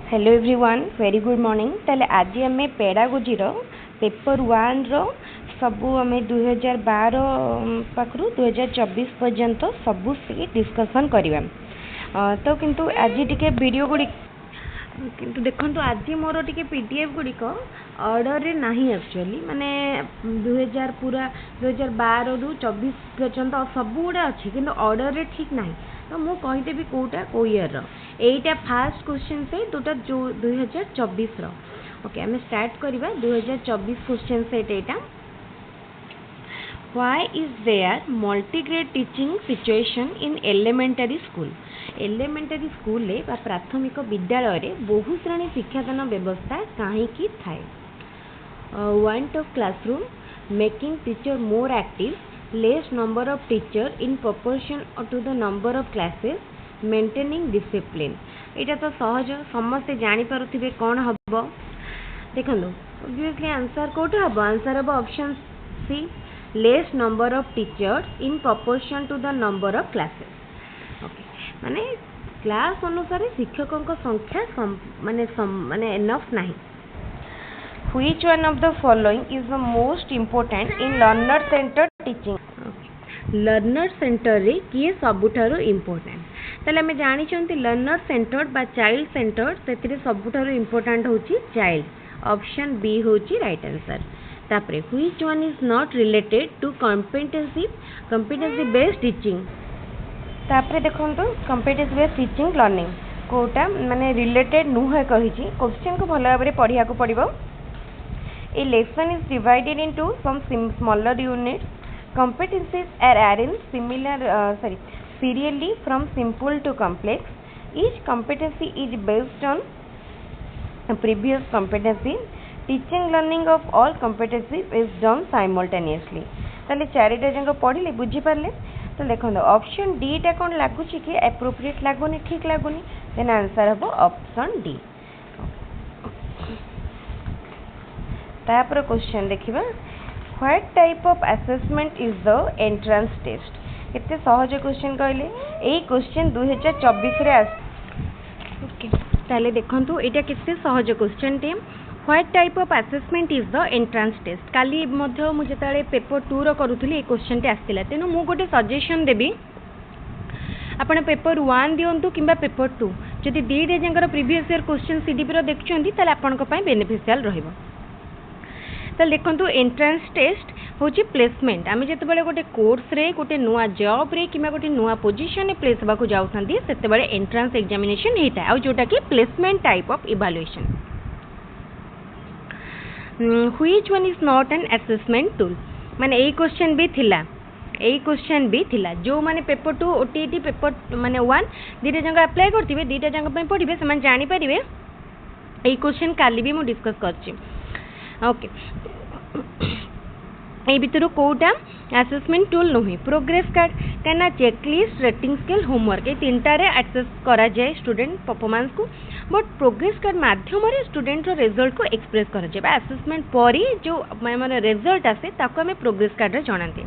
Hello everyone very good morning ताले आज आम पेडागोजी पेपर 1 रो सबू आम 2012 पाखु 2024 पर्यंत सबू डिस्कसन करवा तो किंतु आज टी वीडियो गुड़ी किंतु देखो आज मोर टी पीडीएफ गुड़िक ऑर्डर रे नहीं एक्चुअली माने 2000 पूरा 2012 रु 24 पर्यंत सब गुड़ा अच्छी कि ऑर्डर रे ठीक नहीं तो मुझे कहीदेवी कौटा कौ ईयर रईटा फास्ट क्वेश्चन से दुटा जो 2024 ओके आम स्टार्ट करवा 2024 question set Etah Why is there multi-grade teaching situation in elementary school? Elementary school ले बा प्राथमिक विद्यालय रे बहु श्रेणी शिक्षादान व्यवस्था कहीं की थाए want of classroom making teacher more active, less number of teacher in proportion to the number of classes, maintaining discipline. इटा तो सहज समस्ते जानी पारुथिबे कौन हबो देखंदो obviously आंसर कोटा हबो आंसर हबो option C less number of teachers in proportion to the number of classes. Okay. माने क्लास अनुसार शिक्षकों का संख्या माने enough नहीं. Which one of the following is the most important in learner centered teaching? Learner centre रे किए सबुठारो इम्पोर्टेंट ताले हमें जानी चंती लर्नर सेंटर्ड बा चाइल्ड सेंटर्ड सेतिरे सबुठारो इम्पोर्टेंट होची चाइल्ड ऑप्शन बी होची राइट आंसर तापरे which one is not related to competency based teaching तापरे देखंतु कॉम्पिटेंसी बेस्ड टीचिंग लर्निंग कोटा माने रिलेटेड नुहे कहिची क्वेश्चन को भलो भाबरे पढिया को पड़िबो a lesson is divided into some smaller units competencies are arranged serially from simple to complex. Each competency is based on a previous competency. Teaching learning of all competencies is done simultaneously. ताले चारिटा जंग पढ़िले बुझी पारले तो देखो option D टा कौन लगुच कि एप्रोप्रिएट लगुनि ठीक लगुनि देन आंसर हम ऑप्शन डी तापर क्वेश्चन देखिबा What type of assessment is the entrance test? कितने सहज क्वेश्चन कहले यही क्वेश्चन 2024 रे ओके ताले देखंतु एटा कितने सहज क्वेश्चन टे What type of assessment is the entrance test? काली मध्य मु जेताले पेपर 2 रो करूथली ए क्वेश्चन टे आस्तिला तेनु मु गोटे सजेशन देबी आपण पेपर 1 दियंतु किबा पेपर 2 जदि दीटे जंगर प्रीवियस ईयर क्वेश्चन सीडीपी रो देखछंती ताले आपण को पय बेनिफिशियल रहिबो तो देखो एंट्रांस टेस्ट हूँ प्लेसमेंट आम जो गोटे कोर्स रे गोटे नुआ जॉब रे कि गोटे नुआ पोजीशन में प्लेस होगा जाऊँगी से एंट्रांस एग्जामिनेशन होता है जोटा कि placement type of evaluation which one is not an assessment tool माने यही क्वेश्चन भी थिला जो माने पेपर 2 ओटीटी पेपर माने 1 दीटा जंग अप्लाई करथिबे दीटा जंग पय पढिबे से माने जानि परिबे एही क्वेश्चन काली भी मु डिस्कस करछि ओके ए भितर कोटा असेसमेंट टूल नुहे प्रोग्रेस कार्ड कहीं चेकलिस्ट रेटिंग स्केल होमवर्क ये तीनटा रे एक्सेस करा जाए स्टूडेंट परफॉर्मेंस को बट प्रोग्रेस कार्ड माध्यम रे स्टूडेंट रो रिजल्ट को एक्सप्रेस करा जाए असेसमेंट पर जो माने रिजल्ट आसे ताको हमें प्रोग्रेस कार्ड रे जणाते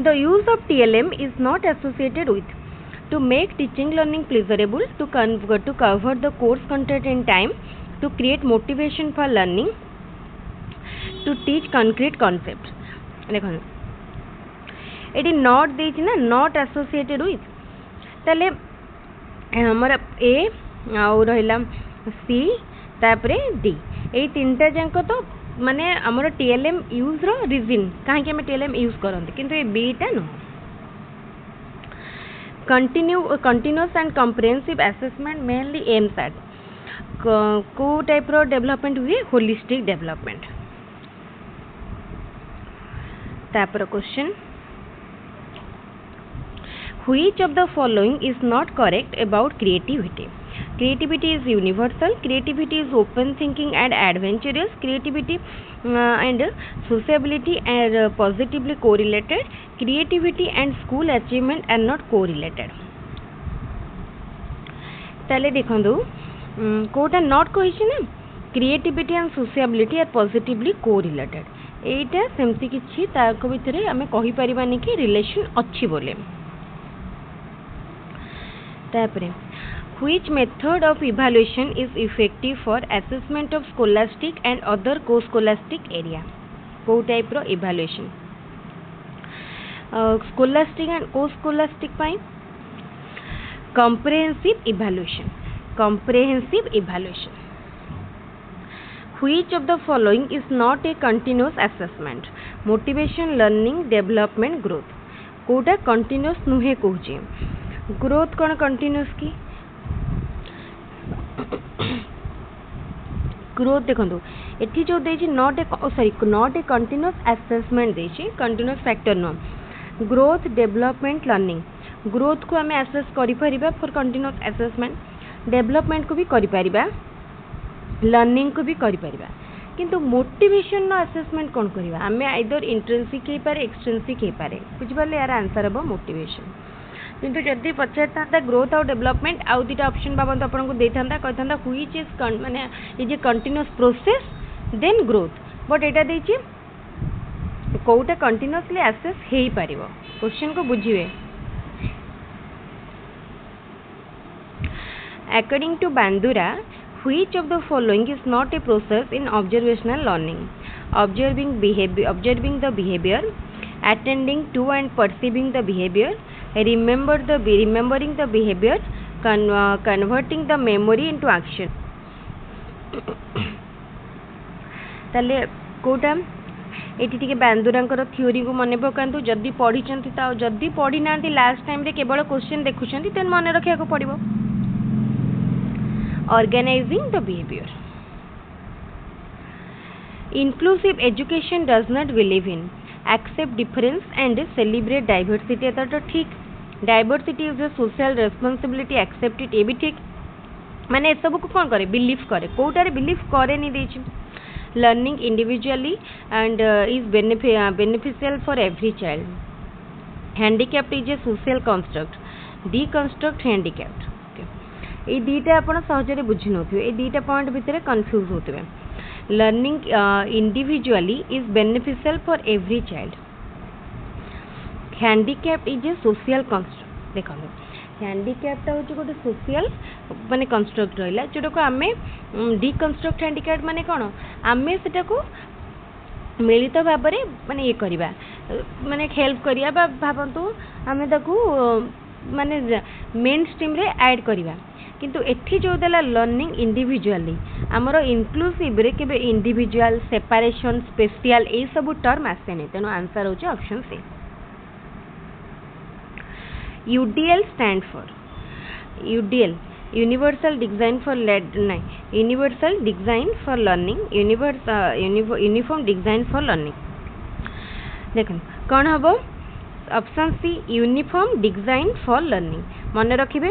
the use of TLM is not associated with to make teaching learning pleasurable to cover the course content in time to create motivation for learning, to teach concrete concepts. देखो ये not देछि ना not associated with ताले हमर ए आउ रहिला सी तापरे D A तीनटा जंक तो माने हमर टीएलएम यूज रो रीजन काहे कि हम टीएलएम यूज करंती किंतु ए बी टा न continuous and comprehensive assessment mainly aims at को टाइप रो डेवलपमेंट हुए होलिस्टिक डेवलपमेंट तापर question which of the following is not correct about creativity is universal, creativity is open thinking and adventurous, creativity and sociability are positively correlated, creativity and school achievement are not correlated. ताले देखंदु Kota not कहिछि ना creativity and sociability are positively correlated एटा सेमती किछि ताको भितरे हमें कहि परिबानी कि रिलेशन अछि बोले तापरे Which method of evaluation is effective for assessment of scholastic and other co-scholastic area? को type row evaluation scholastic and co-scholastic pi comprehensive evaluation. Comprehensive evaluation. Which of the following is not a continuous assessment? Motivation, learning, development, growth. कोटा continuous नुहे कहूचे. Growth कौन continuous की? Growth देखो एटी जो देछि नॉट ए कंटिन्यूअस असेसमेंट देछि कंटिन्यूअस फैक्टर नो ग्रोथ डेवलपमेंट लर्निंग ग्रोथ को आम असेस करि परिबा फॉर कंटिन्यूअस असेसमेंट डेवलपमेंट को भी करि परिबा लर्निंग को भी करि परिबा किंतु मोटिवेशन नो असेसमेंट कोन करिबा आमे आइदर इंट्रिंसिक हे पारे एक्सट्रिंसिक हे पारे बुझ पाले यार आंसर हबो मोटिवेशन किंतु जदि पचारता ग्रोथ आउ डेवलपमेंट आउ दुटा ऑप्शन बाबत आपको देता कहता व्हिच इज माने is a continuous process then growth but एटा देछि कोटा कंटिन्यूअसली एक्सेस हेई पारिबो क्वेश्चन को बुझिवे according to Bandura which of the following is not a process in observational learning? Observing the behavior, attending to and perceiving the behavior, remembering the behavior, converting the memory into action. ताले Kota eighty टिके बांदुरांकर theory को मने पकांतु जदी पढ़ी चंती ता जदी पढ़ी नांती last time रे केवल क्वेश्चन देखुचंती तेन मने रखिया को पड़िबो Organizing the behavior. Inclusive education does not believe in accept difference and celebrate diversity. तो ठीक diversity is a social responsibility accept it ये भी ठीक माने सब को कौन करे बिलीव करे कोटारे बिलीव करे नहीं देछि learning individually and is beneficial for every child handicapped is a social construct deconstruct handicapped ये दीटा आपण सहजरे बुझी नथिबे ए दीटा पॉइंट भितरे कंफ्यूज होतबे learning individually is beneficial for every child handicapped is a social construct देखो हैंडीकैप्ड होची गोटे सोशल माने कंस्ट्रक्ट रहला जोटा को आमे डिकंस्ट्रक्ट हैंडीकैप्ड माने कोन आमे सेटा को मिलित भाबरे माने ये करबा माने हेल्प करिया बा भाबंतु आमे ताकू माने मेन स्ट्रीम रे ऐड करबा किंतु एठी जो देला लर्निंग इंडिविजुअली आमर इनक्लूसिव रे केबे इंडिविजुअल सेपरेशन स्पेशल ए सब टर्म आसे नै तेनो आंसर होचे option C UDL stand for UDL universal design for universal design for learning uniform design for learning देखो कौन हबो option C uniform design for learning मन रखिबे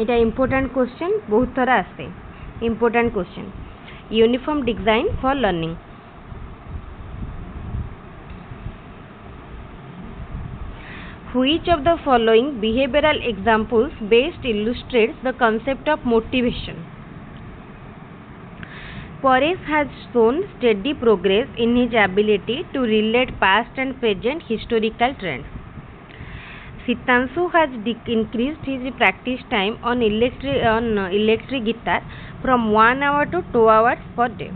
एटा इंपोर्टेंट क्वेश्चन बहुत तरह आसे important question uniform design for learning which of the following behavioral examples best illustrates the concept of motivation Paresh has shown steady progress in his ability to relate past and present historical trends Sitanshu has increased his practice time on electric guitar from 1 hour to 2 hours per day.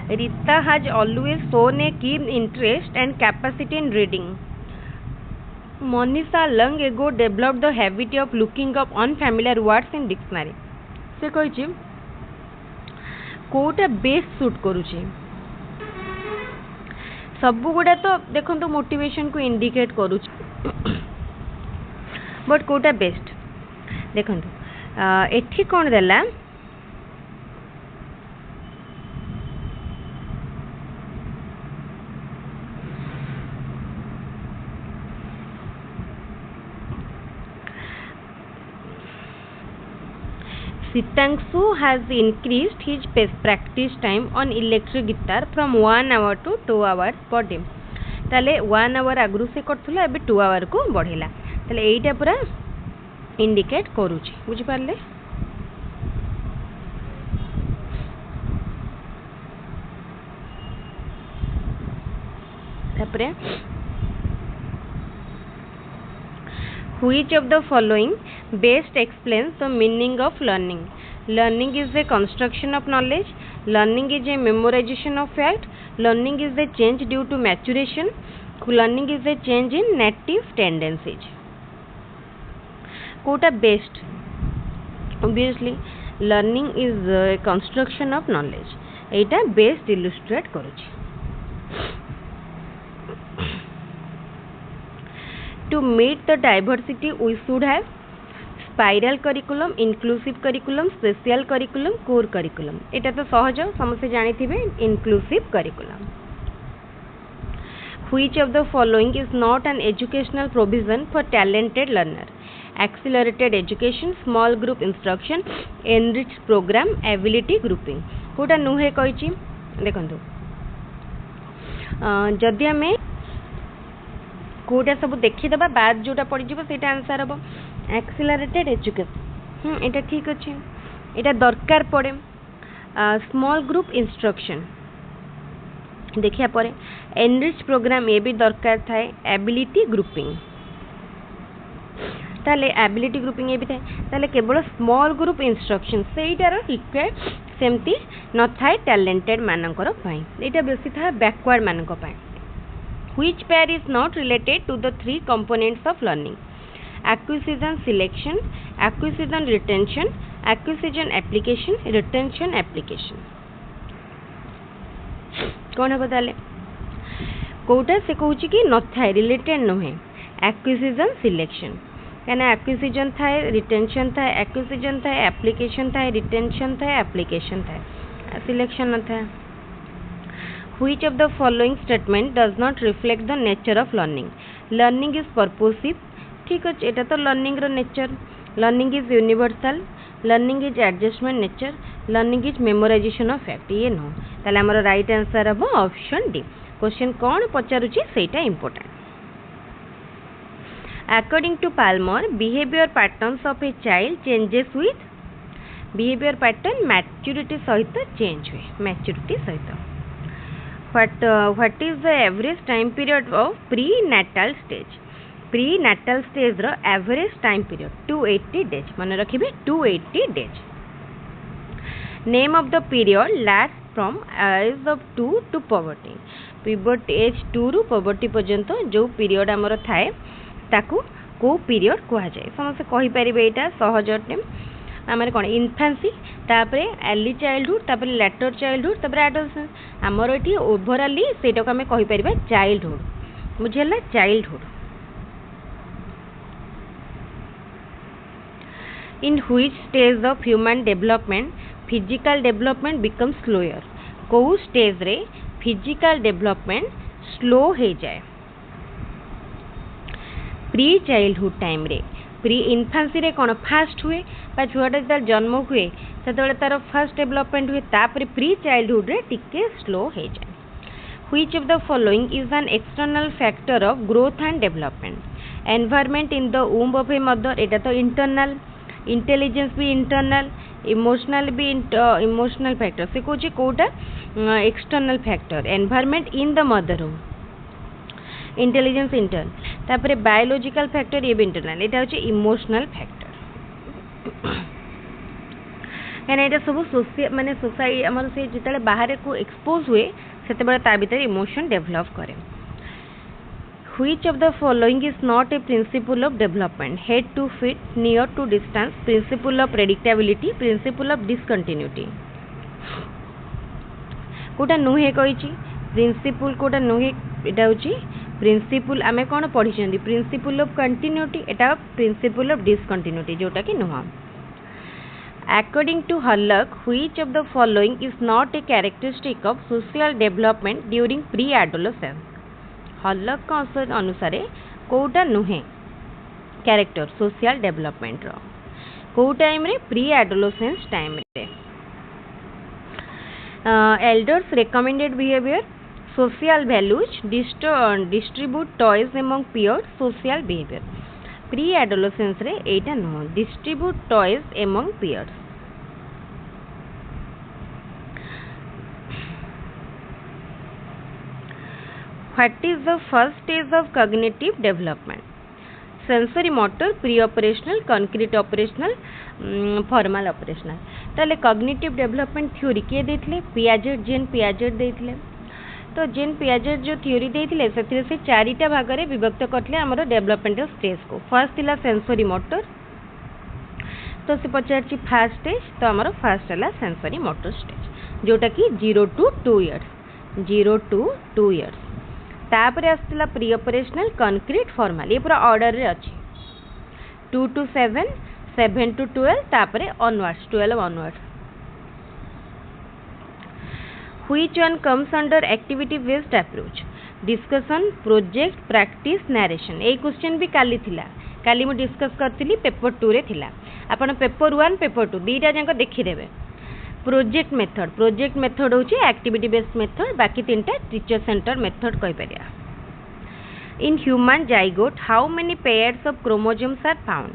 Rita has always shown a keen interest and capacity in reading. Monisha long ago developed the habit of looking up unfamiliar words in dictionary. से कहिछि Kota best suit करूछि सब गुडा तो देखंतु motivation को indicate करूछि but Kota best देखंतु एठी कोन देला Sitanshu has increased his practice time on electric guitar from 1 hour to 2 hours per day. ताले 1 hour आगु से करथुला एबे 2 hour को बढ़ेला ताले एटा पूरा इंडिकेट करूची बुझि पारले तापरे Which of the following best explains the meaning of learning? Learning is a construction of knowledge. Learning is a memorization of fact. Learning is a change due to maturation. Learning is a change in native tendencies. Quota best. Obviously, learning is a construction of knowledge. Etah best illustrate करुछि. To meet the diversity, we should have spiral curriculum, inclusive curriculum, special curriculum, core curriculum. एटा तो सहज समस्ते जानी थिबे inclusive curriculum. Which of the following is not an educational provision for talented learner? Accelerated education, small group instruction, enriched program, ability grouping. Kota नुहे कहिछि देखंतु जदि आमे कोटा सब देखि दबा बाद जोटा पड़ी जिवो सेटा आंसर हबो एक्सेलरेटेड एजुकेशन. एटा ठीक अछि, एटा दरकार पड़े. स्मॉल ग्रुप इंस्ट्रक्शन देखिया परे एनरिच प्रोग्राम ये भी दरकार थाए. एबिलिटी ग्रुपिंग ताले एबिलिटी ग्रुपिंग ये भी थाए. ताले केवल स्मॉल ग्रुप इंस्ट्रक्शन सेटार रिक्वायर सेमती न थाए टैलेंटेड मानकर पाई. एटा बेसी था बैकवर्ड मानक पाई. Which pair is not related to the three components of learning? Acquisition selection, acquisition retention, acquisition application, retention application. कौन है बताले कोटा से कहूँ कि न थाए रिलेटेड नुहे. एक्विजिशन सिलेक्शन कहना एक्विजिशन थाए रिटेंशन थाए एक्विजिशन थाए एप्लिकेशन थाए रिटेंशन थाए एप्लिकेशन थाए सिलेक्शन न थाए. Which of the following statement does not reflect the nature of learning? Learning is purposive. ठीक है, एटा तो learning रो nature. Learning is universal. Learning is adjustment nature. Learning is memorization of fact. ये no ताले हमर राइट आंसर हबो option D. Question कौन पचारुची सेटा important. According to Palmer, behavior patterns of a child changes with behavior pattern maturity सहित change हुए. maturity सहित. What is the average time period of prenatal stage? Prenatal stage रो average time period 280 days. मन रखिबे 280 days. Name of the period lasts from age of 2 to puberty. Puberty age 2 रु puberty पर्यंत जो period हमर थाए ताकू को period कहा जाए. समस्त कहि परिबे एटा सहजटे आमर कौन इन्फान्सी तापरे अर्ली चाइल्डहुड तापरे लेटर चाइल्डहुड तापरे एडोलसेंस. आमर एटी ओवरऑली सेटा को हमें कहि परिबा चाइल्डहुड. बुझेला childhood. In which stage of human development physical development become slower? को स्टेज रे फिजिकल डेवलपमेंट स्लो हो जाए? प्री चाइल्डहुड टाइम रे. प्री इन्फान्सी रे कौन फास्ट हुए बा छुआटा जो जन्म हुए से तार फास्ट डेवलपमेंट हुए तापर प्री चाइल्डहुड रे टिके स्लो हो जाए. Which of the following is an external factor of growth and development? Environment in the womb of a mother एटा तो इंटरनल. इंटेलिजेंस भी इंटरनल. इमोशनल भी इमोशनल फैक्टर से कौन कौटा external factor. Environment in the mother home intelligence internal. तापर biological factor ये भी इंटरनल. एटा होचे इमोशनल फैक्टर. कहना यहाँ सब सोशल माने सोसाइटी आमर से जिते बाहर को एक्सपोज हुए से ता भीतर इमोशन डेभलप करे. Which of the following is not a principle of development? Head to feet, near to distance, principle of predictability, principle of discontinuity. कोटा नुहे कही प्रिंसिपल कोटा नुहे एटा होची प्रिंसिपल आमे कोन पढी छंदी principle of continuity Etah principle of discontinuity जोटा कि नुहा. According to Hallock, which of the following is not a characteristic of social development during pre-adolescence? Hallock का अनुसार कोटा नुहे कैरेक्टर सोशल डेवलपमेंट रो को टाइम रे pre-adolescence टाइम रे. Elders recommended behavior, social values, distribute toys among peers, social behavior. Pre-adolescence रे एटा no distribute toys among peers. What is the first stage of cognitive development? Sensory motor, pre operational, concrete operational, formal operational. ताले cognitive development theory किए देथिले? Piaget, जेन Piaget देथिले। तो जेन Piaget जो theory देथिले से चारिटा भाग में विभक्त करथिले हमर डेवलपमेंटल स्टेज को। फर्स्ट थिला सेंसरी मोटर, तो से पचारछि फास्ट स्टेज, तो हमर फास्ट हला सेंसरी मोटर स्टेज जोटा कि 0 to 2 इयर्स, 0 to 2 इयर्स। तापरे आस्तिला प्री ऑपरेशनल, कंक्रीट, फॉर्मल, ये पूरा ऑर्डर रे अछि। 2 to 7, 7 to 12, तापरे onwards 12 onwards. Which one comes under activity based approach? Discussion, project, practice, narration। A question भी काली थिला, काली मु डिस्कस करथिली पेपर 2 रे थिला। आपण पेपर 1 पेपर 2 दीटा जांक देखि देबे। प्रोजेक्ट मेथड होची एक्टिविटी बेस्ड मेथड, बाकी तीनटा टीचर सेंटर मेथड कहि परिया। In human zygote how many pairs of chromosomes are found?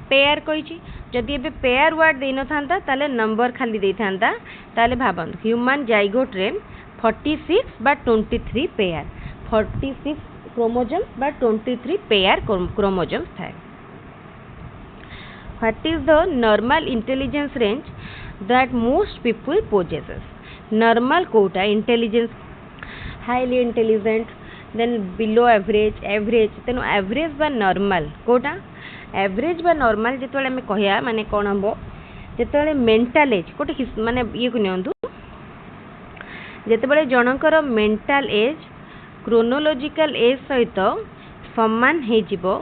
Pair कहिची, जदि एबे पेयर वर्ड देइ न थांता ताले नंबर खाली देइ थांता, ताले भाबन ह्यूमन जाइगोट रे 46 बा 23 पेयर, 46 क्रोमोसोम्स बा 23 पेयर क्रोमोसोम्स थाए। What is the normal intelligence range that most people possesses? Normal कोटा intelligence, highly intelligent, then below average, average, तेनु average बा normal कोटा average बा normal जेतोले हमें कहया माने कोन हमबो जेतोले mental age कोटे माने ये को नियंतु जेतेबेले जनकर mental age chronological age सहित समान हे जिवो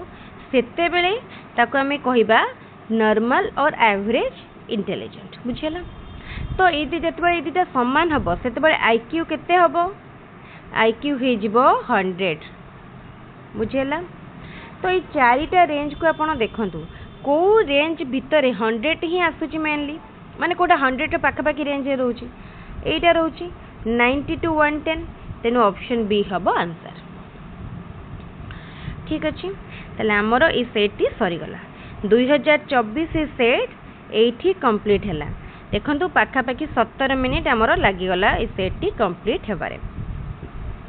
सेतेबेले ताको हमें कहिबा नॉर्मल और एवरेज इंटेलिजेंट। बुझेला? तो ये जेतेबेले ये दिटा समान हबो सेतेबेले आईक्यू केते हबो? आईक्यू हे जिवो 100। बुझेला? तो ये चारिटा रेंज को आपण देखंतु को रेंज भितरे 100 ही आसुची मेनली, माने कोटा 100 रे पाखा पाखी रेंज रहउची, एटा रहउची 90 to 110, तेनु ऑप्शन बी हबो आंसर। ठीक अछि, तले हमरो ई सेट ही सरी गला। 2024 सेट एठी कंप्लीट हैला। देखंतु पाखा पाखी 17 मिनिट हमरो लागि गला ई सेट टी कंप्लीट हेबारे।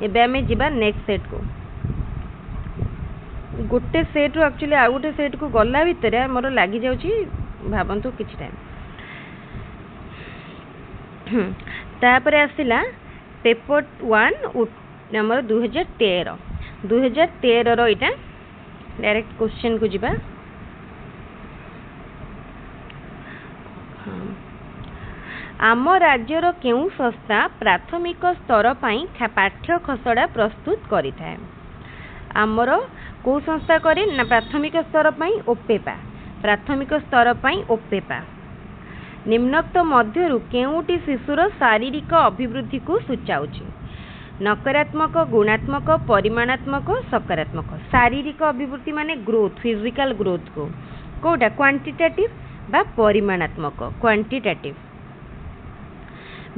एबे हमें जिबा नेक्स्ट सेट को। गोटे सेट रो एक्चुअली आ गोटे सेट को गला भितरे हमरो लागि जाउची भाबंतु किछि टाइम। तापरे आसिला पेपर 1 हमरो 2013 रो इटा डायरेक्ट क्वेश्चन को जिबा। आम राज्यर केउ संस्था प्राथमिक स्तर पाई पाठ्य खसड़ा प्रस्तुत करि थाए? आमर को संस्था करे ना प्राथमिक स्तर पाई ओपेपा, प्राथमिक स्तर पाई ओपेपा। निम्नोक्त मध्यरु केउटी शिशुर शारीरिक अभिवृद्धि को सूचाउची? नकारात्मक, गुणात्मक, परिमाणात्मक, सकारात्मक। शारीरिक अभिवृद्धि माने ग्रोथ, फिजिकल ग्रोथ को कोटा क्वांटिटेटिव बा परिमाणात्मक, क्वांटिटेटिव।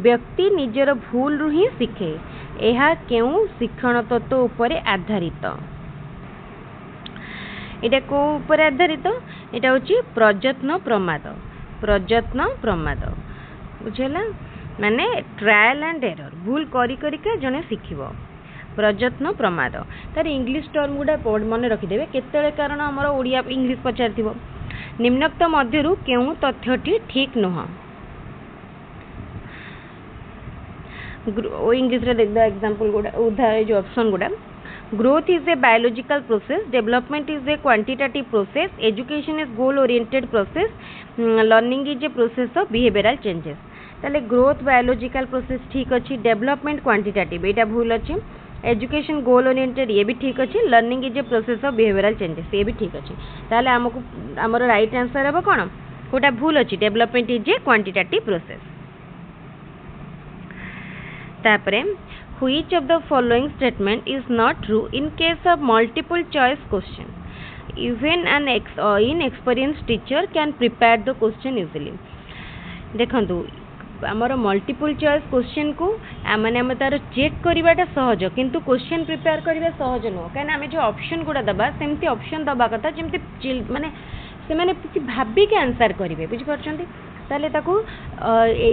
व्यक्ति निजर भूल रु ही शिखे, एहा केउ शिक्षण तत्व उपरे आधारित? एटा को उपरे आधारित? एटा होची प्रयत्न प्रमाद, प्रयत्न प्रमाद। बुझेला? माने ट्रायल एंड एरर, भूल करी करी के जने शिखिबो। प्रयत्न प्रमाद तार इंग्लिश टर्म गुडा मन रखी देबे केतेले, कारण हमर ओडिया इंग्लिश पचारथिबो। निम्नोक्त मध्यरु केउ तथ्यटी ठीक नुह? इंग्लिश रे देख द एग्जांपल गुडा उधा जो ऑप्शन गुडा। Growth is a biological process, development is a quantitative process, education is goal oriented process, learning is a process of behavioural changes. ताले ग्रोथ बायोलॉजिकल प्रोसेस ठीक अछि, डेवलपमेंट क्वांटिटेटिव एटा भूल अछि, एजुकेशन गोल ओरिएंटेड ये भी ठीक अछि, learning is a process of behavioural changes ये भी ठीक अछि। ताले हमको हमर राइट आंसर हेबो कोन? कोटा भूल अछि, development is a quantitative process. तापरे which of the following statement is not true in case of multiple choice question? Even an inexperienced teacher can prepare the question easily. देखंतु हमर मल्टीपल चॉइस क्वेश्चन को माने हम तार check करबाटा सहज, किंतु question prepare करबा सहज न, काना हम जो ऑप्शन गुडा दबा सेमती ऑप्शन दबा कथा जेमती माने से माने किछि भाबी के आंसर करिवे। बुझि परछंती? ताले ताको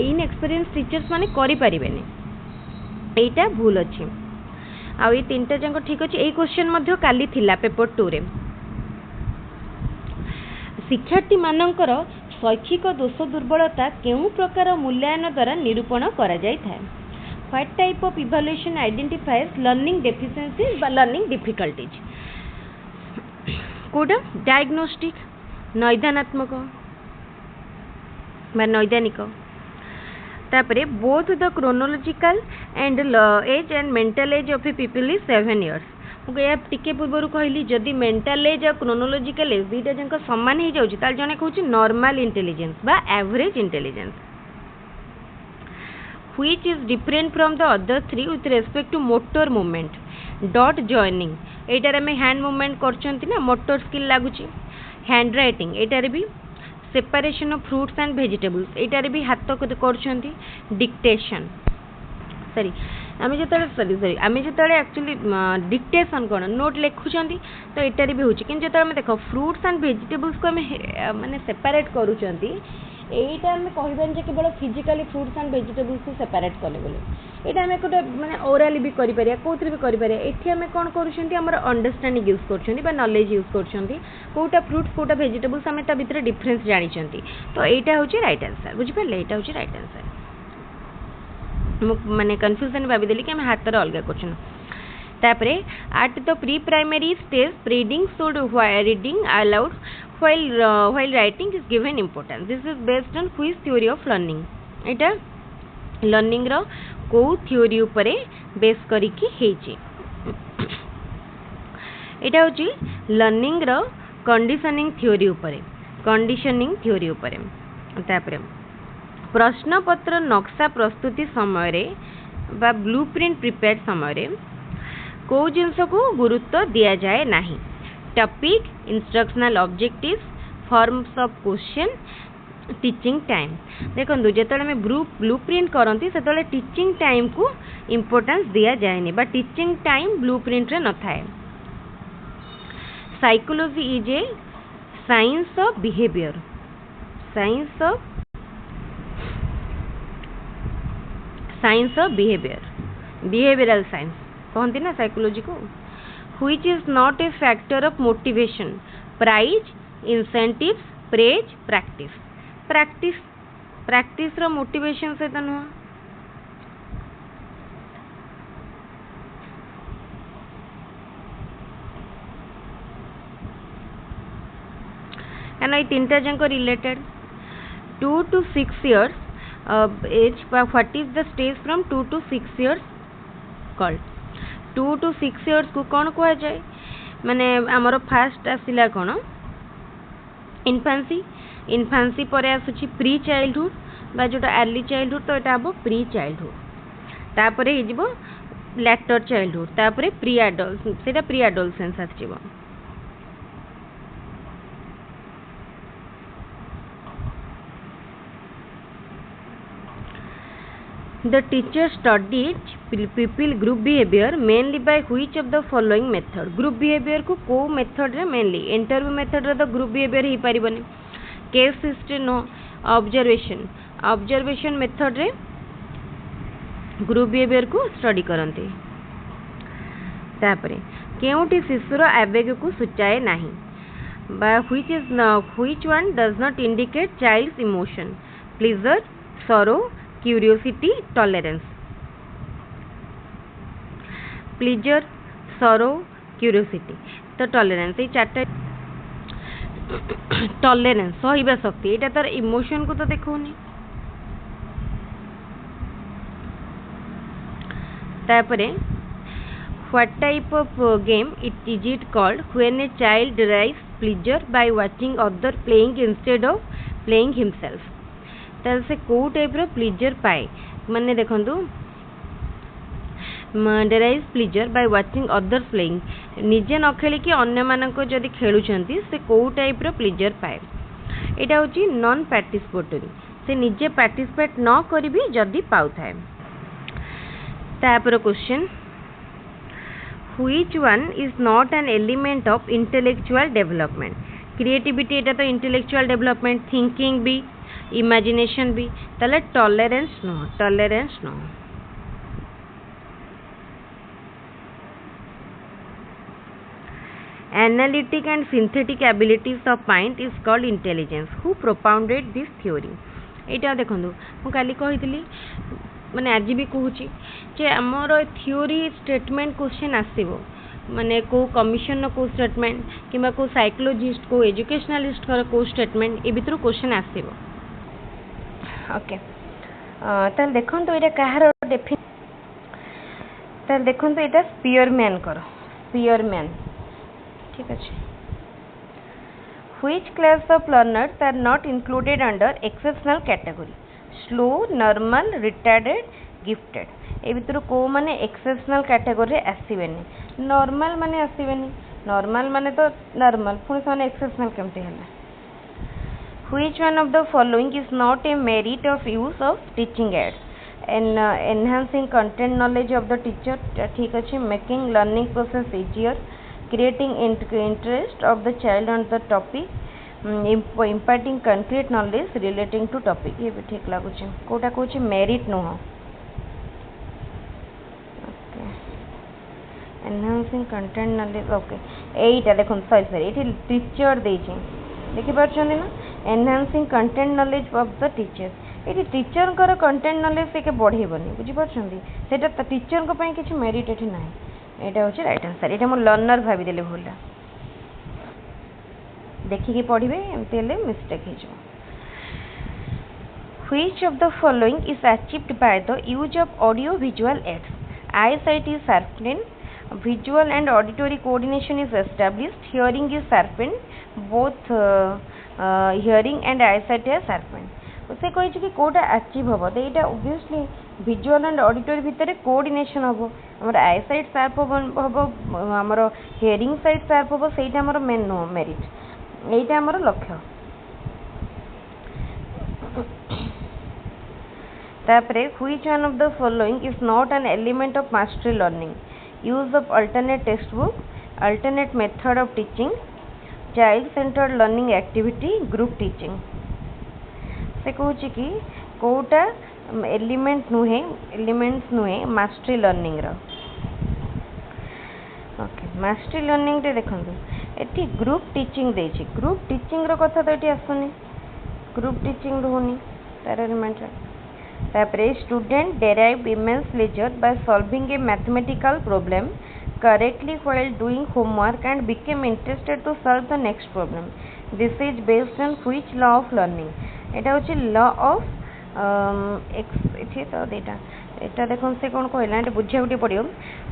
इनएक्सपीरियंस टीचर्स माने करि परिबेनी, एटा भूल अछि। आ ये तीनटा जंक ठीक अछि। ए क्वेश्चन मध्य काली थिला पेपर 2 रे, शिक्षार्थी मानकर शैक्षिक दोष दुर्बलता केउं प्रकार मूल्यांकन द्वारा निरूपण करा जाय थाए? What type of evaluation identifies learning deficiencies बा लर्निंग डिफिकल्टीज? कोडा डायग्नोस्टिक नैदानात्मक बा नैदानिक तापरे both the chronological and age and mental age of a people is 7 years. मुझे टिके पूर्वर कहली जदि मेंटल एज और क्रोनोलॉजिकल एज दुईटा जाक सामान हो जाऊँ ताल जने कहूँ नॉर्मल इंटेलिजेंस बा average intelligence which is different from the other three with respect to motor movement dot joining एटार आम हैंड मूवमेंट कर मोटर स्किल लगुच हैंड राइटिंग एटार भी separation of fruits and vegetables एटार भी हाथ कर डिक्टेशन सॉरी आम जो सॉरी आम जो एक्चुअली डिक्टेशन कौन नोट लिखुं तो एटार भी होची कि जो देख फ्रूट्स एंड वेजिटेबल्स को आम माने सेपरेट करूँ एटा आम कहबानी केवल फिजिकाली फ्रूट्स एंड वेजिटेबल्स को सेपरेट कले बोले यहाँ आम गोटे मैंने ओराली भी करें कौन भी करें ये आम कौन कर अंडरस्टांडिंग यूज कर नॉलेज यूज करोटा फ्रूट्स कौटा वेजिटेबल्स आम भितर डिफरेन्स जानी तो यहाँ हूँ राइट आंसर बुझिपारे यहाँ हूँ राइट आंसर माने कन्फ्यूजन भावीदेली कि आम हाथ अलग कर at the pre primary stage reading should reading allowed while writing is given importance. This is based on which theory of learning? Etah learning रो को थ्योरी उपरे बेस करी की हेची एटा होची लर्निंग रो कंडीशनिंग थ्योरी उपरे तापरे प्रश्न पत्र नक्शा प्रस्तुति समय रे बा ब्लूप्रिंट प्रिपेयर समय रे को जिनस को गुरुत्व दिया जाए नहीं topic instructional objectives forms of question teaching time देखो जो ब्लूप्रिंट करती से टीचिंग टाइम को इम्पोर्टेंस दिया जाए बा टीचिंग टाइम ब्लूप्रिंट रे न थाए psychology is a science of behaviour behavioural science कहती ना साइकोलॉजी को which is not a factor of motivation prize incentives praise practice row motivation से तो नुह एंड तीन टा जाक related 2 to 6 years age what is the stage from 2 to 6 years called 2 to 6 years को कौन कह जाए माने आमर फास्ट आसला कौन इन्फांसी पर आसुची प्री चाइल्डहुड बा जोटा अर्ली चाइल्डहुड तो यहाँ हम प्री चाइल्डहुड तापर हो लैटर चाइल्डहुड तापर प्री एडोलसेंस आसो The teacher studied pupil group behavior mainly by which of the following method? Group behavior को method रे mainly interview method रे तो group behavior ही पारिबनी case history no observation method रे group behavior को study करंती तापरे केउटी शिशुर आवेग को सूचाए नहीं बा which one does not indicate child's emotion pleasure sorrow curiosity tolerance pleasure sorrow curiosity तो tolerance ये चार्ट टॉलरेंस सहिबा शक्ति एटा तार इमोशन को तो देखोनी तापरे what type of game is it called when a child derives pleasure by watching other playing instead of playing himself तार से को टाइप रो प्लीजर पाए माने देखंतु derive pleaser by watching others playing निजे न खेली कि अन्य मानक जदि खेलुचंती से को टाइप रो प्लीजर पाए एटा होची नॉन पार्टिसिपेटरी से निजे पार्टिसिपेट न करी भी जदि पाउ थाए तापर question which one is not an element of intellectual development creativity एटा तो इंटेलेक्चुअल डेवलपमेंट थिंकिंग भी इमेजिनेशन भी ताले टॉलरेंस नो Analytic and synthetic abilities of mind is called intelligence. Who propounded this theory? ଏଇଟା ଦେଖନ୍ତୁ ମୁଁ କାଲି କହିଥିଲି ମାନେ ଆଜି ବି କହୁଛି ଯେ ଆମର ଥିଓରି ଷ୍ଟେଟମେଣ୍ଟ କ୍ୱେଶ୍ଚନ୍ ଆସିବ ମାନେ କେଉଁ କମିଶନର କେଉଁ ଷ୍ଟେଟମେଣ୍ଟ କିମ୍ବା କେଉଁ ସାଇକୋଲୋଜିଷ୍ଟ କେଉଁ ଏଜୁକେସନାଲିଷ୍ଟଙ୍କର କେଉଁ ଷ୍ଟେଟମେଣ୍ଟ ଏ ଭିତରୁ କ୍ୱେଶ୍ଚନ୍ ଆସିବ। ଓକେ ତାହେଲେ ଦେଖନ୍ତୁ ଏଇଟା କାହାର ତାହେଲେ ଦେଖନ୍ତୁ ଏଇଟା ସ୍ପିୟରମ୍ୟାନଙ୍କର ସ୍ପିୟରମ୍ୟାନ ठीक अच्छे। Which class of learners are not included under exceptional category? Slow, normal, retarded, gifted. ए भितर को माने exceptional category रे आसीबेनी normal माने आसीबेनी normal माने तो normal पुणी से exceptional केमती है। Which one of the following is not a merit of use of teaching aids? Enhancing content knowledge of the teacher ठीक अच्छे, making learning process easier, creating interest of the child on the topic, imparting concrete knowledge relating to topic। ये भी ठीक लगुच कोटा कौच merit नुह enhancing content knowledge okay एटा देखो सॉरी ये टीचर देखिपार ना enhancing content knowledge of the teacher ये टीचर कंटेंट नॉलेज से बढ़ेबनी बुझीपार से टीचर किसी मेरिट ये ना एटा हूँ राइट आंसर। ये मोर लर्नर भावीदे भूल देखिए पढ़े एमती मिस्टेक हो। Which of the following is achieved by the use of audio visual aids? Eyesight is sharpened, visual and auditory coordination is established, hearing is sharpened, both hearing and eyesight are sharpened। से कही कि Kota achieve हम तो यहाँ obviously visual and auditory भितर coordination हम आम eyesight sharp हम आम हियरिंग साइट शार्प हम से मेन नुह मेरिट यहीटा आम लक्ष्य। तापरे which one of the following is not an element of mastery learning? Use of alternate text book, alternate method of teaching, child centred learning activity, group teaching. से कहूँ कि Kota elements नुहे मास्टरी लर्निंग रो। Okay mastery learning रे देखो ये group teaching देछि group teaching रो कथा तो ये आसुनी ग्रुप टीचिंग रोनी तार एलिमेंट तापरे student derive immense pleasure by solving a mathematical problem correctly while doing homework and became interested to solve the next problem. This is based on which law of learning? एटा होची law of तो एटा देखो से कौन कहला बुझा गोटे पड़ो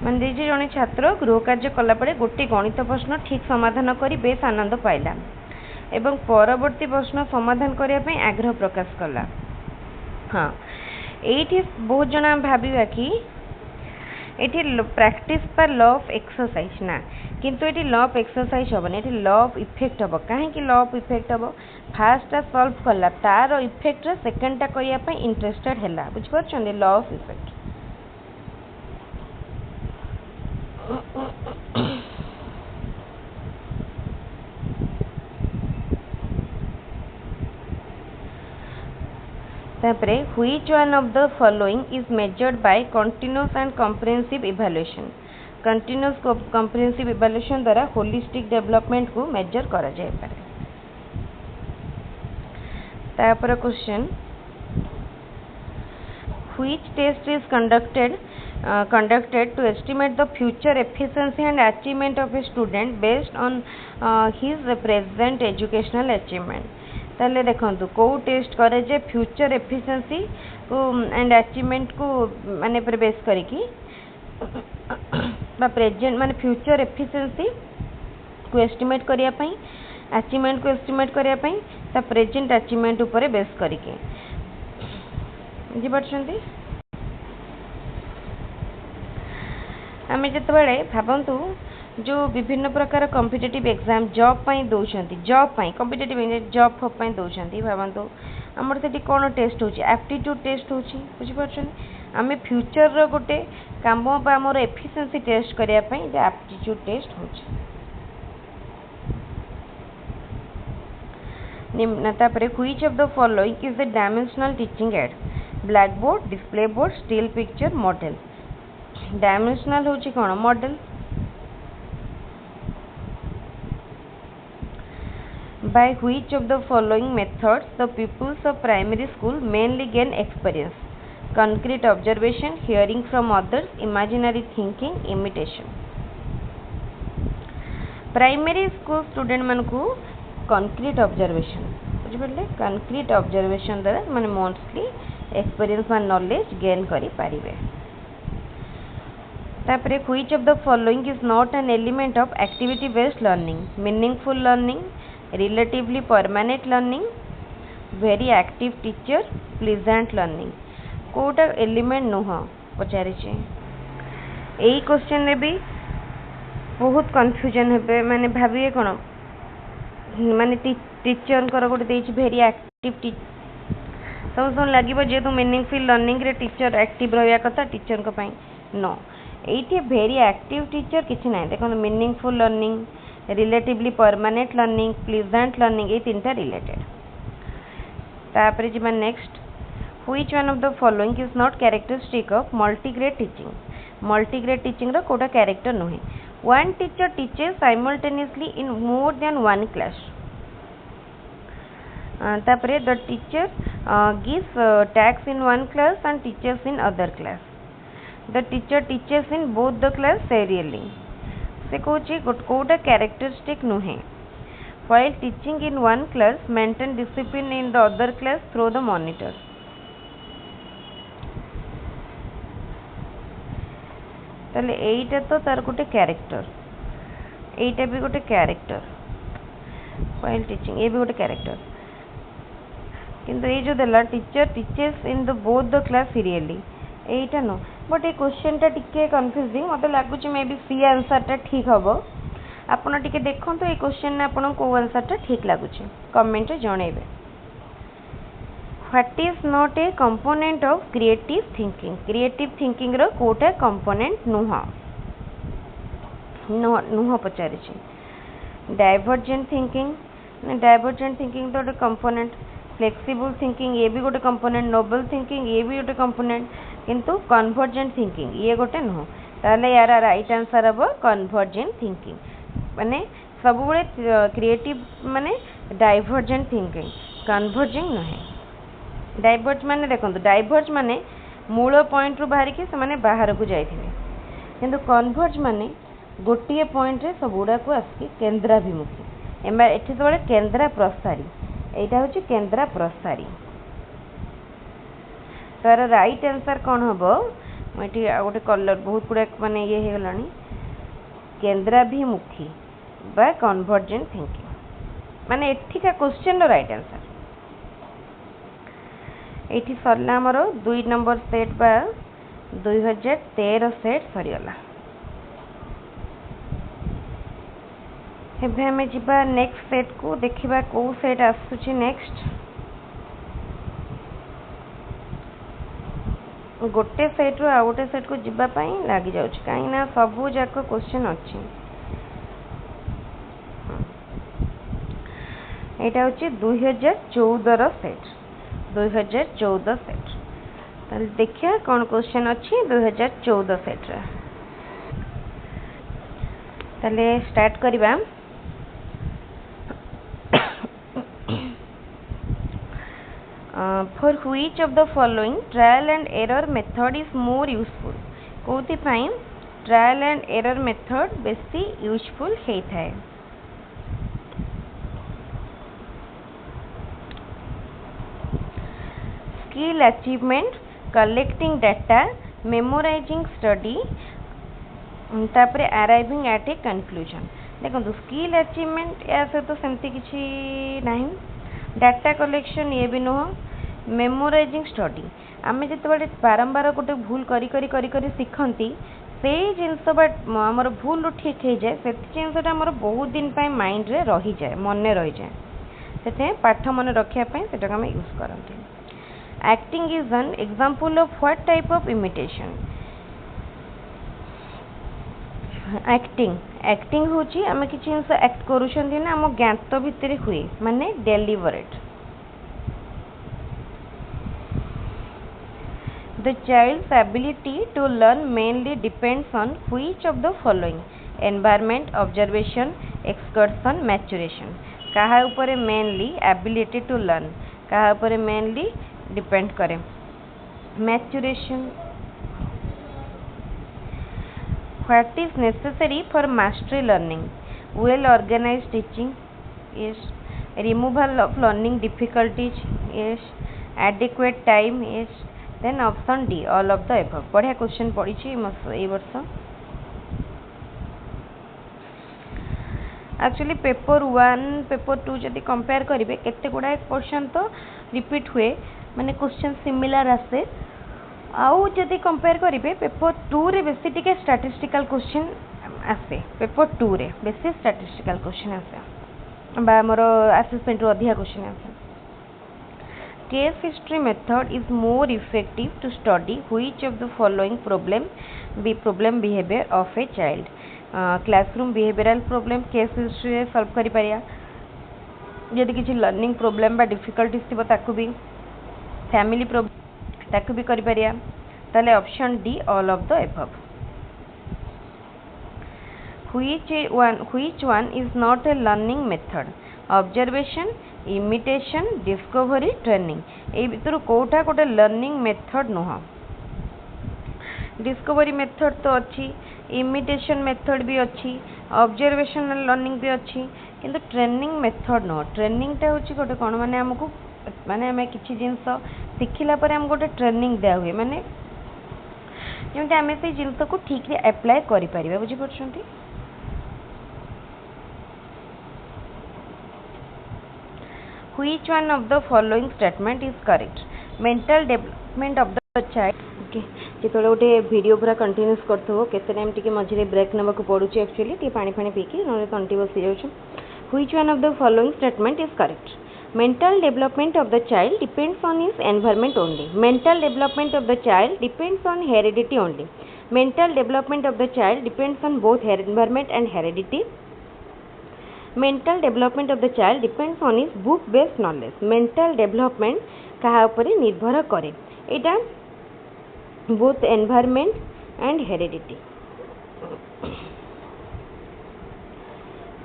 मान दीजिए जड़े छात्र गृह कार्य कलापर गोटे गणित प्रश्न ठीक समाधान करी बेस आनंद पाइला एवं परवर्ती प्रश्न समाधान करने आग्रह प्रकाश कला। हाँ ये बहुत जना भाविबा कि ये प्रैक्टिस पर लॉ ऑफ एक्सरसाइज ना किंतु ये लॉ ऑफ एक्सरसाइज हेनी ये लॉ ऑफ इफेक्ट हम कहीं लॉ ऑफ इफेक्ट हम फास्टा सॉल्व कला तार इफेक्ट सेकेंडटा करने इंटरेस्टेड है बुझीपार law of effect. Which one of the following is measured by continuous and comprehensive evaluation? Continuous comprehensive evaluation द्वारा holistic development को measure करा जाए पारे। तापर question which test is conducted to estimate the future efficiency and achievement of a student based on his present educational achievement? ताले देखंतु को test करे जे फ्यूचर एफिशिएंसी को एंड अचीवमेंट को माने पर बेस करिकी बा प्रेजेंट माने फ्यूचर एफिशिएंसी को एस्टिमेट करिया पई अचीवमेंट को एस्टिमेट करिया पई ता प्रेजेंट अचीवमेंट ऊपर बेस करिके बुझी पड़छंती। आमे जतबेले भाबंतु जो विभिन्न प्रकार कॉम्पिटिटिव एग्जाम जॉब पाई दौरान जॉब पाई कॉम्पिटिटिव जॉब पाई दौरान भावतु आमर से कौन टेस्ट हो एप्टीट्यूड टेस्ट हो बुझीपार आम फ्यूचर रो गोटे काम आमर एफिशिएंसी टेस्ट करने एप्टीट्यूड टेस्ट हो which of the following is the dimensional teaching add? Black board, display board, still picture, model. Dimensional हूँ कौन model By which of the following methods the pupils of primary school mainly gain experience? Concrete observation, hearing from others, imaginary thinking, imitation. Primary school student मानकु concrete observation बुझिपारे concrete observation द्वारा माने mostly experience व knowledge gain करि पारिबे. तापरे which of the following is not an element of activity based learning? Meaningful learning, relatively permanent learning, very active teacher, pleasant learning. कोटा element नुह पचारि यही question रे भी बहुत कन्फ्यूजन हे माने भाबिए कोन माने टीचर कर गोटे देछि वेरी एक्टिव समझ लगे जेहेतु मीनिंगफुल लर्निंग रे टीचर एक्टिव रहा कथा टीचर को पई नो ये वेरी एक्टिव टीचर किसी ना देखो meaningful learning relatively permanent learning pleasant learning ये तीन रिलेटेड. तापर जी next which one of the following is not characteristic of multigrade teaching? Multigrade teaching row Kota character नुहे. One teacher teaches simultaneously in more than one class. तापरे the teacher gives tasks in one class and teaches in other class. The teacher teaches in both the class serially. से Kochi Kota characteristic नुहे. While teaching in one class, maintain discipline in the other class through the monitor. ताले एटा तो तार गोटे character एटा भी गोटे character while teaching ये भी गोटे कैरेक्टर किंतु ये जो देला teacher teachers in the both the class serially Etah no but ये क्वेश्चन टा टिके कंफ्यूजिंग मते लागुची मे बी सी आंसर टा ठीक हबो आपण टिके देखंतु ये क्वेश्चन ने आपण को आंसर टा ठीक लागुची कमेंट रे जणेबे. What is not a component of creative thinking? Creative thinking row Kota component नुह पचारि छी. Divergent thinking तो गोटे component, flexible thinking ये भी गोटे component, novel thinking ये भी गोटे component किंतु convergent thinking ये गोटे नुह. ताले यार राइट आंसर हबो convergent thinking माने सब बळे क्रिएटिव माने divergent thinking converging नहे. डाइवर्ज माने देखो डाइवर्ज माने मूल पॉइंट रू बाहर के से बाहर को जाइथिबे किंतु कन्वर्ज माने गोटिए पॉइंट रे सब गुडा को आसी केंद्राभिमुखी एमा एठी सबले केंद्रा प्रसारी एटा होची केंद्रा प्रसारी. तार राइट आंसर कोन हबो एठी गोटे कलर बहुत गुडा माने ये हे गलानी केंद्राभिमुखी बा कन्वर्जेंट थिंकिंग माने एठी का क्वेश्चन रो राइट आंसर. एठी सरला हमरो 2 नंबर सेट बा 2013 सेट सरीगला. एबे हमें जिबा नेक्स्ट सेट को देखिबा को सेट आसुची नेक्स्ट. गोटे सेट रो आ गोटे सेट को जिबा पई लागी जाउची काई ना सबु जाक क्वेश्चन अछि. एटा होची 2014 रो सेट 2014 सेट. ताले देखिया कौन क्वेश्चन अच्छी 2014 सेट रा. ताले स्टार्ट करिबा. For which of the following trial and error method is more useful? कोथि पई ट्रायल एंड एरर मेथड बेसी यूजफुल हे थाए. Skill achievement, collecting data, memorizing study, तापरे arriving at a conclusion. देखो स्किल अचीवमेंट या से तो सेमती किछि नहीं. डाटा कलेक्शन ये भी नुह. मेमोराइजिंग स्टडी आमे जते बारंबार गोटे भूल करी करी करी करी शिखंती से जिनस आमर भूल ठीक हो जाए से जिनसा आमर बहुत दिन माइंड रे रही जाए मन रही जाए से पाठ मन रखापी से यूज करते. Acting is an example of what type of imitation? Acting होची आमे किछि जिनस एक्ट करूछंती ना हम ज्ञात भितर हुए माने deliberate. The child's ability to learn mainly depends on which of the following? Environment, observation, excursion, maturation. कहा उपरे मेनली एबिलिटी टू लर्न कहा उपरे मेनली डिपेंड करे maturation what is necessary for mastery learning well organised teaching yes removal of learning difficulties yes adequate time yes then option D all of the above बढ़िया question पड़ी ए वर्ष actually paper 1 paper 2 जदि compare करेंगे केते गुड़ाए question तो repeat हुए माने क्वेश्चन सिमिलर आसे आउ जदि कंपेयर करेंगे पेपर 2 रे बेसी टिके स्टैटिस्टिकल क्वेश्चन आसे पेपर 2 रे बेसी स्टैटिस्टिकल क्वेश्चन आसे बा मोर असेसमेंट रो अधिक क्वेश्चन आसे case history method is more effective to study which of the following problem behaviour of a child classroom behavioural problem case history solve करि परिया यदि किसी लर्निंग प्रॉब्लम बा डिफिकल्टीज थी ताकू भी फैमिली प्रॉब्लम ताकू भी करि परिया ताले option D all of the above which one is not a learning method observation imitation discovery training ए भितर कोटा गोटे लर्निंग मेथड नुह डिस्कवरी मेथड तो अच्छी इमिटेशन मेथड भी अच्छी ऑब्जर्वेशनल लर्निंग भी अच्छी किंतु ट्रेनिंग मेथड नुह ट्रेनिंगटा हूँ गोटे कौन माने आमको माने आम किसी जिनस शिखला पर आम गोटे ट्रेनिंग दिया हुए माने जमी आम से जिनस को ठीक रे अप्लाई करें बुझीपार Which one of the following statement is correct? Mental development of the child. Okay. जिते गोटे वीडियो पूरा कंटिन्यूस करथबो केते टाइम टिके मझिरे ब्रेक नबा को पड़ुची एक्चुअली टी पानी पानी पीकी नले तंटी बसी जाउछ Which one of the following statement is correct? Mental development of the child depends on his environment only. Mental development of the child depends on heredity only. Mental development of the child depends on both environment and heredity. Mental development of the child depends on his book based knowledge. Mental development कहा उपरे निर्भर करे एटा both environment and heredity.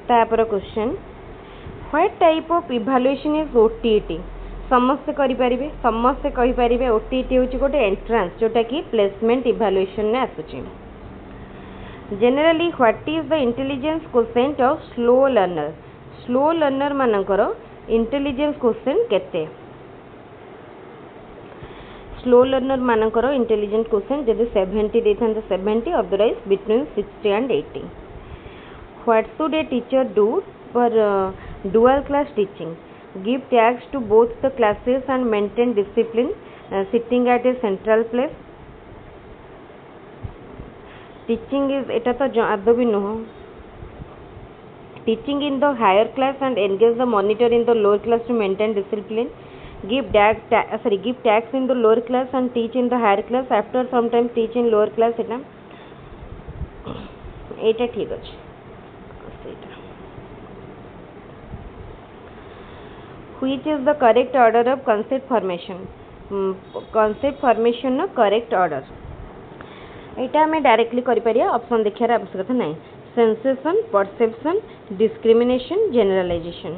तापर question what type of evaluation is OTT समस्त करि परिबे समस्त कहि परिबे OTT होची गोटे एंट्रेंस जोटा कि प्लेसमेंट इवैल्यूएशन ने आसुची Generally, what is the intelligence quotient of slow learner? Slow learner मानकर intelligence quotient केते? Slow learner मानकर intelligence quotient जदि 70 देथान तो 70 otherwise between 60 and 80. What should a teacher do for dual class teaching? Give tags to both the classes and maintain discipline, sitting at a central place. Teaching is एटा तो आदो भी नुह teaching in the higher class and engage the monitor in the lower class to maintain discipline give tags in the lower class and teach in the higher class after sometimes teach in lower class एटा ठीक अछि which is the correct order of concept formation no correct order एटा हमें directly करि परिया option देखार आवश्यकता नहीं sensation perception discrimination generalisation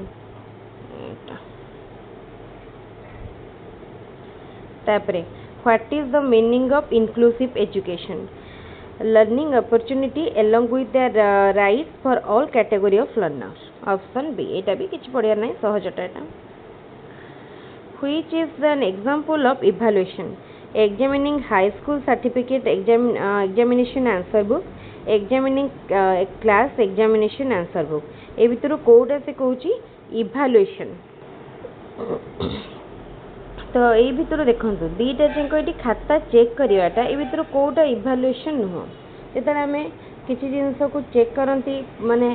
तापरे what is the meaning of inclusive education learning opportunity along with the rights for all category of learners option B एटा भी किछ पड़िया नहीं सहजटा एटा which is an example of evaluation examining high school certificate examination answer book examining class examination answer book ए भितर कोटा से कहूची evaluation तो ए भितर देखंतु दीटा जेको एटी खाता चेक करिवाटा ए भितर कोटा इवैल्यूएशन नुह जेतले हमें किसी जिनस को चेक करती माने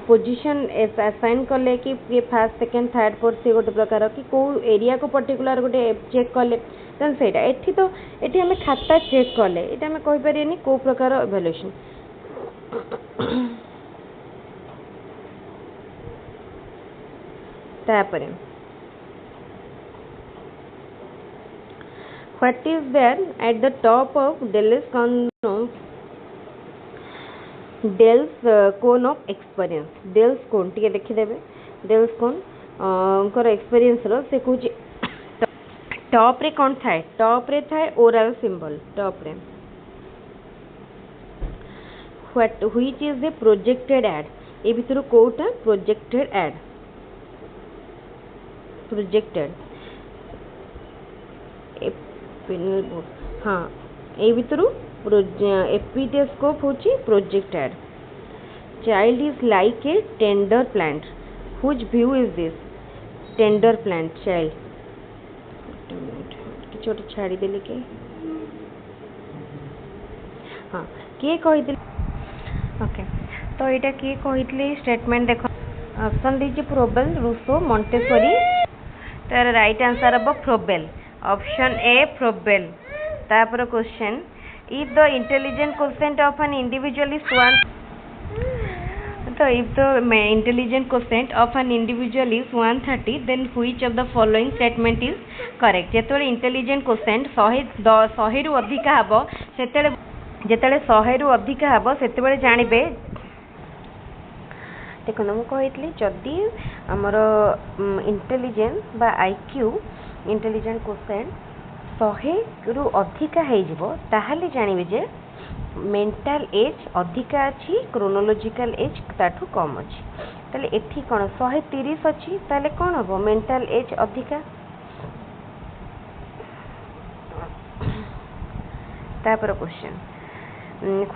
पोजीशन असाइन कले कि ये फर्स्ट सेकंड थर्ड फोर्थ से गोटे प्रकार कि कौ एरिया को पर्टिकुलर गोटे चेक कले तेन से एठी तो एठी हमें खाता चेक कले एटा हमें कहि परियनी को प्रकार इवैल्यूएशन तापरे what is there at the top of Dale's cone of experience Dale's cone टिके देखि देबे देव कौन एक्सपीरियंस रो से कहूँ टॉप रे कौन थाए टॉप रे थाए ओरल सिंबल टॉप रे what which is the projected aid ए भितर कोटा प्रोजेक्टेड एड प्रोजेक्टेड हाँ ए भितर एपिडेस्कोप होची projected child is like a tender plant which view is this tender plant child छोटे छाड़ी देले के हाँ किए कही ओके तो यहाँ किए कही स्टेटमेंट देख ऑप्शन दीजिए प्रोबेल रूसो मॉन्टेसरी तार राइट आंसर हम प्रोबेल ऑप्शन ए प्रोबेल तापर question if the intelligent quotient of an individual is 1 तो if the intelligent quotient of an individual is 130 then which of the following statement is correct जेते intelligent quotient 100 रु अधिक हबो सेते जेते 100 रु अधिक हबो सेते जानिबे देखो मुझे कही जदि आमर इंटेलिजेंस बा आईक्यू इंटेलिजेंट क्वोशिएंट 100 रु अधिका ताहले जानिबे जे मेंटल एज अधिका अच्छी क्रोनोलॉजिकल एज ताठू कम अच्छी ताले एठी कोन 130 अच्छी ताले कोन हबो मेंटल एज अधिका तापर question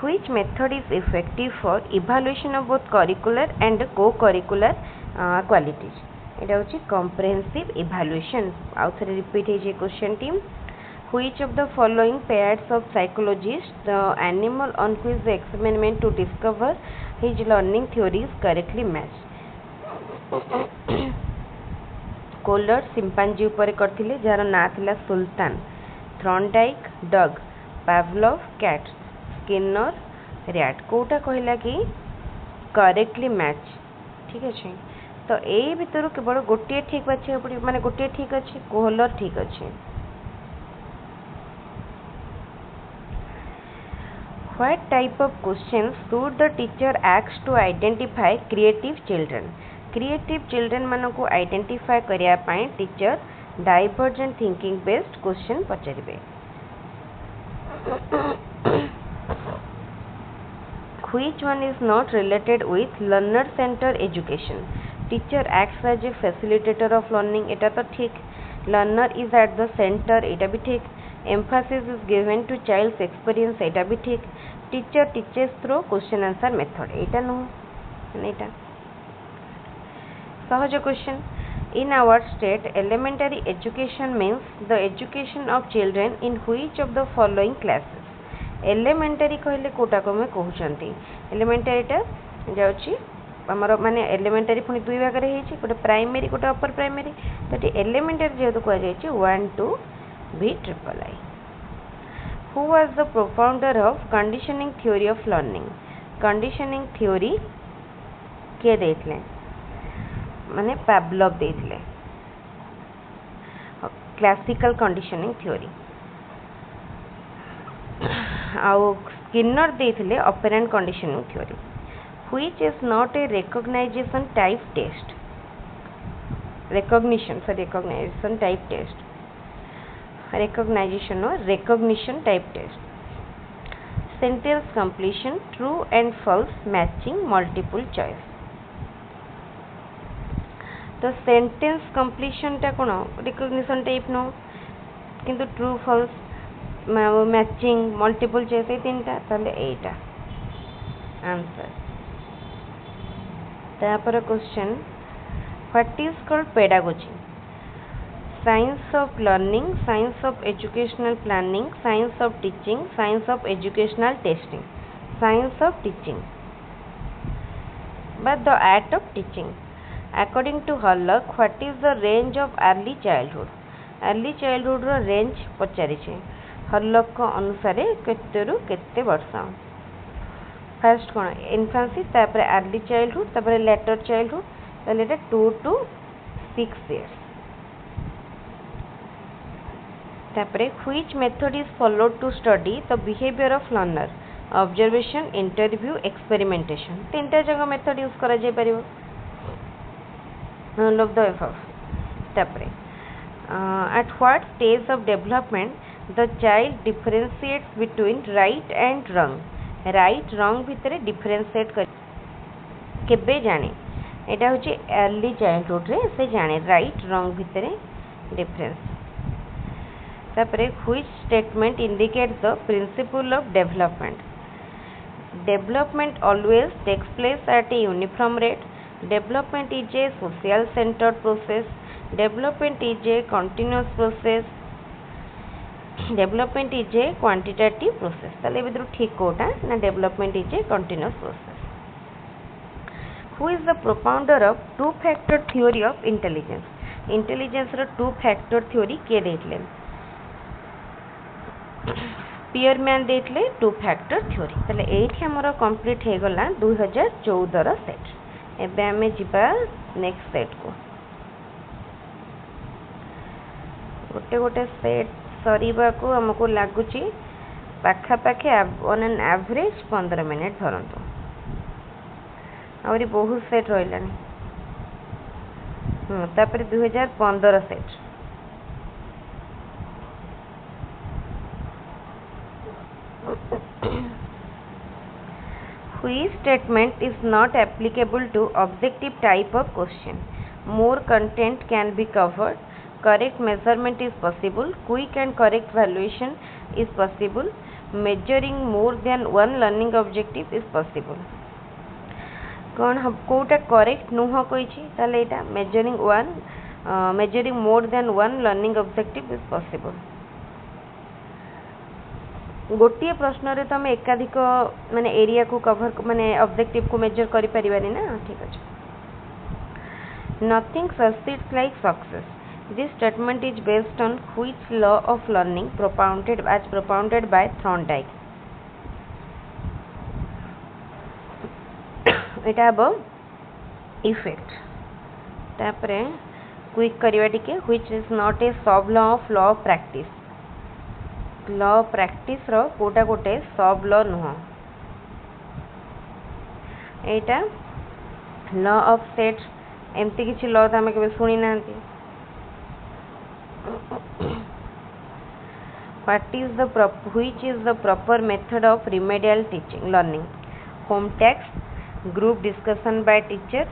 which method is effective for evaluation of both curricular and co-curricular qualities এটা হচ্ছে comprehensive evaluation আউ থরে রিপিট হইছে question team which of the following pairs of psychologists the animal on which the experiment to discover his learning theories correctly matched Kohler chimpanzee ऊपर करथिले जार ना थिला सुल्तान Thorndike dog Pavlov cat Skinner rat कोटा कहला कि करेक्टली मैच ठीक अच्छे तो यही भितर केवल गोटे ठीक बाछे पड़े माने गोटे ठीक अच्छे कोहलर ठीक अच्छे what type of questions should the teacher ask to identify creative children मान को आइडेंटिफाई करिया पाए teacher divergent thinking based question पचारिबे which one is not related with learner center education teacher acts as a facilitator of learning eta to ठीक learner is at the center eta भी ठीक emphasis is given to child's experience eta भी ठीक teacher teaches through question answer method eta no eta सहज question in our state elementary education means the education of children in which of the following classes एलिमेंटारी कहले कोटा को मैं कहउचंती एलिमेंटारीटा जाउची हमर माने एलिमेंटारी पुनी दुई भाग रे हेची गोटे प्राइमरी गोटे अपर प्राइमरी तटी एलिमेंटारी जेहेतु कह जायछि 1 2 भी triple I who was the propounder of conditioning theory of learning conditioning theory के देथले माने पावलोव देथले क्लासिकल कंडीशनिंग थ्योरी आउ स्किनर देथिले operant conditioning theory which is not a recognisation type test recognition type test recognition type test sentence completion true and false matching multiple choice तो sentence completion टा कोन recognition type नो किंतु true false matching multiple choice ये तीनटा ताले एटा answer तापर question what is called pedagogy science of learning science of educational planning science of teaching science of educational testing science of teaching but the act of teaching according to Hurlock what is the range of early childhood रो range पचारि छे Hurlock को अनुसार केते रु केते वर्ष first कोन इन्फेंसी तापर अर्ली चाइल्डहुड तापर लेटर चाइल्डहुड ताले एटा 2 to 6 years तापर which method is followed to study the behaviour of learner observation interview experimentation तीनटा जगह मेथड यूज करा जाय परिबो all of the above. Tapre, at what stage of development the child differentiates between right and wrong? Right wrong भितर differentiate कर केबे जाने एटा होची early childhood रे से जाने right wrong भितर difference. तापरे which statement indicates the principle of development? Development always takes place at a uniform rate. Development is a social centered process. Development is a continuous process. Development is a quantitative process. ताले बिदरु ठीक कोटा ना development is a continuous process. Who is the propounder of two factor theory of intelligence? Intelligence row two factor theory के देतले? पियरमैन देतले two factor theory. ताले एठी हमर complete हे गला 2014 रो set. एबे हमें जिबा नेक्स्ट सेट को. गोटे गोटे सेट सरीबा को हमको लागुची पाखा पाखे ऑन एन एवरेज 15 मिनिट धरंतु. आउरी बहुत सेट रहिलानी. तापर 2015 set. Which statement is not applicable to objective type of question? More content can be covered. Correct measurement is possible. Quick and correct valuation is possible. Measuring more than one learning objective is possible. कौन हम Kota correct नुह कही ताले एटा measuring more than one learning objective is possible. गोटे प्रश्न रे तो हम एकाधिक माने एरिया को कवर माने ऑब्जेक्टिव को मेजर करि परिबानी ना. ठीक अछि. Nothing succeeds like success. This statement is based on which law of learning propounded by Thorndike? एटा अब इफेक्ट. तापरे क्विक करिवा टिके which is not a sub law of law of practice. Law practice रो कोटा कोटे सब लॉ नुह. एटा law of sets एमती किछि लॉ त हमें केबे सुनी नांती. which is the proper method of remedial teaching learning? Home text, group discussion by teacher,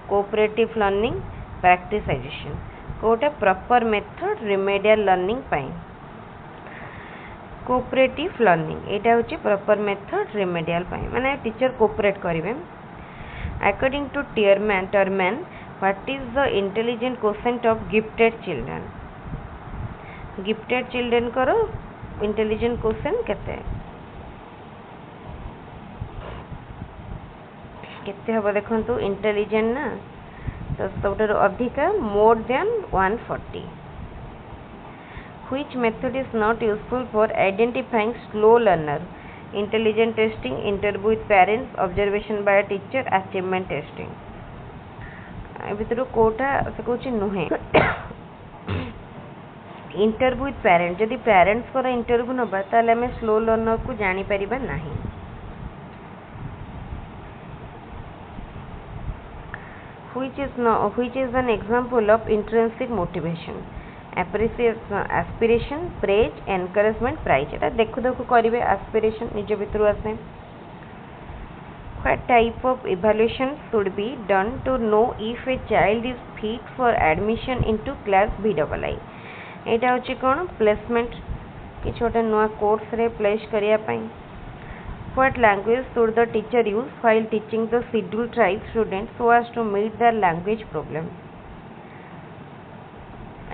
cooperative learning, practicization. कोटा proper method remedial learning पाई. कोऑपरेटिव लर्निंग एटा होची प्रॉपर मेथड रिमेडियल पाई माने टीचर कोऑपरेट करिवे. According to Terman what is the intelligent quotient of gifted children? Gifted children करो intelligent quotient केते केते हबो देखंतु. इंटेलिजेंट ना तो सबटर अधिका more than 140. Which method is not useful for identifying slow learner? Intelligent testing, interview with parents, observation by a teacher, achievement testing. भितर कोटा से कुछ नुहे. इंटरव्यू विथ पेरेंट जदि पेरेंट्स को इंटरव्यू नबा ताले हमें स्लो लर्नर को जानी परिबा नाही. Which is an example of intrinsic motivation? aspiration, praise, encouragement, prize. एटा देखु देखु करिवे aspiration निज भितर आसे. What type of evaluation should be done to know if a child is fit for admission into class BII? एटा होची कोन placement कि छोटे नवा कोर्स रे प्लेस करिया पई. What language should the teacher use while teaching the scheduled tribe students so as to meet their language problem?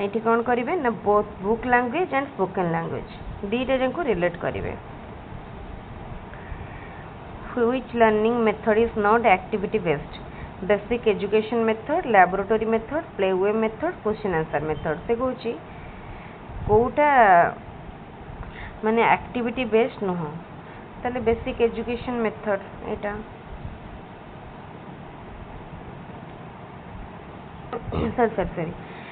एठी कौन करिवे ना both book language and spoken language दीटा जंको रिलेट करिवे. Which learning method is not activity based? Basic education method, laboratory method, playway method, question answer method. से कहूची कोटा माने activity based नुह ताले बेसिक एजुकेशन मेथड एटा. सॉरी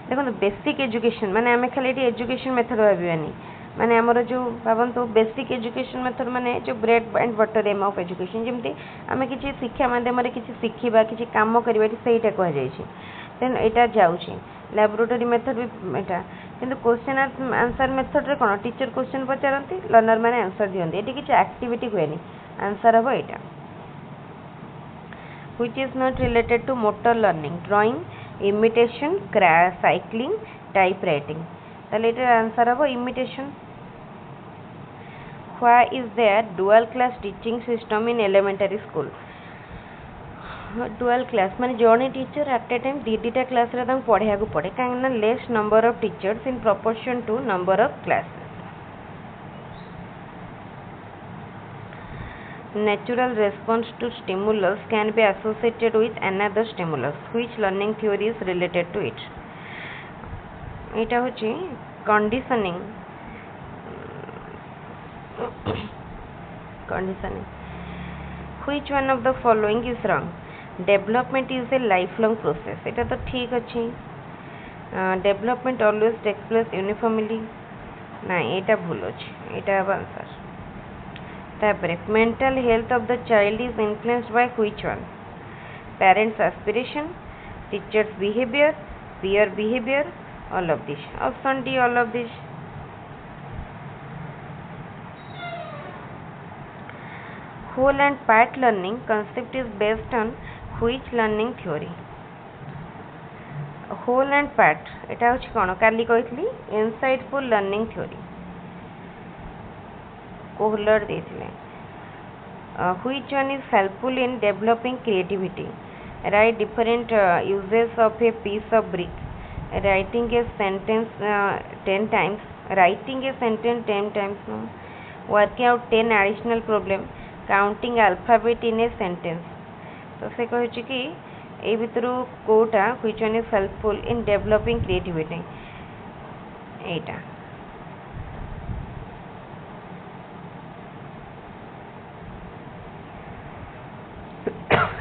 देखो बेसिक एजुकेशन माने आमे खाली एजुकेशन मेथड भाबियानी माने हमर जो भाबन तो बेसिक एजुकेशन मेथड माने जो bread and butter aim of education जेमती आमे किछि शिक्षा माध्यम रे किछि शिखिबा किछि काम करबा सेटा कह जाय छी. देन एटा जाउची लैबोरेटरी मेथड भी एटा किंतु क्वेश्चन आंसर मेथड रे कोन टीचर क्वेश्चन पचारती लर्नर माने आंसर दियंती एटी किछ एक्टिविटी हुएनी आंसर हबो एटा which is not related to motor learning drawing imitation cycling typewriting ताले एटा आंसर हबो imitation why is there dual class teaching system in elementary school dual class माने जॉनी teacher at a time दीटा class रे तंग पढ़िया को पड़े कांगना less number of teachers in proportion to number of classes natural response to stimulus can be associated with another stimulus which learning theory is related to it eta hochi conditioning which one of the following is wrong development is a lifelong process eta to ठीक अछि development always takes place uniformly na eta भूल अछि eta answer तापरे mental health of the child is influenced by which one parents aspiration teachers behavior peer behavior all of this option D all of this whole and part learning concept is based on which learning theory whole and part eta hochi kono kali कहथली insightful learning theory Kohler देथिले which one is helpful in developing creativity write different uses of a piece of brick writing a sentence 10 times writing a sentence 10 times no working out 10 additional problem counting alphabet in a sentence तो से कहछि कि ए भितरु Kota which one is helpful in developing creativity Etah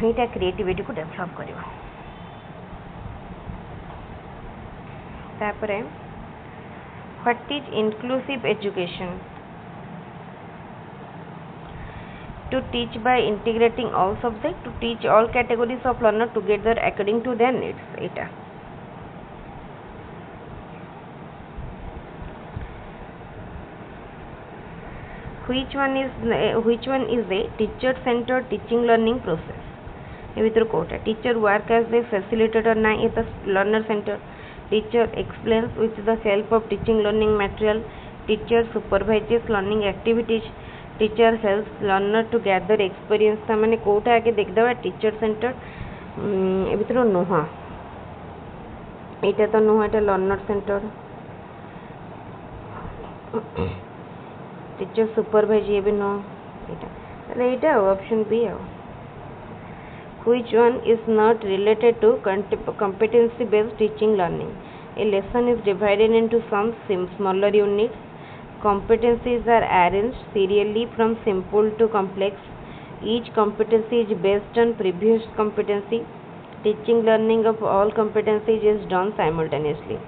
Etah creativity को develop करिवो तापरे what is inclusive education to teach by integrating all subjects to teach all categories of learner together according to their needs eta which one is a teacher centered teaching learning process ए भीतर कोटा teacher work as a facilitator ना ये तो learner centre teacher explains with the help of teaching learning material teacher supervises learning activities teacher helps learner to gather experience माने कोटा आगे देखदबा teacher centre ए भीतर नुह एटा तो नुह एटा लर्नर सेंटर टीचर सुपरवाइज ये भी नो एटा एटा ऑप्शन बी है which one is not related to competency based teaching learning a lesson is divided into some smaller units competencies are arranged serially from simple to complex each competency is based on previous competency teaching learning of all competencies is done simultaneously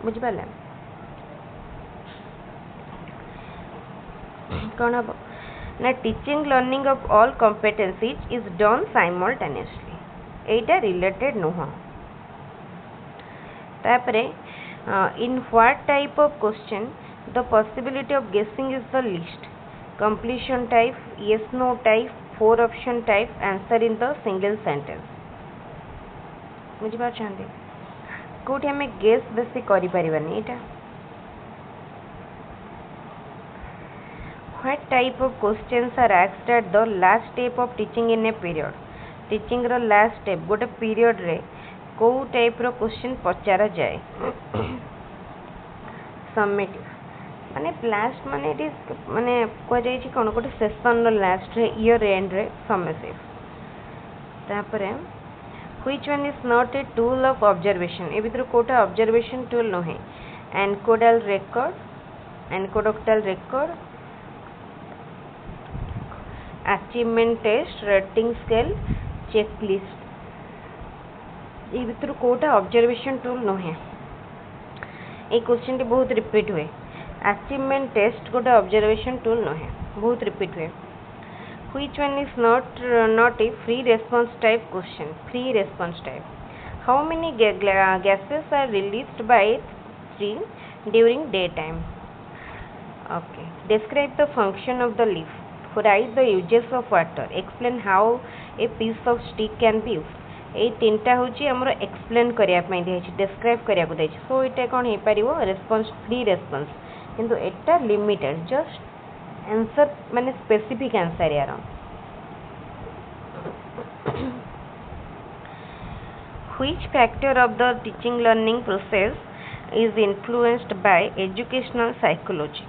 बुझ पाले कौन अब ना teaching learning of all competencies is done simultaneously Etah related नुह तापरे in what type of question the possibility of guessing is the least completion type yes no type 4 option type answer in the single sentence बुझ पार चाहते कोठी हमें guess बेसी करि परिबानी एटा what type of questions are asked at the last step of teaching in a period teaching row last step गोटे period रे को type रो question पचारा जाए समेटिव माने लास्ट माने इट इज माने को जाई छी कोन गोटे सेशन रो लास्ट रे ईयर एंड रे समेटिव तापरे which one is not a tool of observation ए भीतर कोटा ऑब्जर्वेशन टूल न है anecdotal record anecdotal record achievement test rating scale checklist ये भीतर कोटा ऑब्जर्वेशन टूल न है ये क्वेश्चन टी बहुत रिपीट हुए अचीवमेंट टेस्ट गोटे ऑब्जर्वेशन टूल न है बहुत रिपीट हुए Which one is not a free response type question? Free response type. How many gases are released by tree during daytime? Okay. Describe the function of the leaf. Write the uses of water. Explain how a piece of stick can be used. এই তিনটা হচ্ছে আমরা explain করিয়া পাই দিয়েছি describe করিয়া দিয়েছি so এটা কোন হই পারিবো রেসপন্স ফ্রি রেসপন্স কিন্তু এটা লিমিটেড জস্ট आंसर माने स्पेसिफिक आंसर यार which factor of the teaching learning process is influenced by educational psychology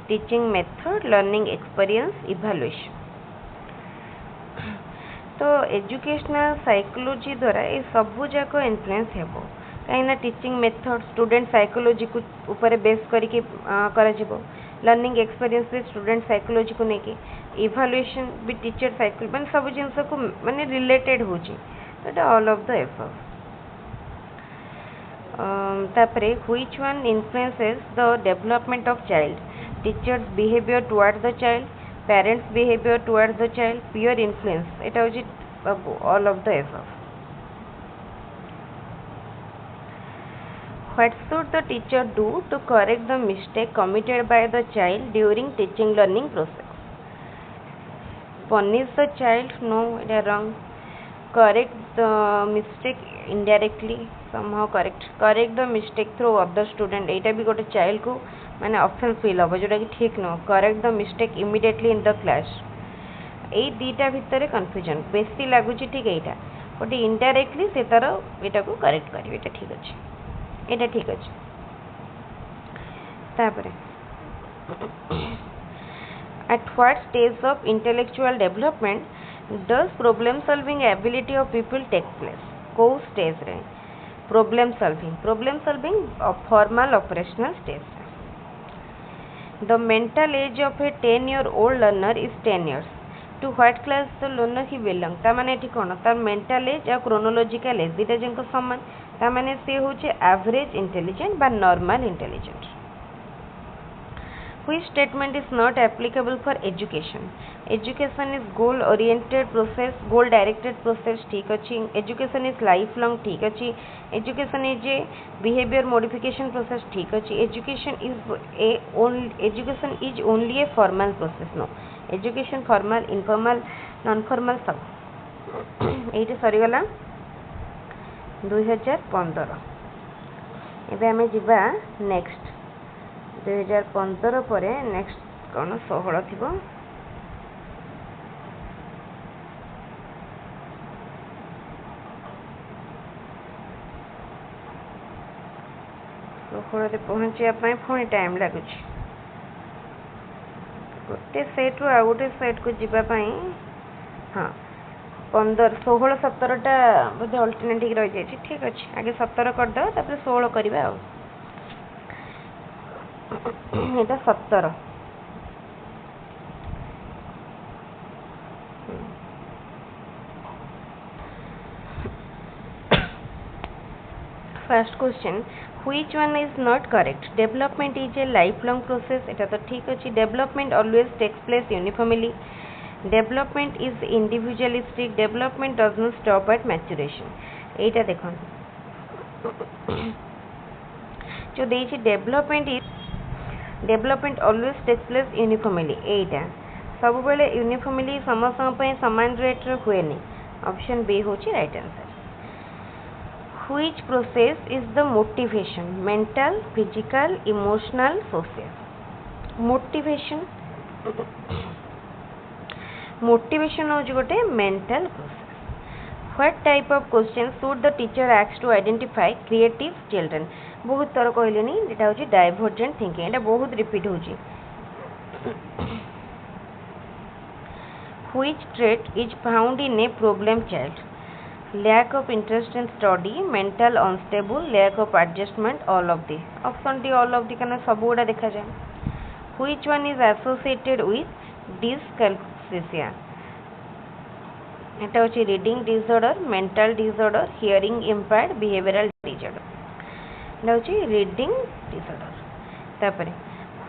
teaching method learning experience evaluation तो एजुकेशनल साइकोलॉजी द्वारा ये सब जाक इन्फ्लुएंस हेबो कहीं टीचिंग मेथड स्टूडेंट साइकोलॉजी को ऊपर बेस करके लर्निंग एक्सपीरियंस भी स्टूडेंट साइकोलॉजी को लेके इवैल्यूएशन भी टीचर साइकोलॉजी माने सब जिनस को माने रिलेटेड होची तो ऑल ऑफ द एबव तापरे which one influences the development of child teachers behaviour toward the child parents behaviour toward the child peer influence एटा होची all of the above What should the teacher do to correct the mistake committed by the child during teaching learning process? Punish the child? No, it is wrong. Correct the mistake indirectly, somehow correct the mistake through other student. एटा भी गोटे child को माने offense feel होबो जोटा कि ठीक न correct the mistake immediately in the class. एई दीटा भितरे confusion बेसी लागुची ठीक एटा बट indirectly से तार एटा को correct करिवे एटा ठीक अछि एटा ठीक अछि तापरे at what stage of intellectual development does problem solving ability of people take place को stage रे problem solving of formal operational stage the mental age of a 10-year-old learner is 10 years to what class the learner he belong ता माने एठी कोन तार mental age और chronological age दिटा junk समान ता माने से होचे average intelligent बा normal intelligent which statement is not applicable for education is goal oriented process goal directed process ठीक अछि education is lifelong ठीक अछि education is a behavior modification process ठीक अछि education is only a formal process no education formal informal non formal सब एठी सरी गला 2015 एबे हमें जिबा नेक्स्ट 2015 परे नेक्स्ट कोन 16 थिबो 16 रे पहुंचिया पई फोन टाइम लागुची गोटे सेट रु आ गोटे सेट को जिबा पई हां 15 16 17 टा बोधे अल्टरनेटिव रह जाय ठीक अछि आगे 17 कर दो तापर 16 करबा आ एटा 17 first question which one is not correct development is a lifelong process eta to ठीक अछि development always takes place uniformly development is individualistic development does not stop at maturation एटा देखन जो देछि development always takes place uniformly एटा सब बेले uniformly समस्त पय समान रेट रे होएनी ऑप्शन बी होछि right answer which process is the motivation mental physical emotional social motivation हो गोटे mental process what type of questions should the teacher ask to identify creative children बहुत तर कहलेनी एटा होची divergent thinking एटा बहुत repeat होची which trait is found in a problem child lack of interest in study mental unstable lack of adjustment all of the option d all of the kana सब गुडा देखा जाए which one is associated with dyscalculia eta hochi reading disorder mental disorder hearing impaired behavioral disorder eta hochi reading disorder tapare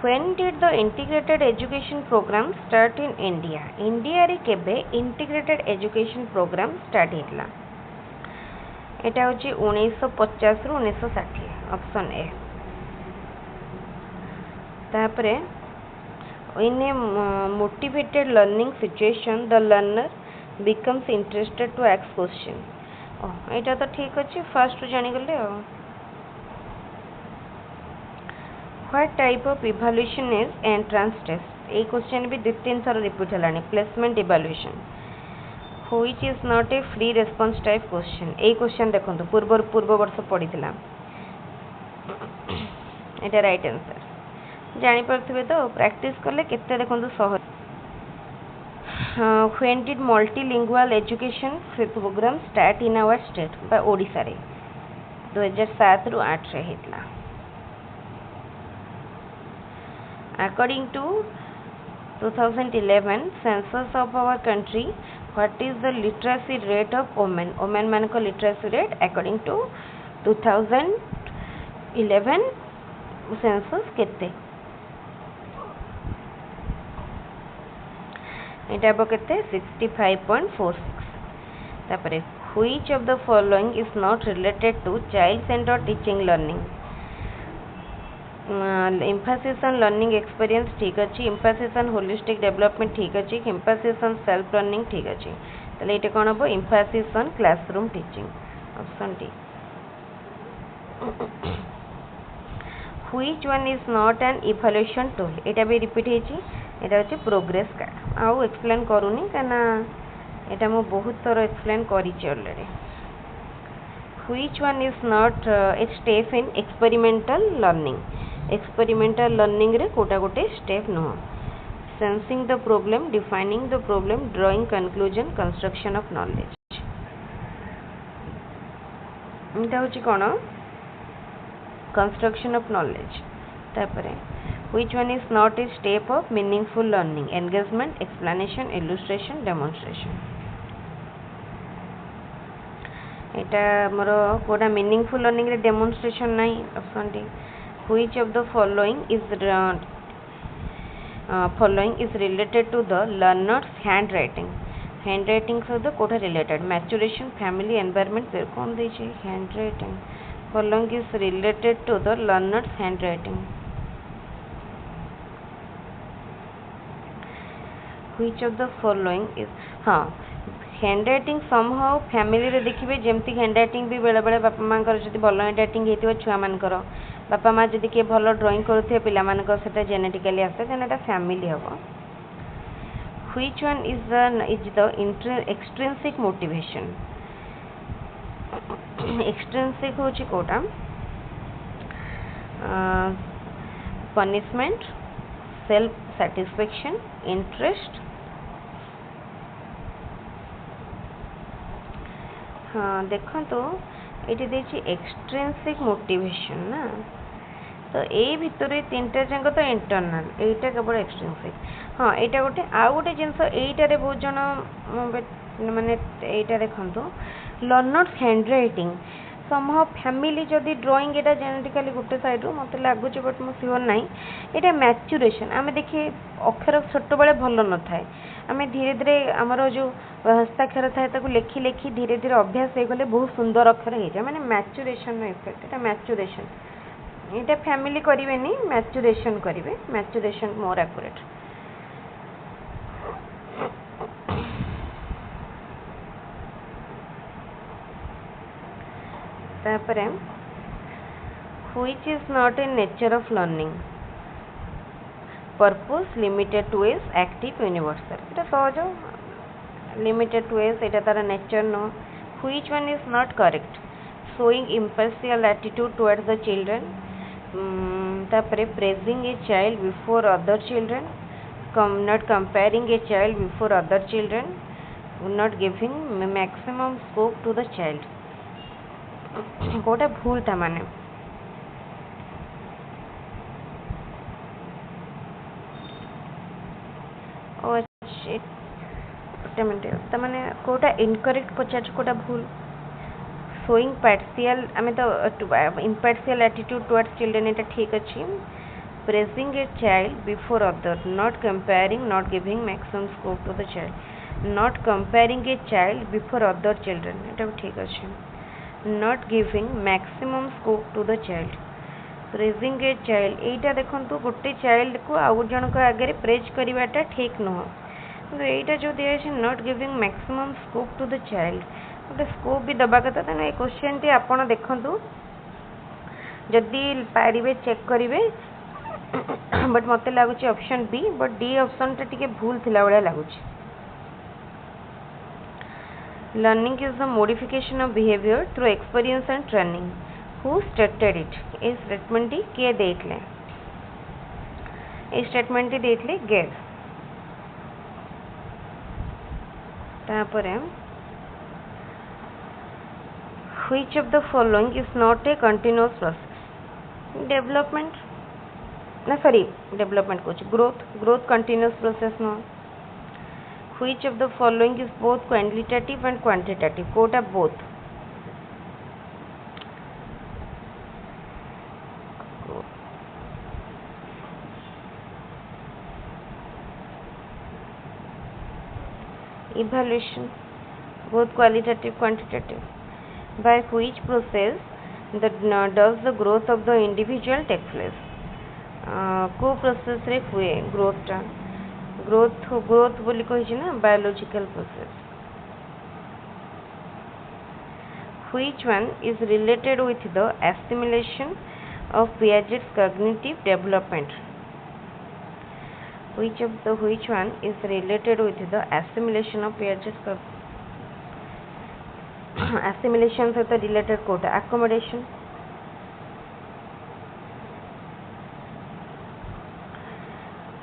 When did the integrated education program start in India? India रे केबे integrated education program start हेतला? एटा होची 1950 रु 1960 option A. तापरे in a motivated learning situation the learner becomes interested to ask question। एटा तो ठीक अछि first जानि गले। What type of evaluation is entrance test? ए क्वेश्चन भी 2-3 थर रिपीट हलानी। Placement evaluation which is not a free response type question। ए क्वेश्चन देखंतु पूर्व वर्ष पढ़िथिला। एटा राइट आंसर जानि परथिबे तो प्रैक्टिस करले केते देखंतु सहज। When did multilingual education program start in our state? बा ओडिसा रे 2007 रु 8 रे हेतला। According to 2011 census of our country, what is the literacy rate of women? Women मान को literacy rate according to 2011 census केते? एटा बो केते 65.46। तापरे which of the following is not related to child centered teaching learning? emphasis on learning experience ठीक अछि, emphasis on holistic development ठीक अछि, emphasis on self learning ठीक अछि। तले एटे कोन हबो emphasis on classroom teaching option D. which one is not an evaluation tool? एटा भी repeat हेछि। एटा अछि प्रोग्रेस कार्ड। आउ एक्सप्लेन करूनी काना एटा मो बहुत थोर एक्सप्लेन करिछि already. which one is not a step in experimental learning? experimental learning रे कोटा गोटे स्टेप न sensing the problem, defining the problem, drawing conclusion, construction of knowledge। एटा होची कोन construction of knowledge। तापरे which one is not a step of meaningful learning? engagement, explanation, illustration, demonstration। Etah more Kota meaningful learning रे demonstration नाही option D. which of the following is related to the learner's handwriting? handwriting सहित Kota related? maturation, family, environment फिर कौन देछि? handwriting following is related to the learner's handwriting। which of the following is हाँ handwriting somehow family रे देखिबे जेमति handwriting भी बेले बेले बापा मां कर जति भलो हैंडराइटिंग हेतिबो छुआ मान कर बापा मां जति के भलो ड्राइंग करथि पिला मान को सेटा जेनेटिकली आसे देन एटा फैमिली हबो। which one is the extrinsic motivation? extrinsic होची Kota punishment, self satisfaction, interest। हाँ देखो तो ये देखिए एक्सट्रिंसिक मोटिवेशन ना तो ये भितर तीनटा जाक तो इंटरनल एटा केवल एक्सट्रिंसिक। हाँ यहाँ गोटे आउ गोटे जिनस यहीटारे बहुत जन माने यहाँ देखो लर्नर्स हैंडराइटिंग समहाउ फैमिली जदि ड्राइंग एटा जेनेटिकली गोटे साइड रू मत लगुच बट मो सियोर ना यहाँ मैच्यूरेशन आम देखिए अक्षर छोट बड़े भल न थाए आम धीरे धीरे आमर जो हस्ताक्षर थाए ताको लेखि लेखि धीरे धीरे अभ्यास हो गले बहुत सुंदर अक्षर हो जाए माने मैच्यूरेशन इफेक्ट एटा मैच्यूरेशन यहाँ फैमिली करेंगे मैच्यूरेशन करेंगे मैच्यूरेशन मोर एक्यूरेट। तापरे which is not a nature of learning? purpose, limited to is, active, universal। এটা সহজ limited to is এটা তার nature no। which one is not correct? showing impartial attitude towards the children, तापरे praising a child before other children, not comparing a child before other children, not giving maximum scope to the child। Kota भूल था माने माने Kota incorrect पचार कोटा भूल showing partial आम तो impartial attitude towards children एटा ठीक अच्छी praising a child before others, not comparing, not giving maximum scope to the child. Not comparing a child before other children, এটা ঠিক আছে. Not giving maximum scope to the child. Praising a child, এইটা দেখନ୍ତୁ ଗୋଟେ child को ଆଉ ଜଣଙ୍କ ଆଗରେ praise କରିବାଟା ଠିକ୍ ନୁହଁ. କିନ୍ତୁ ଏଇଟା ଯୋଉ ଦିଆଯାଇଛି not giving maximum scope to the child, ଗୋଟେ ସ୍କୋପ୍ ବି ଦେବା କଥା. ତେଣୁ ଏ କ୍ୱେଶ୍ଚନଟି ଆପଣ ଦେଖନ୍ତୁ, ଯଦି ପାରିବେ ଚେକ୍ କରିବେ. ବଟ୍ ମୋତେ ଲାଗୁଛି ଅପସନ୍ ବି, ବଟ୍ ଡି ଅପସନ୍ଟା ଟିକେ ଭୁଲ ଥିଲା ଭଳିଆ ଲାଗୁଛି. Learning is the modification of behavior through experience and training. Who stated it? ये statement टी किए देइतले? ये statement टी देइतले गेट. तापरे which of the following is not a continuous process? Development ना sorry development कुछ growth continuous process no. Which of the following is both qualitative and quantitative? कोटा both. Evaluation both qualitative quantitative. By which process does the growth of the individual take place? को process रे हुए growth टा growth बोली कही ना biological process. Which one is related with the assimilation of Piaget's cognitive development? Which one is related with the assimilation of Piaget's assimilation सहित related Kota accommodation.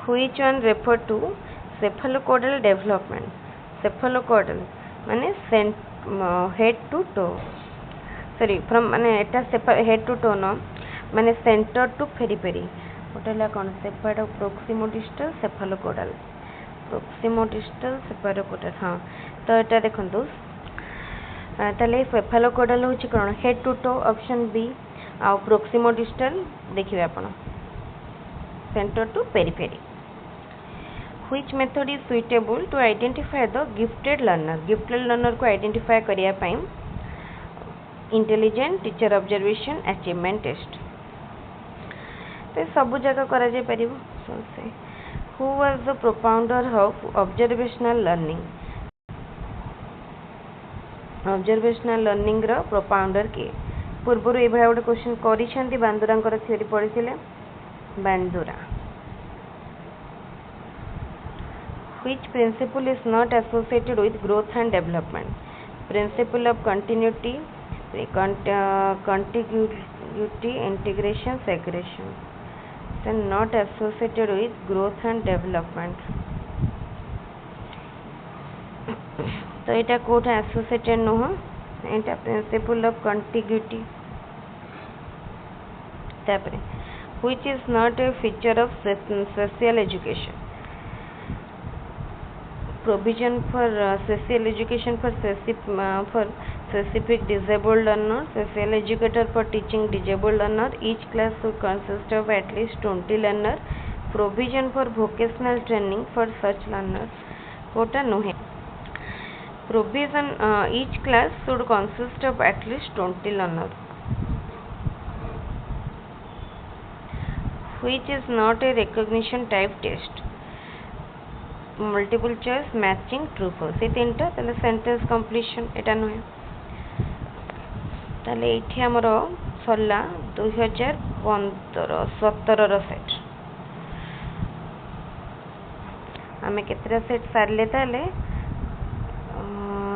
Which one refer to cephalocaudal development? Cephalocaudal माने head to toe. Sorry from माने एटा head to toe न माने center to periphery. होटला कौन सेपाडो proximodistal cephalocaudal. Proximodistal cephalocaudal हाँ. तो एटा देखंतु ताले cephalocaudal होची कौन head to toe option B आउ proximodistal देखिए आपण center to periphery. Which method is suitable to identify the gifted learner? Gifted learner को identify करिया पाइम intelligent teacher observation achievement test. तो सब जगह करा जाय परिबो. Who was the propounder of observational learning? Observational learning row propounder के पूर्वरु ए भया गोटे क्वेश्चन करिसेंती बांदुरांकर थ्योरी पढिथिले Bandura. Which principle is not associated with growth and development? Principle of continuity, contiguity, integration, segregation. Then not associated with growth and development. तो इटा Kota associated न हो. इटा principle of contiguity. तापरे which is not a feature of social education? Provision for social education for specific disabled learner, social educator for teaching disabled learner. Each class should consist of at least 20 learner. Provision for vocational training for such learners. कोटा नो है. Provision each class should consist of at least 20 learner. Which is not a recognition type test? Multiple choice, matching, true false. ये तीनटा ताले sentence completion एटा नुहे. ताले एठी हमर सरला 2015-17 रो सेट. आमे केतरा सेट सारले ताले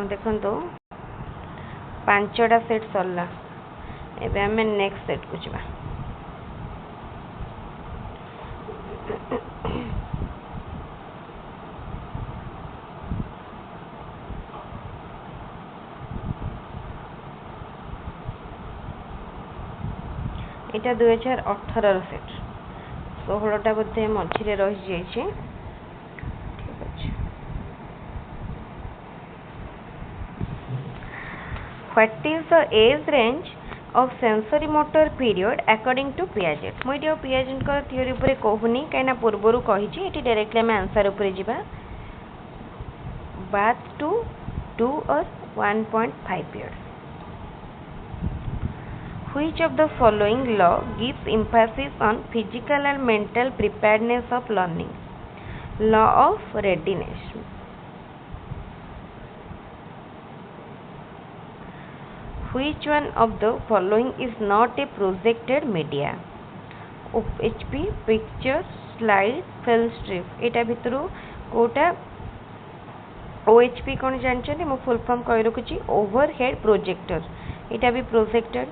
देखंतो 5टा सेट सरला. एबे आमे नेक्स्ट सेट को जिबा. এটা 2018 सेट 16टा बोधे मझिरे रही जाइए. ठीक अच्छे. What is the age range of sensory motor period according to Piaget. मुझे Piaget का theory उपरे कहूनी कहीं पूर्वर कही ये डायरेक्टली आम आंसर उपरे जीवा bath to 2 or 1.5 years. Which of the following law gives emphasis on physical and mental preparedness of learning? Law of readiness. Which one of the following is not a projected media? HP, picture, slide, film strip. Etah भितरु Kota OHP कौन जानते मो full form कहि रखुची overhead projector एटा भी projected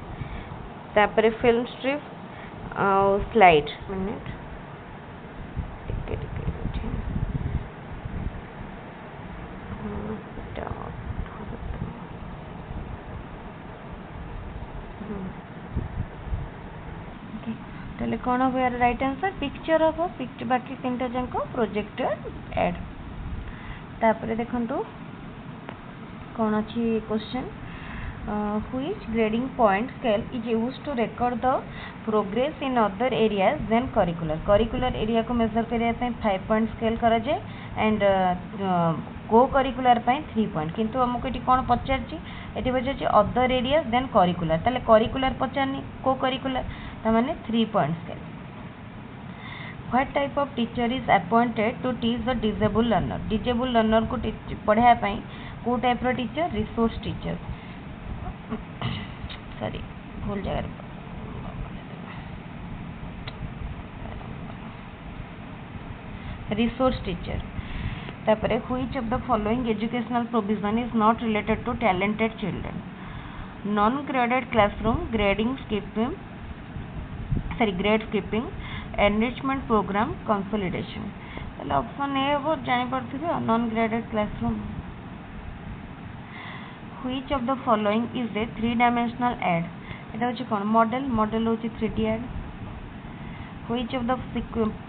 तापर film strip slide minute ताले कौन हो यार राइट आंसर पिक्चर हो पिक्चर बाकी तीनटा जाक प्रोजेक्टर एड तापर देखंतु कौन अच्छी question which grading point scale is used to record the progress in other areas than curricular area को मेजर करिया पई 5 point scale करा जाय एंड को करिकुलर पई 3 point किंतु हमको एटी कोन पचारची एटी पचारची अदर एरियाज देन करिकुलर ताले करिकुलर पचारनी को करिकुलर त माने 3 point scale. What type of teacher is appointed to teach the disabled learner? Disabled learner को पढ़ाया पई को टाइप रो टीचर रिसोर्स टीचर सॉरी भूल जगह रिसोर्स टीचर तापरे which of the following educational provision is not related to talented children? Non graded classroom, grade skipping, enrichment program, consolidation. ताले option A हो जानि पड़थिबे non graded classroom. Which of the following is a 3-dimensional ad? एटा होची कोन model होची 3D ad. Which of the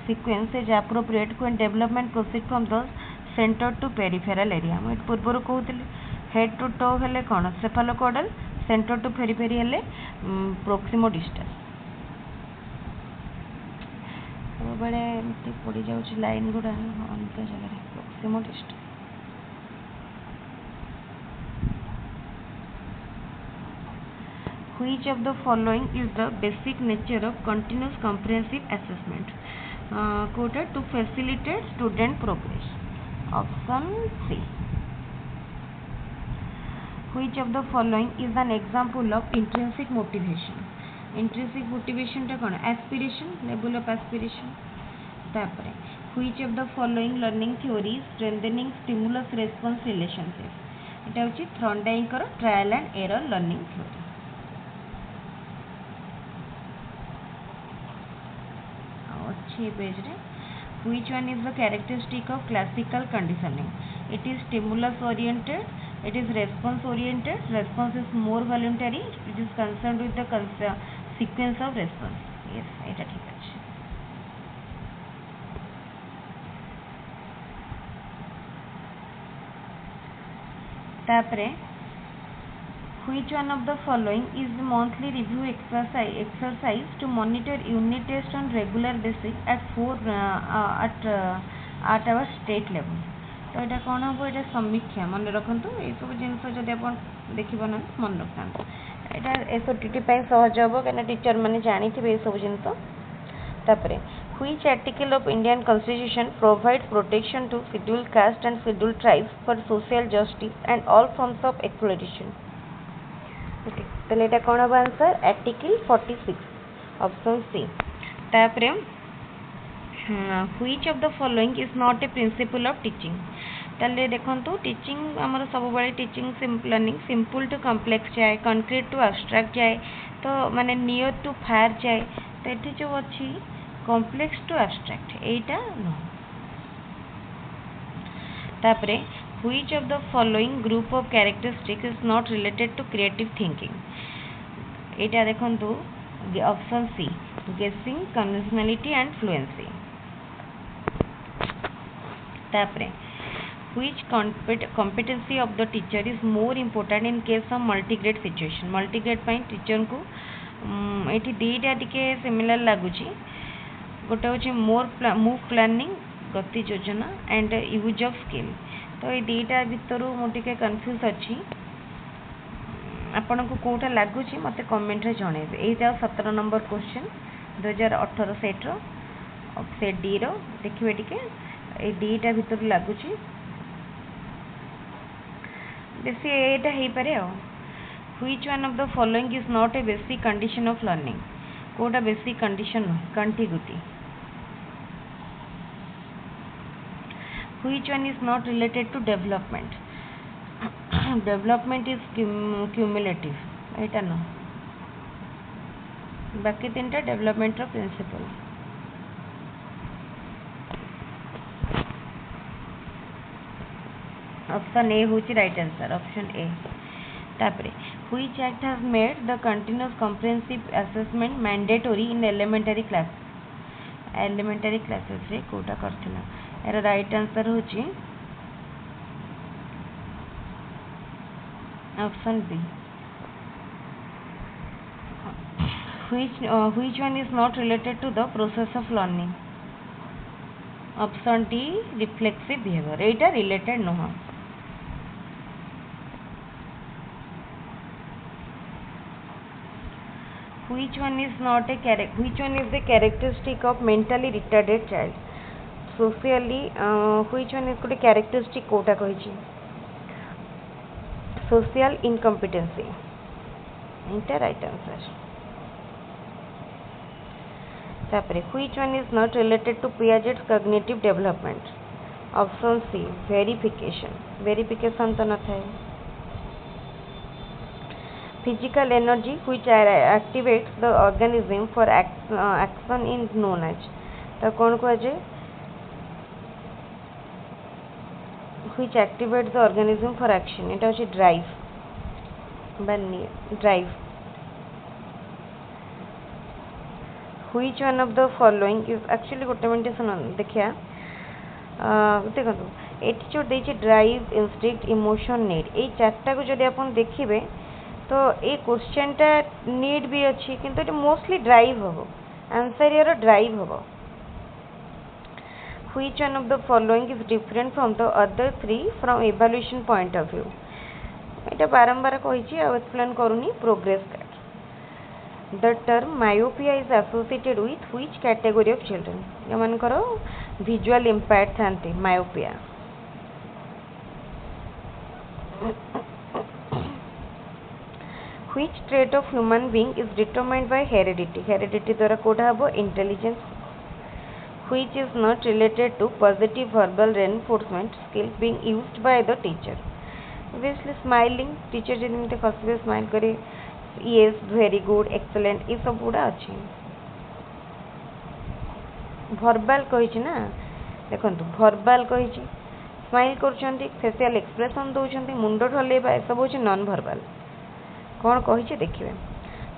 sequence is appropriate when development proceed from the center to peripheral area? मैं पूर्वर कहूतली head to toe हेले कोन cephalocaudal, center to periphery हेले proximal distal. सब बड़े एमती पड़ी जाउची लाइन गुडा अंत जगह proximal distal. Which of the following is the basic nature of continuous comprehensive assessment? Quoted to facilitate student progress. Option C. Which of the following is an example of intrinsic motivation? Intrinsic motivation ta kon aspiration, level of aspiration. Tapare which of the following learning theories strengthening stimulus response relationship? Eta hochi Thorndike karo trial and error learning theory. Which one is the characteristic of classical conditioning? It is stimulus oriented, it is response oriented, response is more voluntary, it is concerned with the sequence of response. Yes, এটা ঠিক আছে. তারপরে which one of the following is the monthly review exercise to monitor unit test on regular basis at our state level? तो এটা कौन हम এটা समीक्षा मन रखंतु ए सब जिंस जदि अपन देखिबो ना मन रखंतु এটা एसओटीटी पय सहज होबो कना टीचर माने जानि थिबे ए सब जिंस तापरे which article of Indian Constitution provides protection to scheduled caste and scheduled tribes for social justice and all forms of exploitation? Okay, तो लेटा कौन अब आंसर आर्टिकल 46 ऑप्शन सी. तापरे which of the following is not a principle of teaching? ताले देखंतु teaching हमर सब बळे teaching learning simple to complex जाए, कंक्रीट टू एब्स्ट्रैक्ट जाए, तो माने नियर टू फायर जाए, तो एठी जो अछि complex to abstract Etah no. तापरे which of the following group of characteristics is not related to creative thinking? एटा देखंतु option C guessing, conventionality and fluency. तापरे which competency of the teacher is more important in case of multigrade situation? multigrade ପାଇଁ teacher को eighty दीटा टिके similar लगुची गोटे हूँ move planning गति योजना एंड यूज ऑफ स्किल तो ये दीटा भितर मुझे कन्फ्यूज अच्छी आपन को कोटा लगुच मत कमेंट रे जणेबे एटा 17 नंबर क्वेश्चन 2018 सेट रो सेट डी रो देखिए टिके ए डीटा भितर लगुच बेसी एटा हे पारे आ which one of the following is not a basic condition of learning कोटा basic condition contiguity which one is not related to development development is cumulative एटा न बाकी तीन टा डेवलपमेंट रो प्रिंसिपल ऑप्शन ए होची राइट आंसर ऑप्शन ए तापरे which act has made the continuous comprehensive assessment mandatory in elementary classes रे कोटा करथिला एरा राइट आंसर होची option B which one is not related to the process of learning option D reflexive behaviour Etah related नह which one is the characteristic of mentally retarded child socially which one is good characteristic कोटा कहिछि social incompetency एटा right answer तापरे which one is not related to Piaget's cognitive development option C verification तो न थाए physical energy which activates the organism for action in known as तो कौन को जे which activates the organism for action এটা হচ্ছে drive which one of the following is actually गोटे minute सुन देखिया देखो एटीट्यूड देछि ड्राइव इंस्टिंक्ट इमोशन नीड ए चारटा को जदि अपन देखिबे तो ए क्वेश्चन टा नीड भी अच्छी किंतु एटा मोस्टली ड्राइव हो आंसर यार ड्राइव हो which one of the following is different from the other three from evaluation point of view एटा बारंबार कहिछि आ एक्सप्लेन करूनी progress card the term myopia is associated with which category of children Yemen करो visual impaired थांती myopia which trait of human being is determined by heredity द्वारा कोटा हबो intelligence which is not related to positive verbal reinforcement skills being used by the teacher obviously smiling teacher जदि मते खसबे smile करे yes very good excellent ये सब गुड़ा अच्छी verbal कहिछि ना देखंतु verbal कहिछि स्माइल करछंती फेशियल एक्सप्रेशन दोछंती मुंडो ढलेबा ए सब होछि नॉन verbal कोन कहिछि देखिबे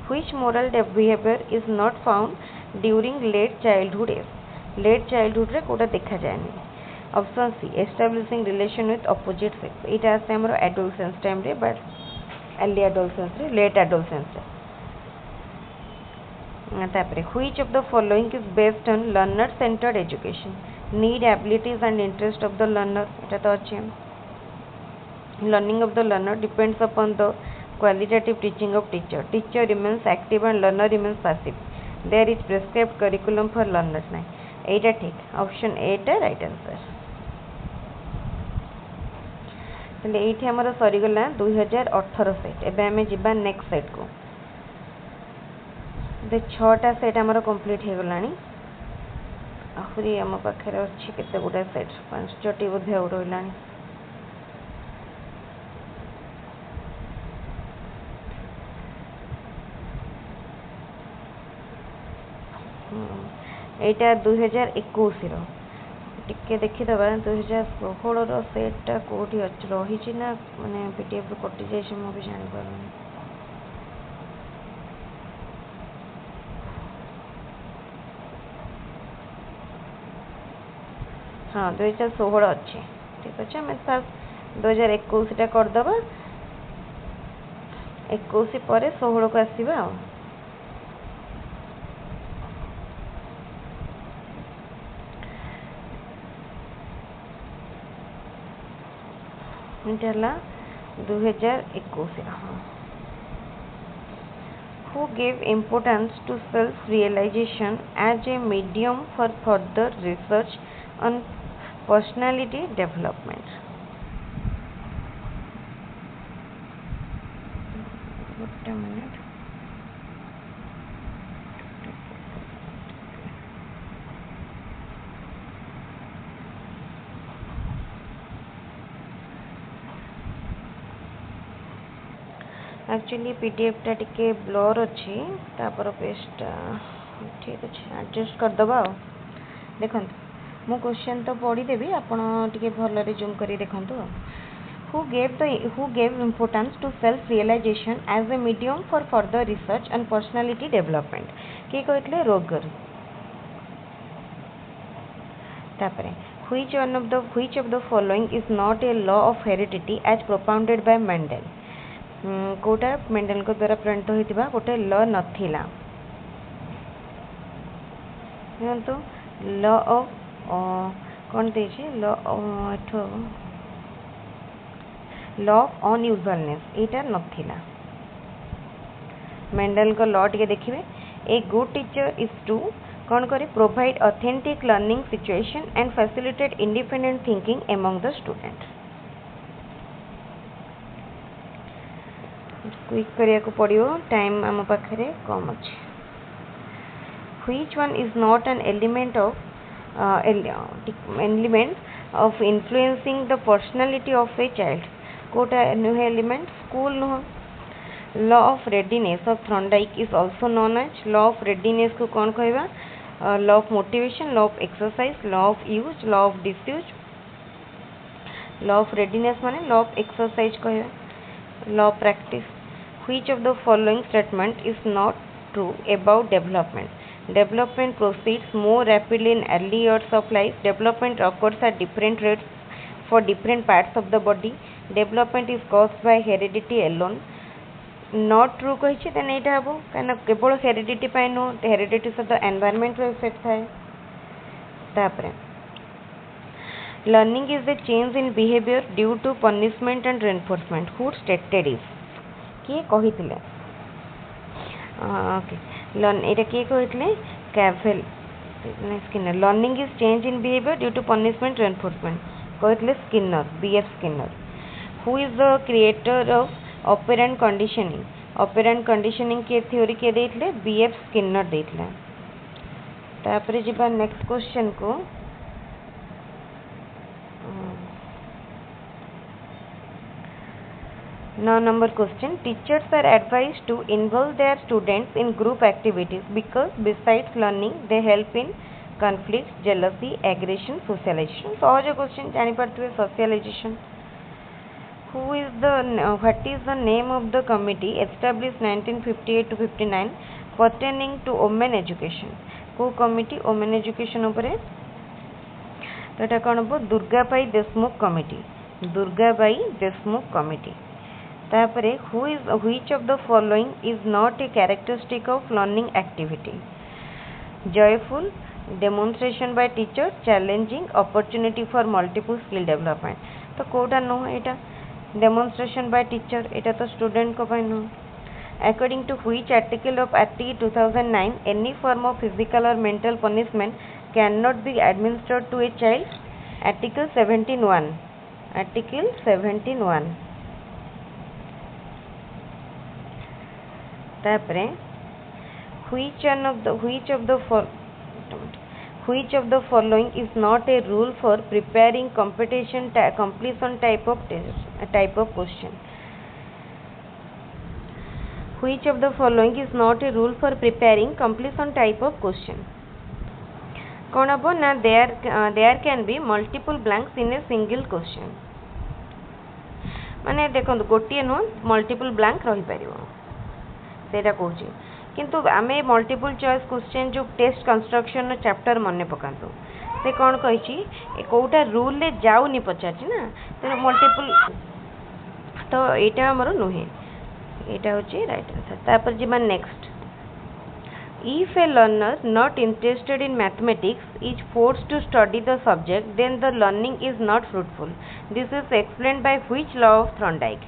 which moral behavior is not found during late childhood रे कोटा देखा जायनी option C establishing relation with opposite sex एटा आसे हमर एडोलसेंस टाइम रे बट अर्ली एडोलसेंस रे लेट एडोलसेंस रे तापरे which of the following is based on learner centred education need abilities and interest of the learner एटा तो अछि learning of the learner depends upon the qualitative teaching of teacher remains active and learner remains passive there is prescribed curriculum for learners ना एटा ठीक option A टा right answer तले एठी हमर सरी गला 2018 सेट एबे हमें जिबा नेक्स्ट सेट को दे 6टा सेट हमर कंप्लीट हे गलानी आखरी हम पाखरे अछि केते गुडा सेट 5टी बुद्धि आउट होइलानी एटा 2021 रो टिके देखि दबा 2016 रो सेटटा कोठी रही छि ना माने पीडीएफ रो कटि जाय छै मो भी जानि परनी हां 2016 अछि ठीक अच्छे आम फास्ट 2021 करदे 21 पर 16 को आसवा इटा 2021 हाँ who gave importance to self-realization as a medium for further research on personality development. Wait a minute. Actually PDF टा टिके ब्लर अच्छी तापर पेस्ट ठीक अच्छे एडजस्ट करदबा देखो मु क्वेश्चन तो पढ़ीदेवी आपण टिके भलरे जूम करी देखंतु who gave importance to self realization as a medium for further research and personality development के कहतले रोगर तापरे which of the following is not a law of heredity as propounded by Mendel कोटा Mendel को द्वारा प्रणीत होइतिबा गोटे law नथिला तो law of कौन देछि लॉ ऑफ अनयूजुअलनेस एटा नथिला मेंडल को लॉ टिके देखिबे a good teacher is to कौन करे provide authentic learning situation and facilitate independent thinking among the student quick करिया को पड़ियो टाइम आम पाखरे कम अच्छे which one is not an element of influencing the personality of a child कोटा नुह एलिमेंट स्कूल नुह law of readiness of Thorndike is also known as law of readiness को कौन कहबा law of motivation law of exercise law of use law of disuse law of readiness माने law of exercise कहबा law of practice which of the following statement is not true about development development proceeds more rapidly in early years of life development occurs at different rates for different parts of the body development is caused by heredity alone not true कहिछि त एटा हबो काना केवल heredity पाइ no heredity से तो environment रो effect थाए तापरे learning is the change in behavior due to punishment and reinforcement who stated is किए कहिथिले okay learn एटा किए कहिथिले कैवेल Skinner learning is change in behaviour due to punishment reinforcement कहिथिले Skinner BF Skinner who is the creator of operant conditioning के theory के देथिले BF Skinner देथिले तापरे जिबा नेक्स्ट क्वेश्चन को Now number question teachers are advised to involve their students in group activities because besides learning they help in conflict jealousy aggression socialization सहज question जानि परथुवे socialization who is the what is the name of the committee established 1958 to 59 pertaining to women education को committee women education उपरे तटा कोन हो Durgabai Deshmukh committee तापरे which of the following is not a characteristic of learning activity joyful demonstration by teacher challenging opportunity for multiple skill development तो Kota no Etah demonstration by teacher एटा तो student को पाइ no according to which article of Act 2009 any form of physical or mental punishment cannot be administered to a child article 17(1) तापरे which of the following is not a rule for preparing completion type of question which of the following is not a rule for preparing completion type of question कौन हम ना there can be multiple blanks in a single question माने देखो गोटे नुह multiple blank रही पारिबो सेटा कहूँ किंतु आमे मल्टीपल चॉइस क्वेश्चन जो टेस्ट कंस्ट्रक्शन चैप्टर मन पकातु से कौन कही कौटा रूल रे जाऊनी पचार ना तेना मल्टीपल तो यहाँ आमर नुहे यहाँ हूँ राइट आंसर। तापर जी next if a learner not interested in mathematics is forced to study the subject then the learning is not fruitful. This is explained by which law of Thorndike?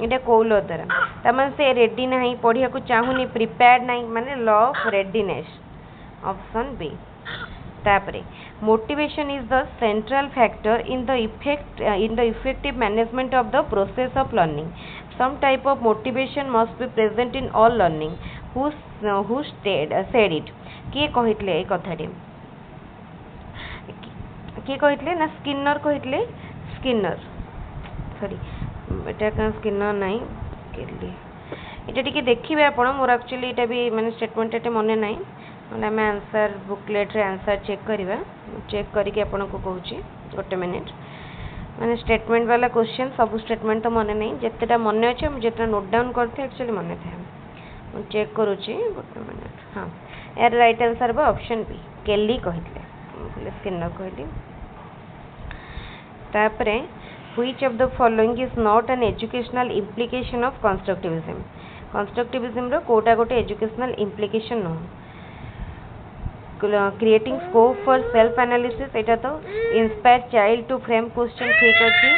এটা କୋଉ ଲ ଦ୍ୱାରା ତାମାନେ ସେ ରେଡି ନାହିଁ ପଢ଼ିବାକୁ ଚାହୁଁନି prepared ନାହିଁ ମାନେ law of readiness option B. ତାପରେ motivation is the central factor in the effective management of the process of learning. Some type of motivation must be present in all learning. Who said it? किए कहितले ए कथाटी किए कहितले ना Skinner कहितले Skinner sorry एटा का Skinner नहीं केली एटा टिके देखिबे आपण more actually एटा भी माने स्टेटमेंट एटा मने नहीं माने हम आंसर बुकलेट रे आंसर चेक करबा चेक करके आपण को कहूची गोटे मिनिट माने स्टेटमेंट वाला क्वेश्चन सब स्टेटमेंट तो मने नहीं जेतेटा मने अछि हम जेतेटा नोट डाउन करथे एक्चुअली मने थे मैं चेक करूची गोटे मिनिट। हाँ यार राइट आंसर बा ऑप्शन बी केली कहितले स्किनर कहली। तापरे which of the following is not an educational implication of constructivism? constructivism रो कोटा गोटे educational implication no creating scope for self analysis एटा तो inspire child to frame question ठीक अछि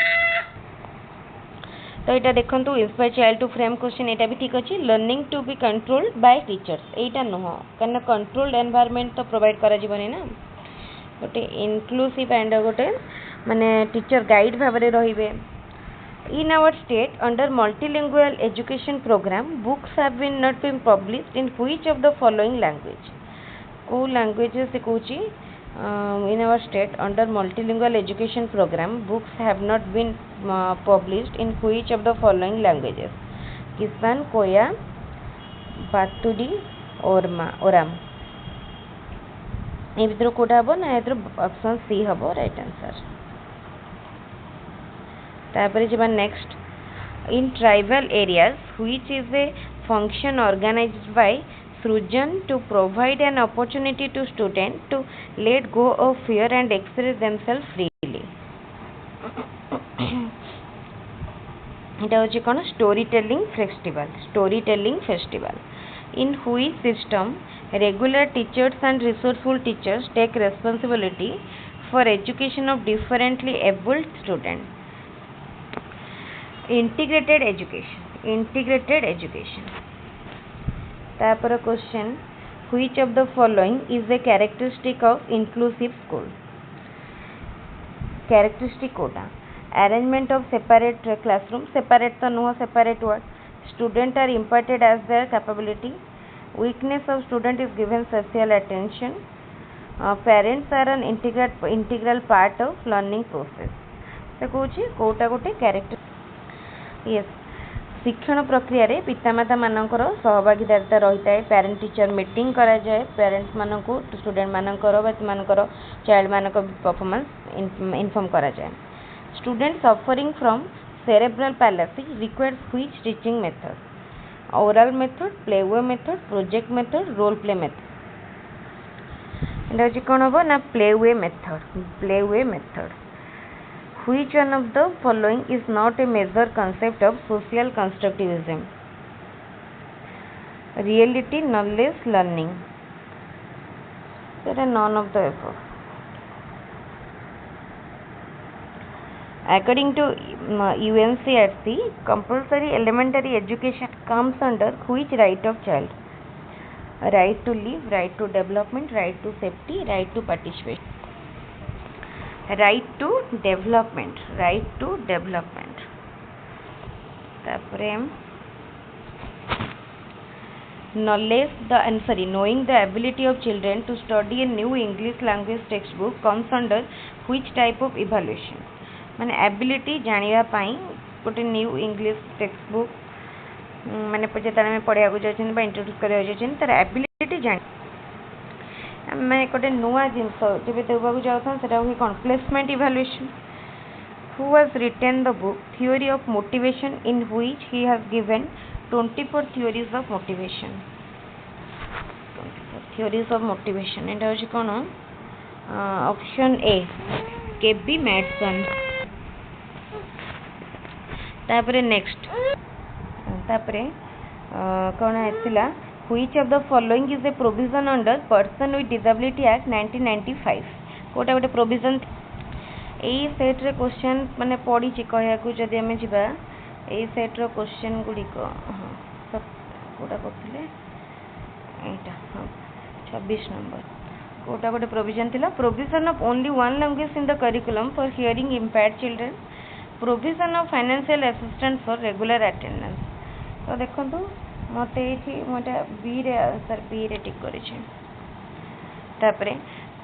तो यहाँ देखो inspire child to frame question यहाँ भी ठीक अच्छे learning to be controlled by teachers यहाँ नुह कहीं कंट्रोल्ड एनवायरनमेंट तो प्रोवाइड करा जीवनी ना गोटे इनक्लूसिव एंड गोटे माने टीचर गाइड भाव में रे। In our state under multilingual education programme books have been not been published in which of the following language को लैंग्वेज से कहूँ in our state under multilingual education program books have not been published in which of the following languages? Kisan, Koya, Batudi, Oram ए भितर कोटा हबो ना एतर option C हबो right answer. तापर जेबा next in tribal areas which is a function organised by Srujan to provide an opportunity to students to let go of fear and express themselves freely. এটা হচ্ছে কোন storytelling festival in which system regular teachers and resourceful teachers take responsibility for education of differently abled students. integrated education तापर question which of the following is a characteristic of inclusive school? characteristic कोटा arrangement of separate classroom separate तो नुह separate word student are imparted as their capability weakness of student is given social attention parents are an integral part of learning process से कहूँ कोटा गोटे character yes शिक्षण प्रक्रिया रे पितामाता मानकर सहभागिता रही है पेरेंट टीचर मीटिंग करा जाए पेरेंट्स मानक स्टूडेंट मानकर मानकर चाइल्ड मानक परफॉर्मेंस इन्फॉर्म करा जाए student suffering from cerebral palsy requires which teaching method oral method playway method project method role play method एटा कौन हम ना playway method Which one of the following is not a major concept of social constructivism? Reality, knowledge, learning. There are none of the above. According to UNCRC, compulsory elementary education comes under which right of child? Right to live, right to development, right to safety, right to participation. right to development तापरे knowing the ability of children to study a new English language textbook comes under which type of evaluation माने ability जानिबा पई गोटे new English text book माने जेतने में पढ़िया को जाछन बा इंट्रोड्यूस करिया जाछन तार एबिलिटी जान मैं गोटे नुआ जिनस जब देवाक जाऊँ से कौन placement evaluation who has written the book theory of motivation in which he has given 24 theories of motivation एटा हूँ कौन ऑप्शन ए केबी मैडसन। तापरे नेक्स्ट तापरे कौन आइथिला which of the following is a provision under person with disability act 1995 कोटा गोटे provision यही सेट रे क्वेश्चन माने पड़ी कहया को जदि हमें जिबा यही सेट रो क्वेश्चन गुड़िक कोटा करथिले एटा 26 नंबर कोटा गोटे प्रोविजन थिला provision of only one language in the curriculum for hearing impaired children provision of financial assistance for regular attendance. तो देखंतु मते एठी मोटा बी रे आंसर बी रे टिक करि छै। तापरे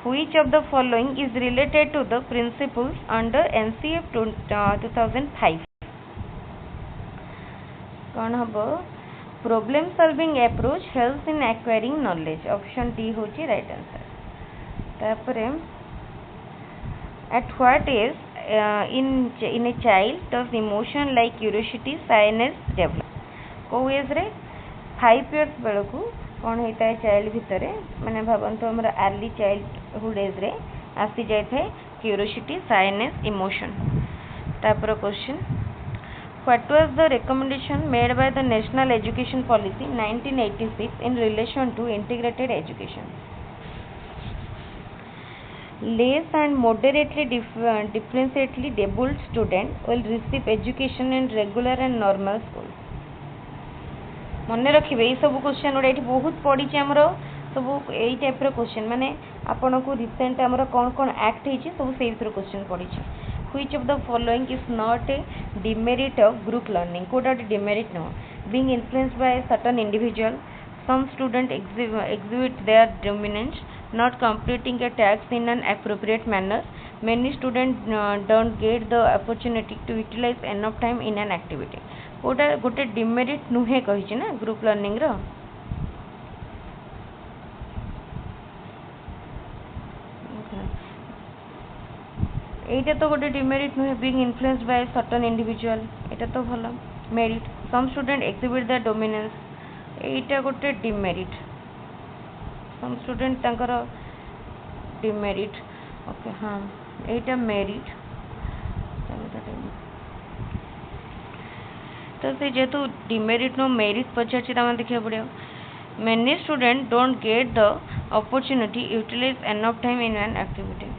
which of the following is related to the principles under NCF 2005 कौन हबो problem solving approach helps in acquiring knowledge option D होची राइट आंसर। तापरे at what age in a child does emotion like curiosity shyness develop को as रे 5 years बेलू कौन होता है चाइल्ड भितर माने भावंतु हमर अर्ली चाइल्डहुड एज रे आसी जाय थे क्यूरियोसिटी शाइनेस इमोशन। तापर question what was the recommendation made by the national education policy 1986 in relation to integrated education. Less and moderately differentially disabled students will receive education in regular and normal schools। मन रखिए ये सब question गुड़ा ये बहुत पड़ी आमर सब यही टाइप क्वेश्चन माने आपन को रिसेंट आमर कौन कौन एक्ट होती सब से क्वेश्चन पड़ी। Which of the following is not a demerit of group learning कोटा डिमेरिट नो being influenced by certain individual some student exhibit their dominance not completing a task in an appropriate manner many students don't get the opportunity to utilize enough time in an activity कोटा गोटे demerit नुहे कहिछि ना group learning रो एटा तो गोटे demerit नुहे being influenced by certain individual एटा तो भलो merit some student exhibit their dominance एटा गोटे डिमेरिट सम स्टूडेंट तांकर डिमेरिट ओके हाँ एटा मेरिट तो से जेतु डिमेरिट नो मेरिट पछाची तमा देखिया पड़ियो many student don't get the opportunity utilise enough time in an activity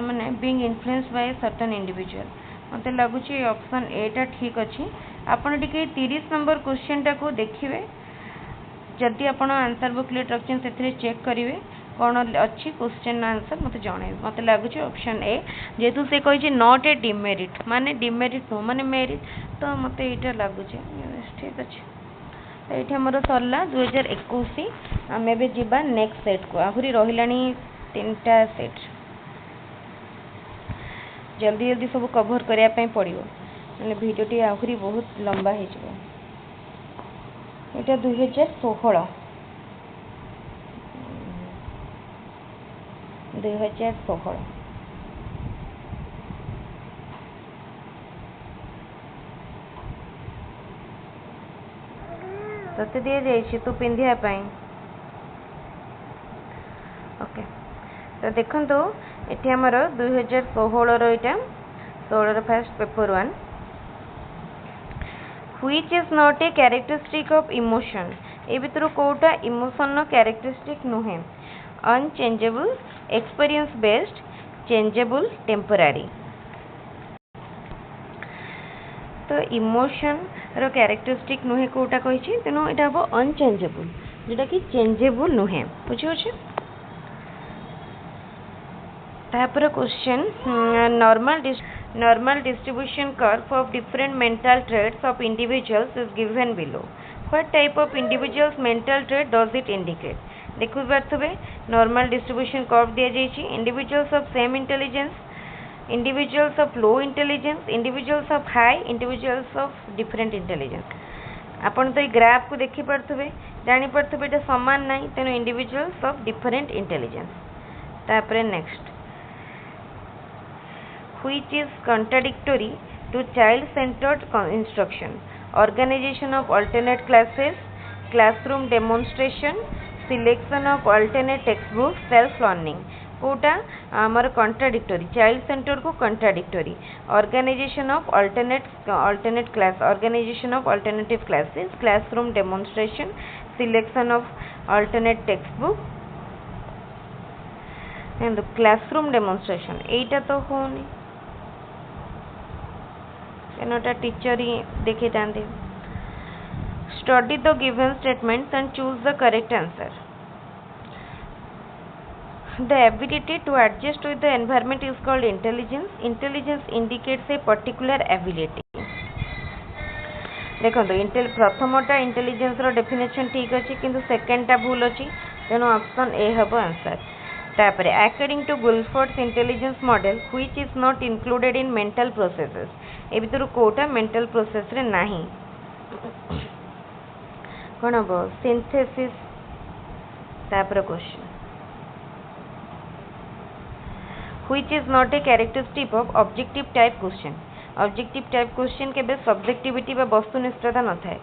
माने being influenced by certain individual मते लागुची ऑप्शन ए टा ठीक अछि। आपण टिके 30 नंबर क्वेश्चन टा को देखिवे जदि आपण आंसर बुक लेट रखछन सेथरे चेक करिवे कोन अछि क्वेश्चन आंसर मते जणाइ मते लागुची ऑप्शन ए जेतु से कहि जे नॉट ए डिमेरिट माने डिमेरिट नो माने मेरिट तो मते एटा लागुची ठीक अछि। एठी हमर सरला 2021 हमें बे जिबा नेक्स्ट सेट को आहुरी रहिलानी तीनटा सेट जल्दी जल्दी सब कवर करिया पई पड़ियो मतलब वीडियो टी आखरी बहुत लंबा हो जाए। एटा 2016 तते दिया जाइए तू पिंधिया पाई ओके तो देखो तो ये आमर 2016 रहा 16 first paper 1 which is not a characteristic of emotion ए भितर कोटा इमोशन कैरेक्टरिस्टिक नुहे unchangeable experience based changeable temporary तो इमोशन रो कैरेक्टरिस्टिक नुहे कोटा कही तेणु यहाँ हम अनचेंजेबल जोटा कि चेंजेबल नुहे बुझे तापर question normal distribution curve of different mental traits of individuals is given below what type of individuals mental trait does it indicate देखु पारथबे normal distribution curve दिया जाइछि individuals of same intelligence individuals of low intelligence individuals of high individuals of different intelligence आपण तो graph को देखि पारथबे जानि पारथबे एटा समान नाही तेनो individuals of different intelligence तापर next which is contradictory to child-centered instruction, organization of alternate classes, classroom demonstration, selection of alternate text book self learning कोटा आमर कॉन्ट्राडिक्टरी चाइल्ड सेंटर को contradictory organisation of alternate class organisation of alternative classes classroom demonstration selection of alternate text book and classroom demonstration एटा तो होनी एनोटा teacher ही देखे जाते study the given statements and choose the correct answer The ability to adjust with the environment is called intelligence. Intelligence indicates a particular ability. देखो प्रथमटा intelligence रो definition ठीक अच्छे किंतु सेकेंडटा भूल अच्छी तेणु ऑप्शन ए हम आंसर तापर according to Guilford's intelligence model which is not included in mental processes ए भीतर कोटा मेंटल प्रोसेस रे नाही कौन हम सिंथेसिस तापर question which is not a characteristic of objective type question objective type question केबे subjectivity बा वस्तुनिष्ठता न थाए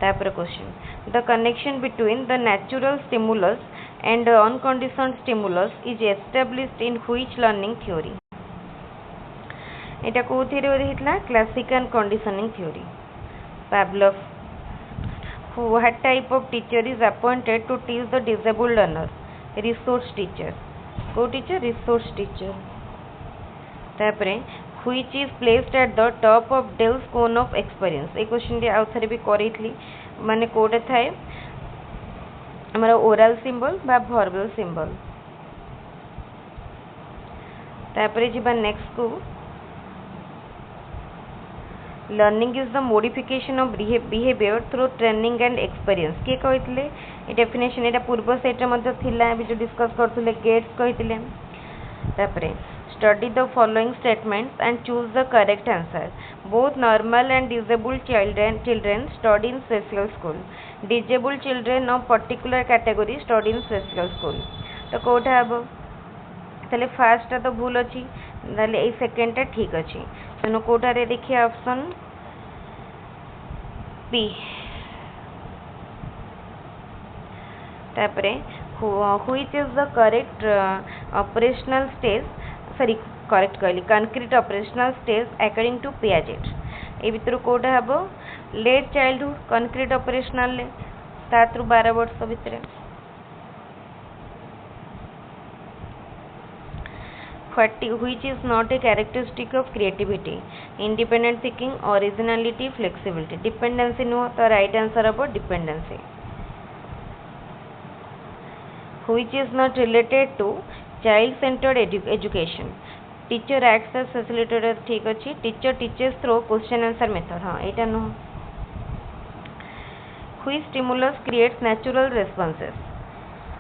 तापर question the connection between the natural stimulus and unconditioned stimulus is established in which learning theory एटा को theory होइतला classical conditioning theory Pavlov what type of teacher is appointed to teach the disabled learner resource teacher को teacher resource teacher तापरे which is placed at the top of Dale's cone of experience ए question D आउ थरे भी करितली माने कोडे थाए हमरा ओरल सिंबल बा वर्बल सिंबल तापरे जिबा नेक्स्ट को learning is the modification of behaviour through training and experience के कहितले ए डेफिनेशन एटा पूर्व सेट रे मध्ये थिला भी जो डिस्कस करथुले गेट्स कहितले तापरे study the following statements and choose the correct answer both normal and disabled children study in special school disabled children of particular category study in special school तो कोठा हबो तले फर्स्ट तो भूल अछि तले ए सेकंड टा ठीक अछि तेनो कोठा रे देखिए ऑप्शन बी तापरे which is the correct operational stage sorry correct कहली concrete operational stage according to Piaget ए भीतर कोठा हबो लेट चाइल्डहुड कंक्रीट ऑपरेशनल ले 7 रु 12 वर्ष भीतर which is not a characteristic of creativity independent thinking originality flexibility dependency no तो right answer about dependency which is not related to child centered education teacher acts as facilitator ठीक अछि teacher teaches through question answer method हाँ एटा no which stimulus creates natural responses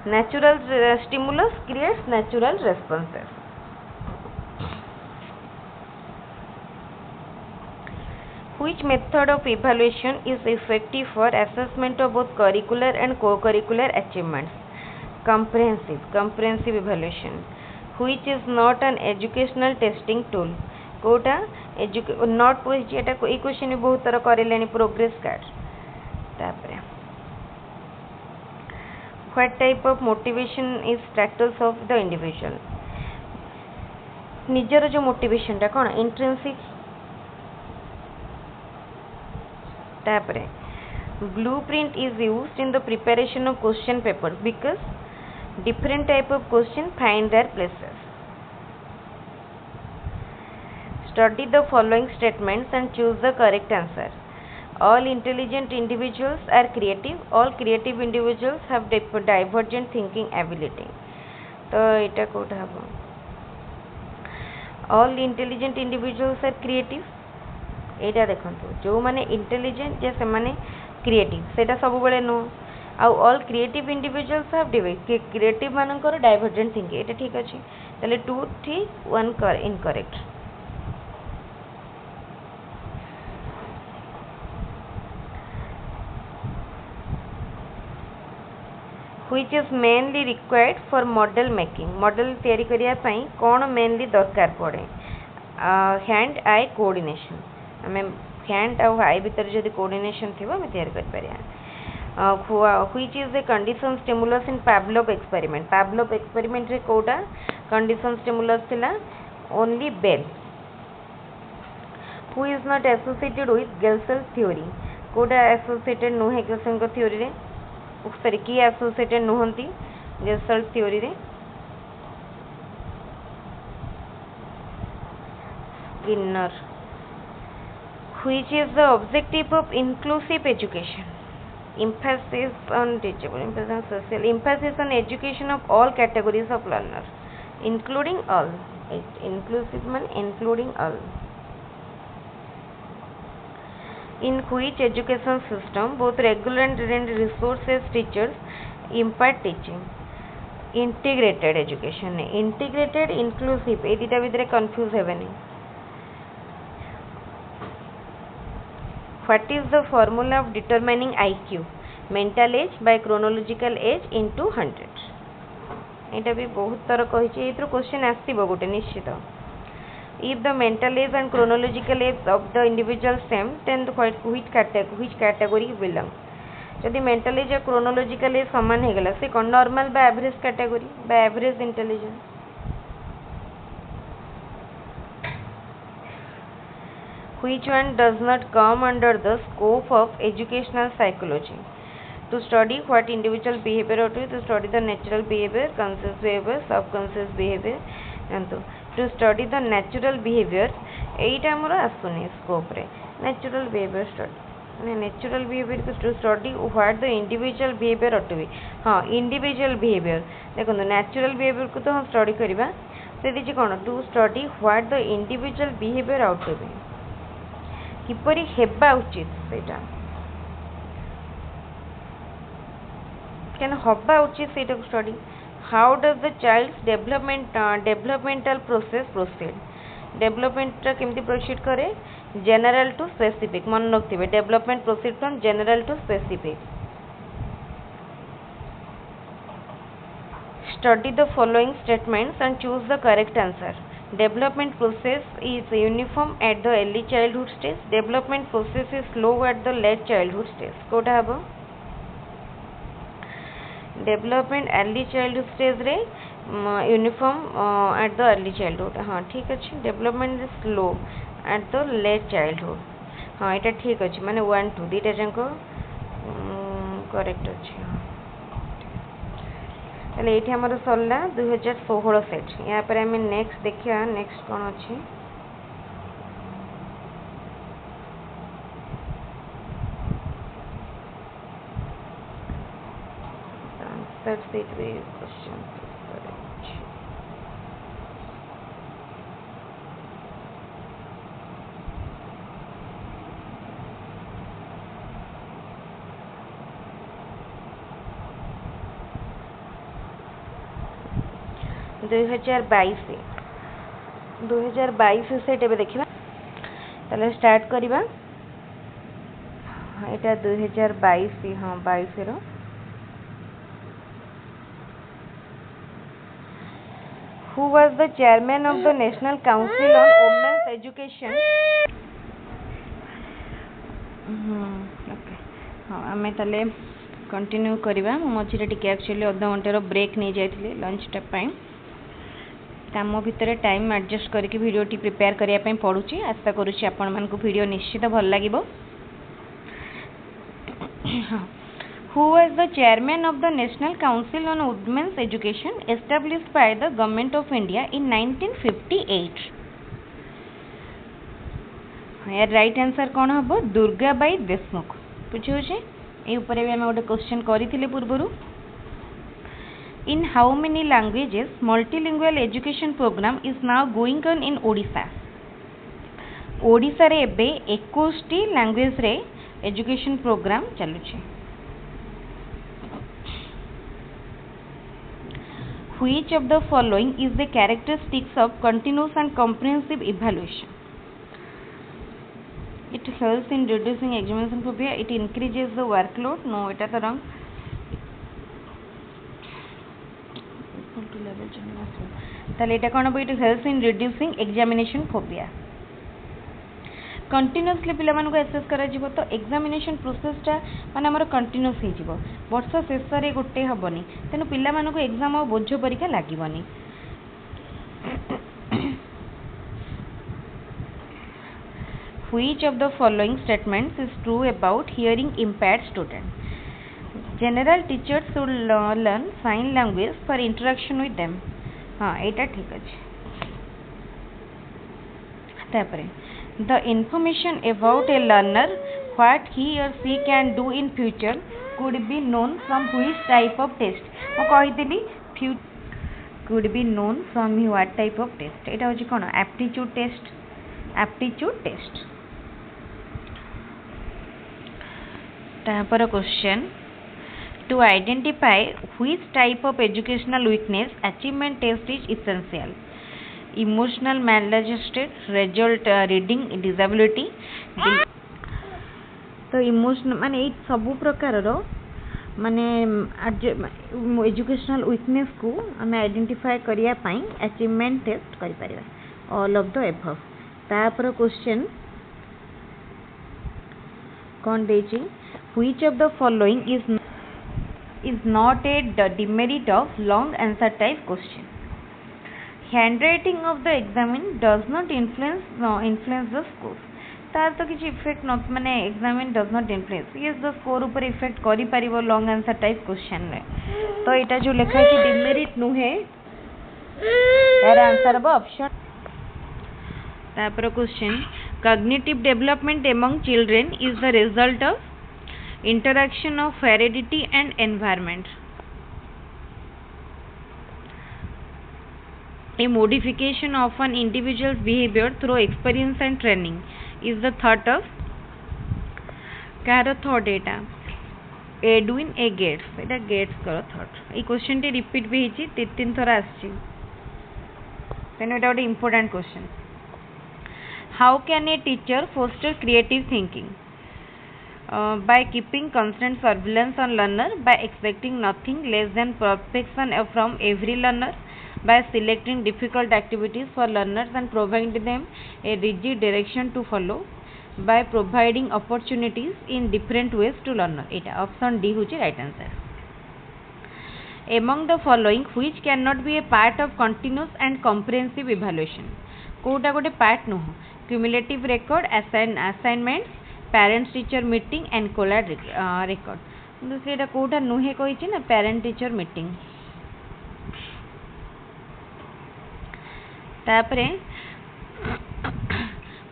natural stimulus creates natural responses Which method of evaluation is effective for assessment of both curricular and co-curricular achievements? Comprehensive evaluation. Which is not an educational testing tool? कोटा not कोई एटा कोई क्वेश्चन भी बहुत तरह करेलेनी progress card तापरे What type of motivation is status of the individual? निजर जो मोटिवेशन टा कोन इंट्रिंसिक तापरे blueprint is used in the preparation of question paper because different type of question find their places study the following statements and choose the correct answer all intelligent individuals are creative all creative individuals have divergent thinking ability तो एटा कोठा हबो all intelligent individuals are creative एटा देखंतु जो माने intelligent जे से माने creative सेटा सब बेले नो आ all creative individuals have creative मानकर डाइवर्जेंट थिंकिंग एटा ठीक अछि तले 2 ठीक 1 incorrect which is mainly required for model making model तैयारी करिया पई कोन मेनली दरकार पड़े हैंड आई कोऑर्डिनेशन हमें हैंड और आई भीतर जदि कोऑर्डिनेशन थिबो हम तैयार कर परिया which is the condition stimulus in Pavlov experiment? Pavlov experiment रे कोटा condition stimulus थिला only bell. Who is not associated with Gelson's theory? कोटा associated नुहे Gelson को theory रे सॉरी की associated नुहंती Gelson's theory रे Skinner. Which is the objective of inclusive education? Emphasis on teachable, emphasis on social, emphasis on education of all categories of learners, including all. Inclusive means including all. In which education system both regular and resources teachers impart teaching? Integrated education. Integrated, inclusive, ये दिटा भितर confuse हेबेनी. What is the formula of determining IQ? Mental age by chronological age into 100. एटा भी बहुत तरह कहि छि एथरो question आसीबो गोटे निश्चित. If the mental age and chronological age of the individual same, then which category belong? जदि mental age और chronological age समान हे गला से कोन normal बा average category बा average intelligence. Which one does not come under the scope of educational psychology? To study what individual behavior or to study the natural behavior, conscious behavior, subconscious behavior, and to study the natural behavior. एटा हमर आसुनी scope रे natural behavior study. Natural behavior to study what the individual behavior ought to be. हाँ individual behavior देखो natural behavior को तो हम study करिबा से दिछि कोन to study what the individual behavior ought to be. किपरि हेबा उचित सेटा कैन हबा उचित सेटा study. How does the child's developmental process proceed? Development केमती प्रोसीड करे? जनरल टू स्पेसिफिक मन रखिबे. Development proceed from general to specific. Study the following statements and choose the correct answer. Development process is uniform at the early childhood stage. Development process is slow at the late childhood stage. कोटा हबो development early childhood stage रे uniform at the early childhood. हाँ ठीक अच्छे. development is slow at the late childhood. हाँ इटा ठीक अच्छे माने 1 2 दीटा जंको करेक्ट अच्छे. ताले एठी हमर सरला 2016 सेट. या पर हमें नेक्स्ट देखिया नेक्स्ट कोन अछि. आंसर सेट रे क्वेश्चन करेक्ट. दुई हजार बैश से देखा ताले स्टार्ट करवा. यहाँ 2022 हाँ 22 रो. Who was the chairman of the National Council on Women's Education? हाँ आम ताले कंटिन्यू करवा. मझे टिके एक्चुअली अध घंटार ब्रेक नहीं जाइए लंच टाइम. काम भितर टाइम एडजस्ट करके वीडियोटी प्रिपेयर करने पड़ुची. आशा करुँची आपण मानकु वीडियो निश्चित भल लगिबो. Who was the chairman of the National Council on Women's Education established by the Government of India in 1958? यार राइट आंसर कौन हम? दुर्गाबाई देशमुख. बुझे ये ऊपर भी आम गोटे question करिथिले पूर्वरु. In how many languages multilingual education program is now going on in Odisha? Odisha रे एबे 21 लैंग्वेज रे एजुकेशन प्रोग्राम चलुछि. Which of the following is the characteristics of continuous and comprehensive evaluation? It helps in reducing examination phobia. It increases the workload. No, it is wrong. ताले एटा कोन? It helps in reducing examination phobia. Continuously पिला मानक assess करा जिवो तो examination प्रोसेसटा माने हमर continuous हे जिवो वर्ष शेष रे गोटे हबनी तेनु पिला मानक एग्जाम बोझ परीक्षा लागिवनी। Which of the following statements is true about hearing impaired student? General teachers should learn sign language for interaction with them. हाँ एटा ठीक अछि। तापरे the information about a learner what he or she can do in future could be known from which type of test? मैं कहिदिली could be known from what type of test? एटा होछि कोन aptitude test। aptitude test। तापर question to identify which type of educational weakness achievement test is essential? Emotional maladjusted, result reading disability। तो emotional माने ए सब प्रकार रो माने educational weakness को हमें identify करिया पई अचीवमेंट टेस्ट करि परिबा ऑल ऑफ द एबव। तापर क्वेश्चन कोन देछि which of the following is not a demerit of long answer type question? Handwriting of the examined does not influence the score। तार तो किसी इफेक्ट नॉट माने examine does not influence yes the score ऊपर effect करि परिबो long answer type question रे। तो एटा जो लिखा है कि डिमेरिट नुहे यार आंसर अब ऑप्शन। तापर question cognitive development among children is the result of interaction of heredity and environment। A modification of an individual's behavior through experience and training is the thought of कार thought एटा Edwin A Gates एटा Gates कर thought. ए question टी repeat भी हिची तीन थर आछि तेनो एटा गोटे important question. How can a teacher foster creative thinking? by keeping constant surveillance on learner, by expecting nothing less than perfection from every learner, by selecting difficult activities for learners and providing them a rigid direction to follow, by providing opportunities in different ways to learner। Etah option D होची right answer. among the following which cannot be a part of continuous and comprehensive evaluation? कोटा गोटे part नुह cumulative record, assignments, parents teacher meeting and collab record। तो सेटा कोटा नुहे कहिछि ना parent teacher meeting। तापरे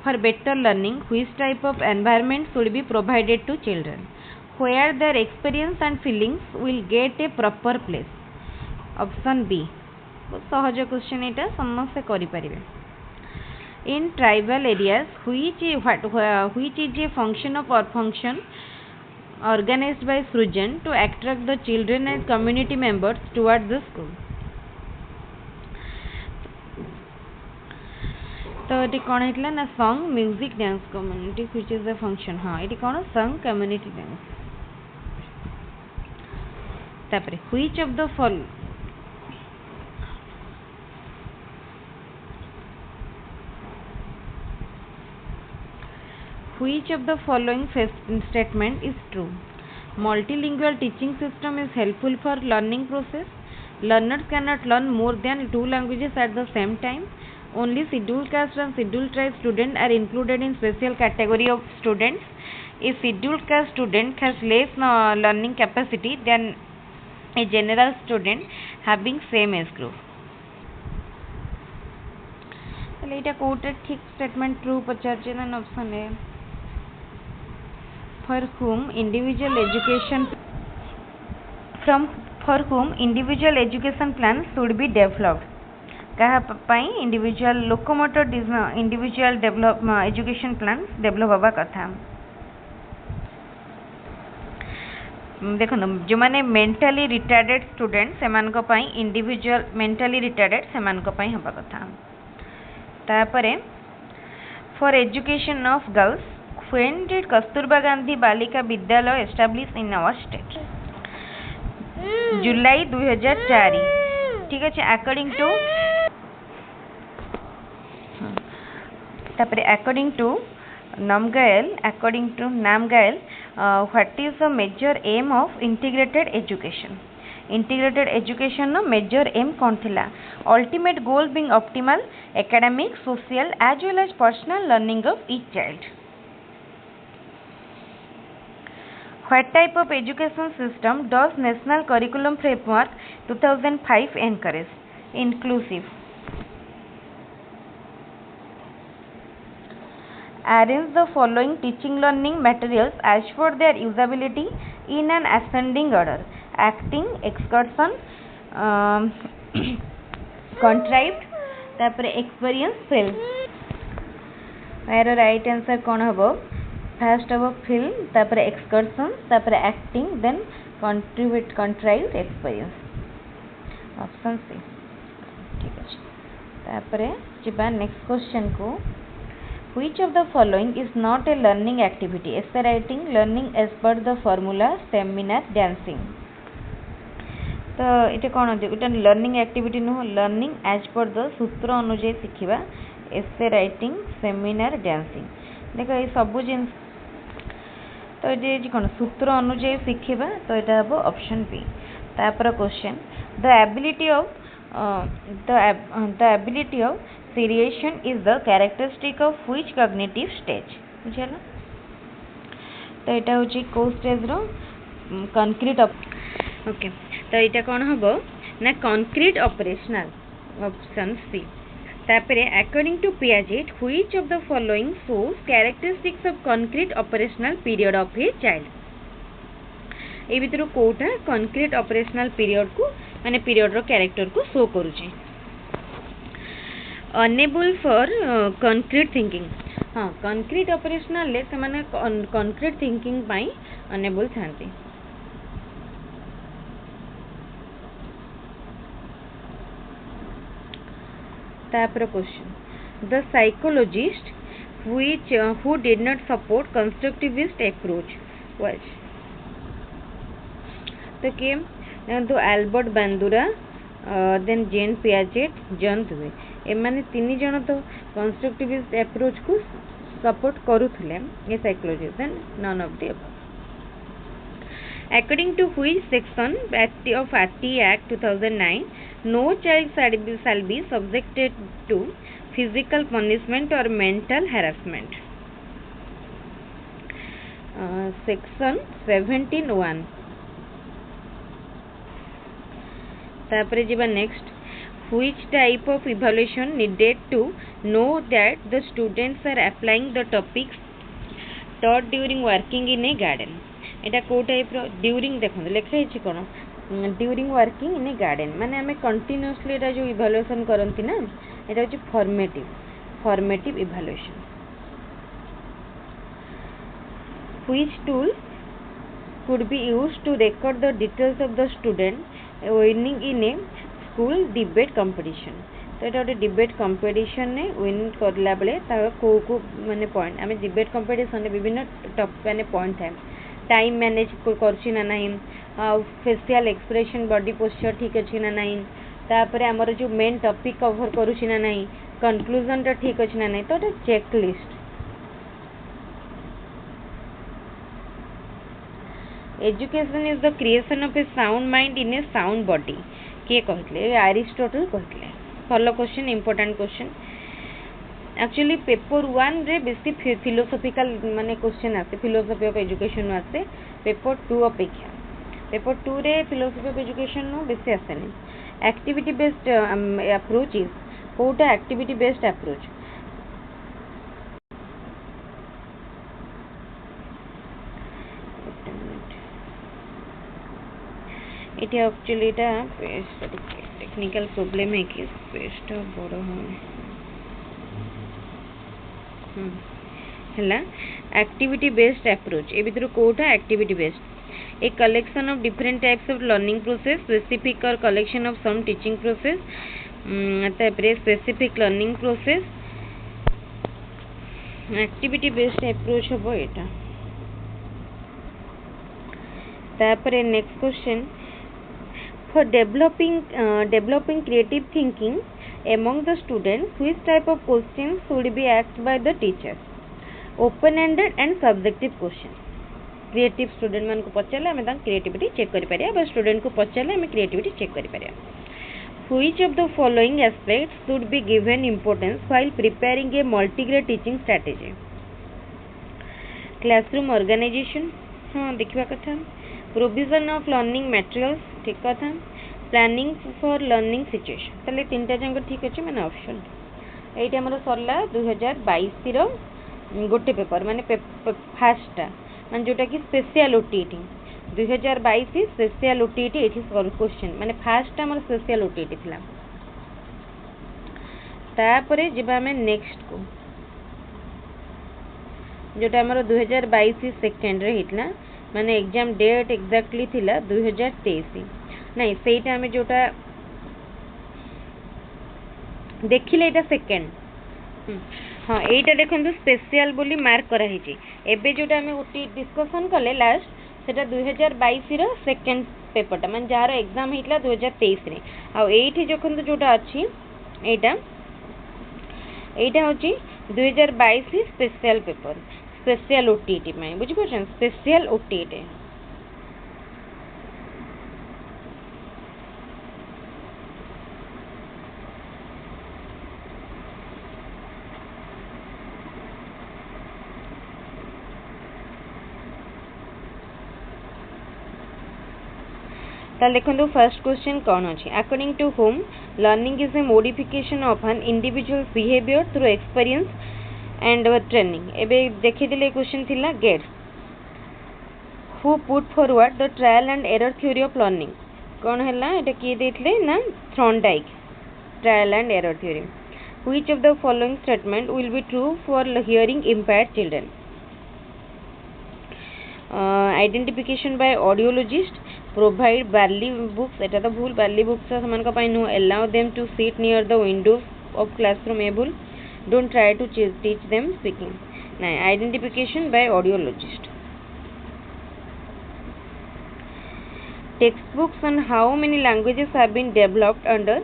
for better learning which type of environment should be provided to children where their experience and feelings will get a proper place? Option B. सहज question एटा समस्त करि परिबे। In tribal areas which is a function of or function organized by Srujan to attract the children and community members towards the school? तो ये कौन है ना song music dance community which is the function. हाँ ये कौन song community dance. तापरे which of the follow which of the following statement is true? Multilingual teaching system is helpful for learning process. Learners cannot learn more than 2 languages at the same time. Only scheduled caste and scheduled tribe students are included in special category of students. A scheduled caste student has less learning capacity than a general student having same age group। चलिए इटा कोटे ठीक statement true पचार ना option है। for whom individual education plans should be developed? कहा पाई individual locomotor individual education plan develop हवा कथा। देखो जो माने मेंटली रिटार्डेड स्टूडेंट सेमान को पाई इंडिविजुअल मेंटली रिटार्डेड सेमान को पाई हवा कथा। तापरे for education of girls when did Kasturba Gandhi Balika Vidyalaya establish in our state? जुलाई 2004। ठीक है अकॉर्डिंग टू तापरे according to According to Namgyal, what is the major aim of integrated education? Integrated education no major aim कौन थिला? Ultimate goal being optimal academic, social as well as personal learning of each child. What type of education system does National Curriculum Framework 2005 encourage? Inclusive. Arrange the following teaching learning materials as per their usability in an ascending order: acting, excursion, contrived, तापर experience, film. यार right answer कौन हबो? First हबो film, तापर excursion, तापर acting, then contrived, experience. Option C ठीक अछि. तापर जिबा नेक्स्ट क्वेश्चन को. Which of the following is not a learning activity? Essay writing, learning as per the formula, seminar, dancing. तो ये कौन होती है? लर्निंग एक्टिविटी नुह, लर्निंग एज पर द सूत्र अनुଯାयी शिखा. Essay writing, seminar, dancing. देख ये सब जिन तो ये कौन सूत्र अनुଯାयी शिखा, तो यहाँ हम ऑप्शन बी. तापर question, the ability of seriation is the characteristic of which cognitive stage? बुझेला. तो यहाँ हूँ कौ स्टेज रो कंक्रीट. ओके तो यहाँ कौन हम ना कंक्रीट ऑपरेशनल. Option C. तापरे according to Piaget which of the following shows characteristics of concrete operational period of a child. ए भितर कोटा कंक्रीट ऑपरेशनल पीरियड को माने पीरियड रो कैरेक्टर को शो करूची. Enable for concrete thinking. हाँ कंक्रीट ऑपरेशनल ले से माने कंक्रीट थिंकिंग पाई अनेबल थांती. तापर question, the psychologist who did not support constructivist approach was. तो के तो Albert Bandura, then Jean Piaget, John Dewey. एमाने तीन जन तो कंस्ट्रक्टिविस्ट अप्रोच को सपोर्ट करुथले. ये psychologist. Then none of the above. According to which section of RT Act 2009, no child shall be subjected to physical punishment or mental harassment? Section 17(1). तापरे जीवा next. Which type of evaluation needed to know that the students are applying the topics taught during working in a garden? एटा को type रो during देखो लिखा है कौन during working in A garden माने आमे continuously एटा जो इवैल्यूएशन करंती ना एटा होची formative evaluation. Which tool could be used to record the details of the student winning in a school debate competition? तो एटा गोटे डिबेट कंपटीशन ने विन करला बेले ता को माने पॉइंट आमे डिबेट कंपटीशन ने विभिन्न टॉप माने पॉइंट है. टाइम मैनेज करछि ना नहीं, फेशियल एक्सप्रेशन बॉडी पोस्चर ठीक अछि ना नहीं, तापर हमर जो मेन टॉपिक कवर करूछि ना नहीं, कंक्लूजन टा ठीक अछि ना नहीं. तो checklist. Education is the creation of a sound mind in a sound body. के कहले? एरिस्टोटल कहले. Follow question, important question. Actually paper 1 रे बेसी फिलोसॉफिकल माने क्वेश्चन आसे, फिलोसॉफी ऑफ एजुकेशन आसे. पेपर 2 अपेक्षा पेपर 2 रे फिलोसॉफी ऑफ एजुकेशन नो बेसी आसेनी. एक्टिविटी बेस्ड अप्रोच इज कोटा activity based approach. It actually एटा टेक्निकल प्रॉब्लम है कि पेस्ट बड़ होने एक्टिविटी बेस्ड अप्रोच. ए भितर कोटा activity based. A collection of different types of learning process, specific और collection of some teaching process, तापरे specific learning process. Activity based approach हबो एटा. तापरे next question, for developing creative thinking among the students which type of questions should be asked by the teacher? Open ended and subjective question creative student मान को पचारे आम creativity check कर student को पचारे आम creativity check कर Which of the following aspects should be given importance while preparing a multigrade teaching strategy? Classroom organization, हाँ देखा कथा. Provision of learning materials, ठीक कथा. Planning for learning situation. ताले तीनटा जांक ठीक अच्छे मैंने ऑप्शन. एइटा हमर सरला 2022 रो गोटे पेपर माने फास्टा माने जोटा कि स्पेशल ओटीटी 2022 स्पेशल ओटीटी एठी क्वेश्चन माने फास्ट हमर स्पेशल ओटीटी थिला. तापरे जिबा हमें नेक्स्ट को जोटा हमर 2022 सेकेंड रे हितला माने एग्जाम डेट एग्जैक्टली थिला 2023 नहीं सेटा हमें जोटा देखिले एटा सेकेंड हाँ एटा देखंतु स्पेशल बोली मार्क करा हिची एबे जोटा हमें ओटी डिस्कशन कले लास्ट सेटा 2022 रो सेकेंड पेपरटा माने जार एग्जाम हितला 2023 रे आ एठी जखन जोटा अछि एटा होची 2022 स्पेशल पेपर स्पेशल ओटीटी में बुझि पछन स्पेशल ओटीटी देखो फर्स्ट क्वेश्चन कौन अच्छी according to home learning is a modification of an individual behaviour through experience and training एवं देखी क्वेश्चन थिला Gates who put forward the trial and error theory of learning कौन है एटा किए देथिले ना Thorndike trial and error theory which of the following statement will be true for hearing impaired children identification by audiologist provide barley books एटा तो भूल बार्ली बुक्स समान का पाई no allow them to sit near the window of classroom ए भूल don't try to teach them speaking नहीं identification by audiologist text books on how many languages have been developed under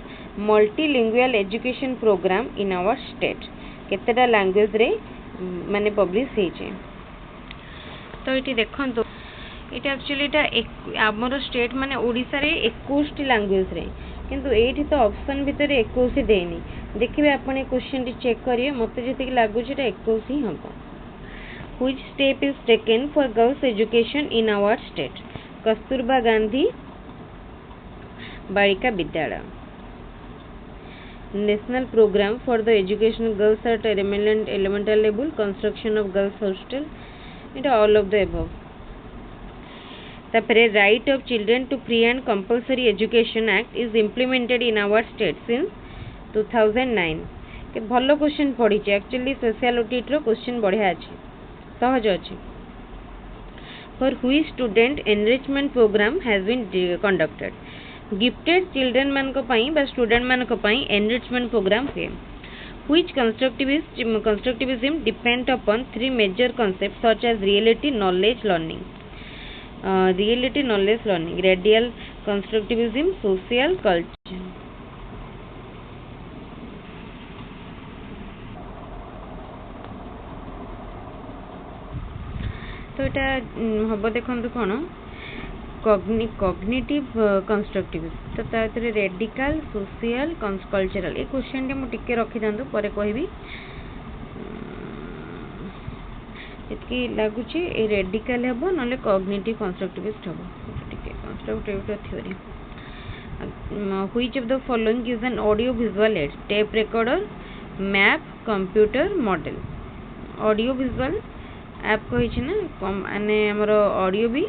multilingual education program in our state केतेटा language रे माने publish हेचे तो इटी देखंतो इटा actually इटा आमर स्टेट माने ओडिसा रे 21 टी लैंग्वेज रे किंतु एठी तो ऑप्शन भीतर 21 ही देनी देखिबे आपण क्वेश्चन टी चेक करिए मते जति लागु छै 21 ही हमको which step is taken for girls education in our state Kasturba Gandhi Balika Vidyalaya national programme for the education girls at elemental level construction of girls hostel इटा ऑल ऑफ द अबव तापरे right of children to free and compulsory education act is implemented in our state since 2009 के भलो question पड़ी actually special OTT रो question बढ़िया अछि सहज अछि for which student enrichment programme has been conducted gifted children मान को पई बा स्टूडेंट मान को पई एनरिचमेंट प्रोग्राम हुए which constructivism depend upon three major concepts such as reality knowledge learning reality knowledge learning radial constructivism social culture तो এটা হব দেখন্তু কোন cognitive constructivism तो तारे radical social cultural ए क्वेश्चन टे मु टिके रखि दंतु परे कहबी इतकी लागुची ए रेडिकल हेबो नले कॉग्निटिव कंस्ट्रक्टिविस्ट हेबो टिके constructive theory which of the following is an audio visual add tape recorder map computer model audio visual app कहि छी ना माने हमर ऑडियो भी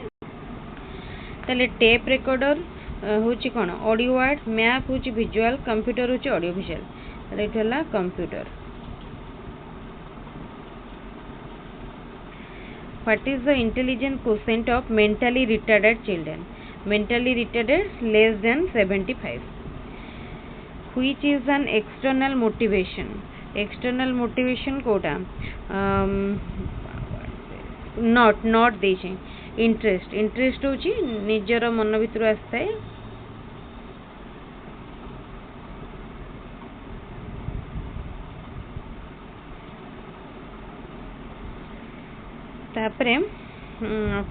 तले टेप रिकॉर्डर होची कोन ऑडियो वर्ड मैप होची विजुअल कंप्यूटर होची ऑडियो विजुअल तले इठला computer What is the intelligence quotient of mentally retarded children? Mentally retarded less than 75. Which is an external motivation? External motivation कोटा not देछे interest होची निजर मन भितर आस्ताय तापरे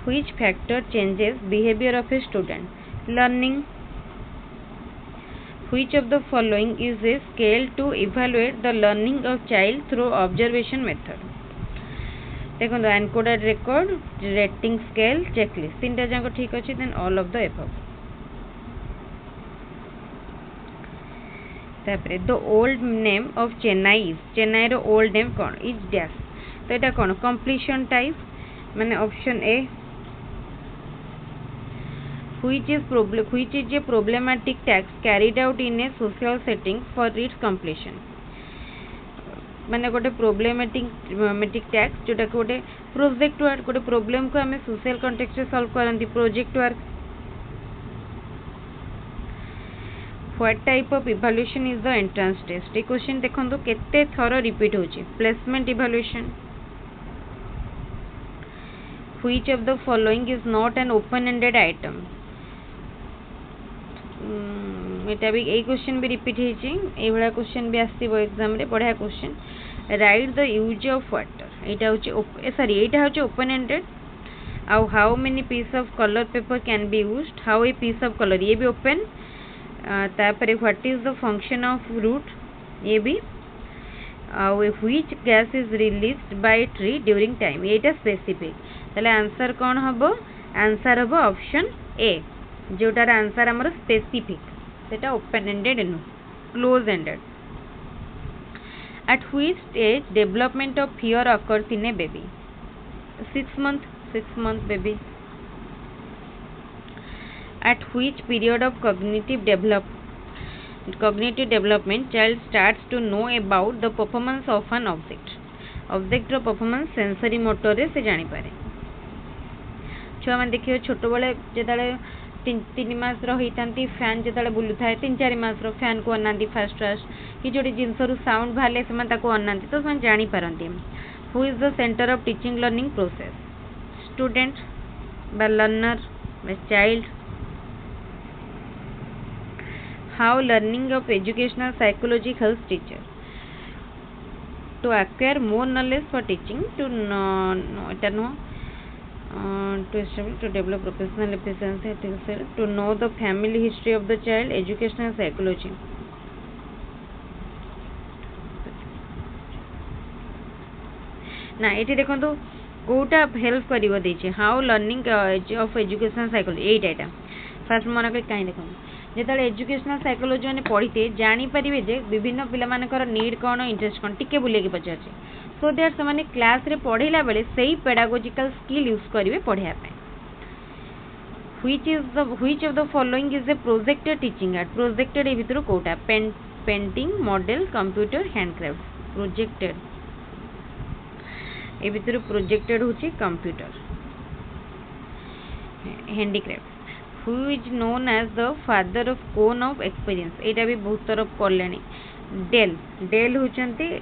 which factor changes behavior of a student? Learning. Which of the following is a scale to evaluate the learning of child through observation method? देखो encoded record, rating scale, checklist, तीन जाक ठीक अच्छे then all of the above. तापरे the old name of Chennai is, Chennai रो old name कौन? Is dash. तो यहाँ कौन कंप्लीशन टाइप माने option A. which is a problematic task carried out in a social setting for its completion. माने गोटे problematic tax जोटा गोटे प्रोजेक्ट वर्क, गोटे प्रोब्लेम को आम सोशल कंटेक्स्ट सॉल्व करती project work. What type of evaluation is the entrance test? ये question देखो केते थर रिपीट होची. Placement evaluation. Which of the following is not an open ended item? एटा भी ए क्वेश्चन भी रिपीट होची. ए बडा क्वेश्चन भी आसीबो एग्जाम रे. बढ़िया question. Write the use of water. एटा होची सॉरी एटा होची open ended. How many piece of colour paper can be used? How a piece of colour, ये भी ओपन. तापरे what is the function of root? ये भी. Which gas is released by tree during time? एटा specific. ताले answer कौन हबो? Answer हबो ऑप्शन ए, जोटार आंसर हमर स्पेसिफिक. सेटा ओपन एंडेड नु close ended. At which stage development of fear occurs in a baby? 6 month baby. At which period of cognitive development child starts to know about the performance of an object? Object ro performance sensory motor रे से जानी पारे. छुआ मान देखियो छोट बेले जेताले 3 मास रही फैन जो बुलू था 3-4 मास फैन को अनाती फास्ट कि जोटी जिनस साउंड बाहर से अनाती तो से जापारती. Who is the centre of teaching learning process? Student बा लर्नर बा child. How learning of educational psychology helps teacher to acquire more knowledge for teaching to know to establish, to develop professional efficiency, to know the family history of the child, educational psychology. ना ये देखो कोटा help कर देचे. How learning of educational psychology एटा फास्ट मन कर कहीं देखो जो एजुकेशनल साइकोलॉजी मैंने पढ़ी जानीपारे जे विभिन्न पिलामानकर नीड कौन इंटरेस्ट कौन टिके बुले पचार सो दैट से क्लास रे पढ़ेला बेले सही पेडागोजिकल स्किल यूज करेंगे पढ़ाया. Which of the following is a projected teaching aid? Projected ए भितर कोटा? Painting, model, computer, handcraft. Projected ए भितर प्रोजेक्टेड होची computer. Handicraft. Who is known as the father of cone of experience? एटा भी बहुत तरफ पढ़ले. डेल होचंती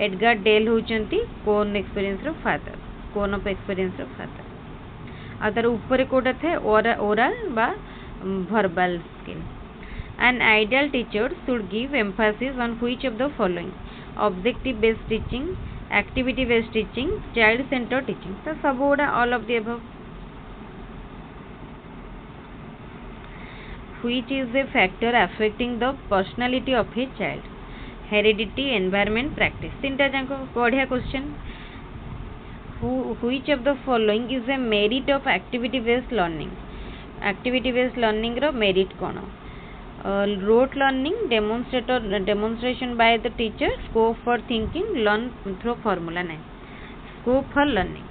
एडगार डेल होचंती कोन एक्सपीरियंस रो फादर, कोन ऑफ एक्सपीरियंस रो फादर. आ तार ऊपर कोटा थे ओरल बा verbal skill. An ideal teacher should give emphasis on which of the following? Objective based teaching, activity based teaching, child centre teaching. तो सब गुड़ा all of the above. Which is a factor affecting the personality of a child? Heredity, environment, practice. तीनटा जाक बढ़िया question. Which of the following is a merit of activity based learning? Activity based learning रो merit कौन? Rote learning, demonstration by the teacher, scope for thinking, learn through formula. ना scope for learning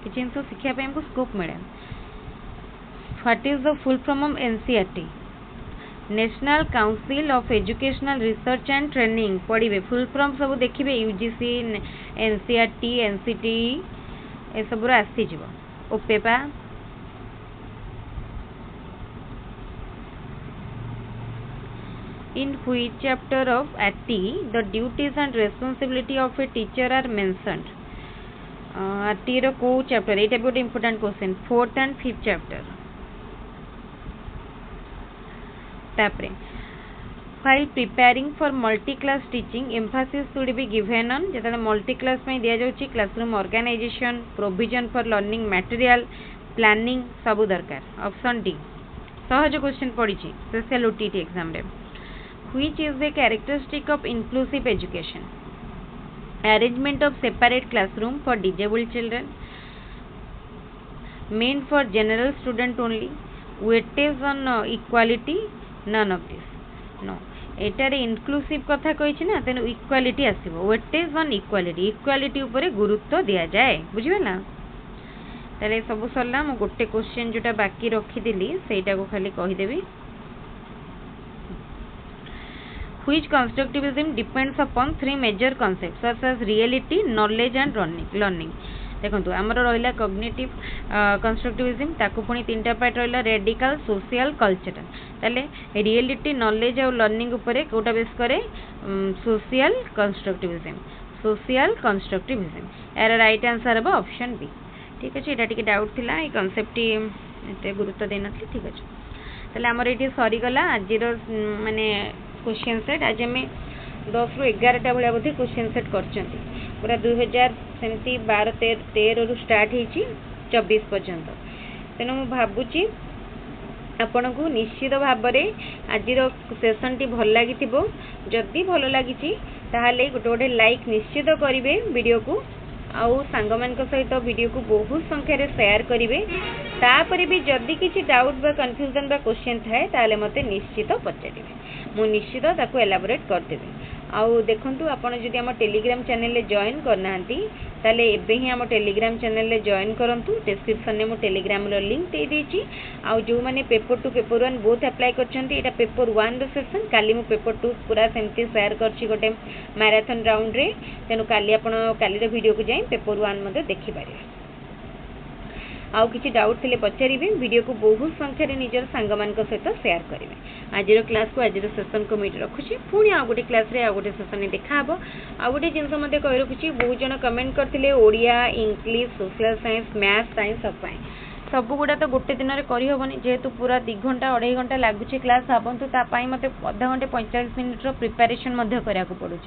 किसी जिन शिखापी हमको scope मिले. What is the full form of NCERT? National council of educational research and training. पढ़े full form सब देखिए UGC, NCERT, NCT ए सब आसी ओपेपा. In which chapter of AT the duties and responsibility of a teacher are mentioned? AT रो को chapter? एटा भी important question. 4th and 5th chapter. तापरे While preparing for multi-class teaching, emphasis should be given on जेतने multi-class में दिया जाउची classroom organization, provision for learning material, planning सबु दरकार. Option D. सहज क्वेश्चन पड़ी स्पेशल ओटीटी एग्जाम रे. Which is the characteristic of inclusive education? Arrangement of separate classroom for disabled children, meant for general student only, weightage on equality, none of this. No, एटार inclusive कथा कही ना तेणु equality आसो. Weightage on equality, equality उपरे गुरुत्व दि जाए. बुझीगला ताले सब सरला. मु गोटे क्वेश्चन जोटा बाकी रखीदी सेटा को खाली कहीदेवी. Which constructivism depends upon three major concepts such as reality, knowledge and learning. देखो आमर रहा कग्निटिव कंस्ट्रक्टिविज्म ताकू पुणी तीन टा पार्ट रहा रेडिकल सोशल कल्चरल. ताले रियलिटी नॉलेज और लर्निंग उपरे कोटा बेस करे सोशल कंस्ट्रक्टिविज्म. सोशल कंस्ट्रक्टिविज्म यार राइट आंसर हम ऑप्शन बी. ठीक अच्छे. यहाँ टे डाउट थिला ये कॉन्सेप्ट एत गुरुत्व देन. ठीक अच्छे. ताले आमर ये सरीगला आज माने क्वेश्चन सेट. आज आम 10 ରୁ 11टा भाया बोधे क्वेश्चन सेट कर पूरा 2000 सेमती 12-13 रु स्टार्ट होती 24 पर्यंत. तेणु मु भावुची आपण को निश्चित भाव में आज सेसन टी भल लगी. जदि भल लगी ताहले गोटे गोटे लाइक निश्चित करेंगे वीडियो को. आउ सांग मान सहित वीडियो को बहुत संख्यार शेयर करेंगे. तापर भी जदि किसी डाउट बा कन्फ्यूजन बा क्वेश्चन थाए ताहले मते निश्चित पचारे. मु निश्चित ताकू एलाबोरेट करदेवी. आउ देखंतु आपण जदि आम टेलीग्राम चैनल रे जॉइन करना ताले एबे ही आम टेलीग्राम चैनल रे जॉइन करंतु. डिस्क्रिप्शन में मु टेलीग्राम रो लिंक दे देछि. आउ जो माने पेपर 2 पेपर 1 बोथ अप्लाई करछंती एटा पेपर 1 रो सेशन. काली मु पेपर 2 पूरा सेमती शेयर करछि गोटे मैराथन राउंड रे. तेनु काली आपण काली रो वीडियो को जाई पेपर 1 मध्ये देखि पारे. आउ किसी डाउट थे पचारे. वीडियो को बहुत संख्यार निजर सांग मान सहित शेयर करेंगे. आज क्लास को आज सेसन को मुझे रखुच्छी. पुणी आ गोटे क्लास रे आ गोटे सेसन में देखा. आ गोटे जिनस मत कही रखुच्छी. बहुत जन कमेंट करते Odia, English, social science, math, science सब गुड़ा तो गोटे दिन में करहबनी. जेहेतु पूरा 2 घंटा 2.5 घंटा लगुच क्लास. भावतु मत अधा घंटे 45 मिनिट्र प्रिपेरेसन करा पड़ू.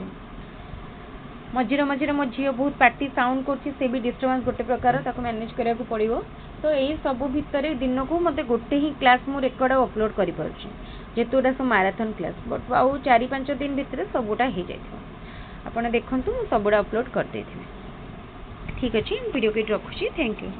मझीरे मझीरे मो झील बहुत पार्टी साउंड कर भी डिस्टर्बांस गोटे प्रकार मैनेज करा पड़ो. तो यही सब भितर दिन को मत गोटे ही क्लास मु रेकर्ड अपलोड कर जेहेतु गोटा सब माराथन क्लास. बट आउ 4-5 दिन भितर सबूटा हो जाए. आप देखूँ सबूटा अपलोड कर. ठीक अच्छे. वीडियो के रखुच्छी. Thank you.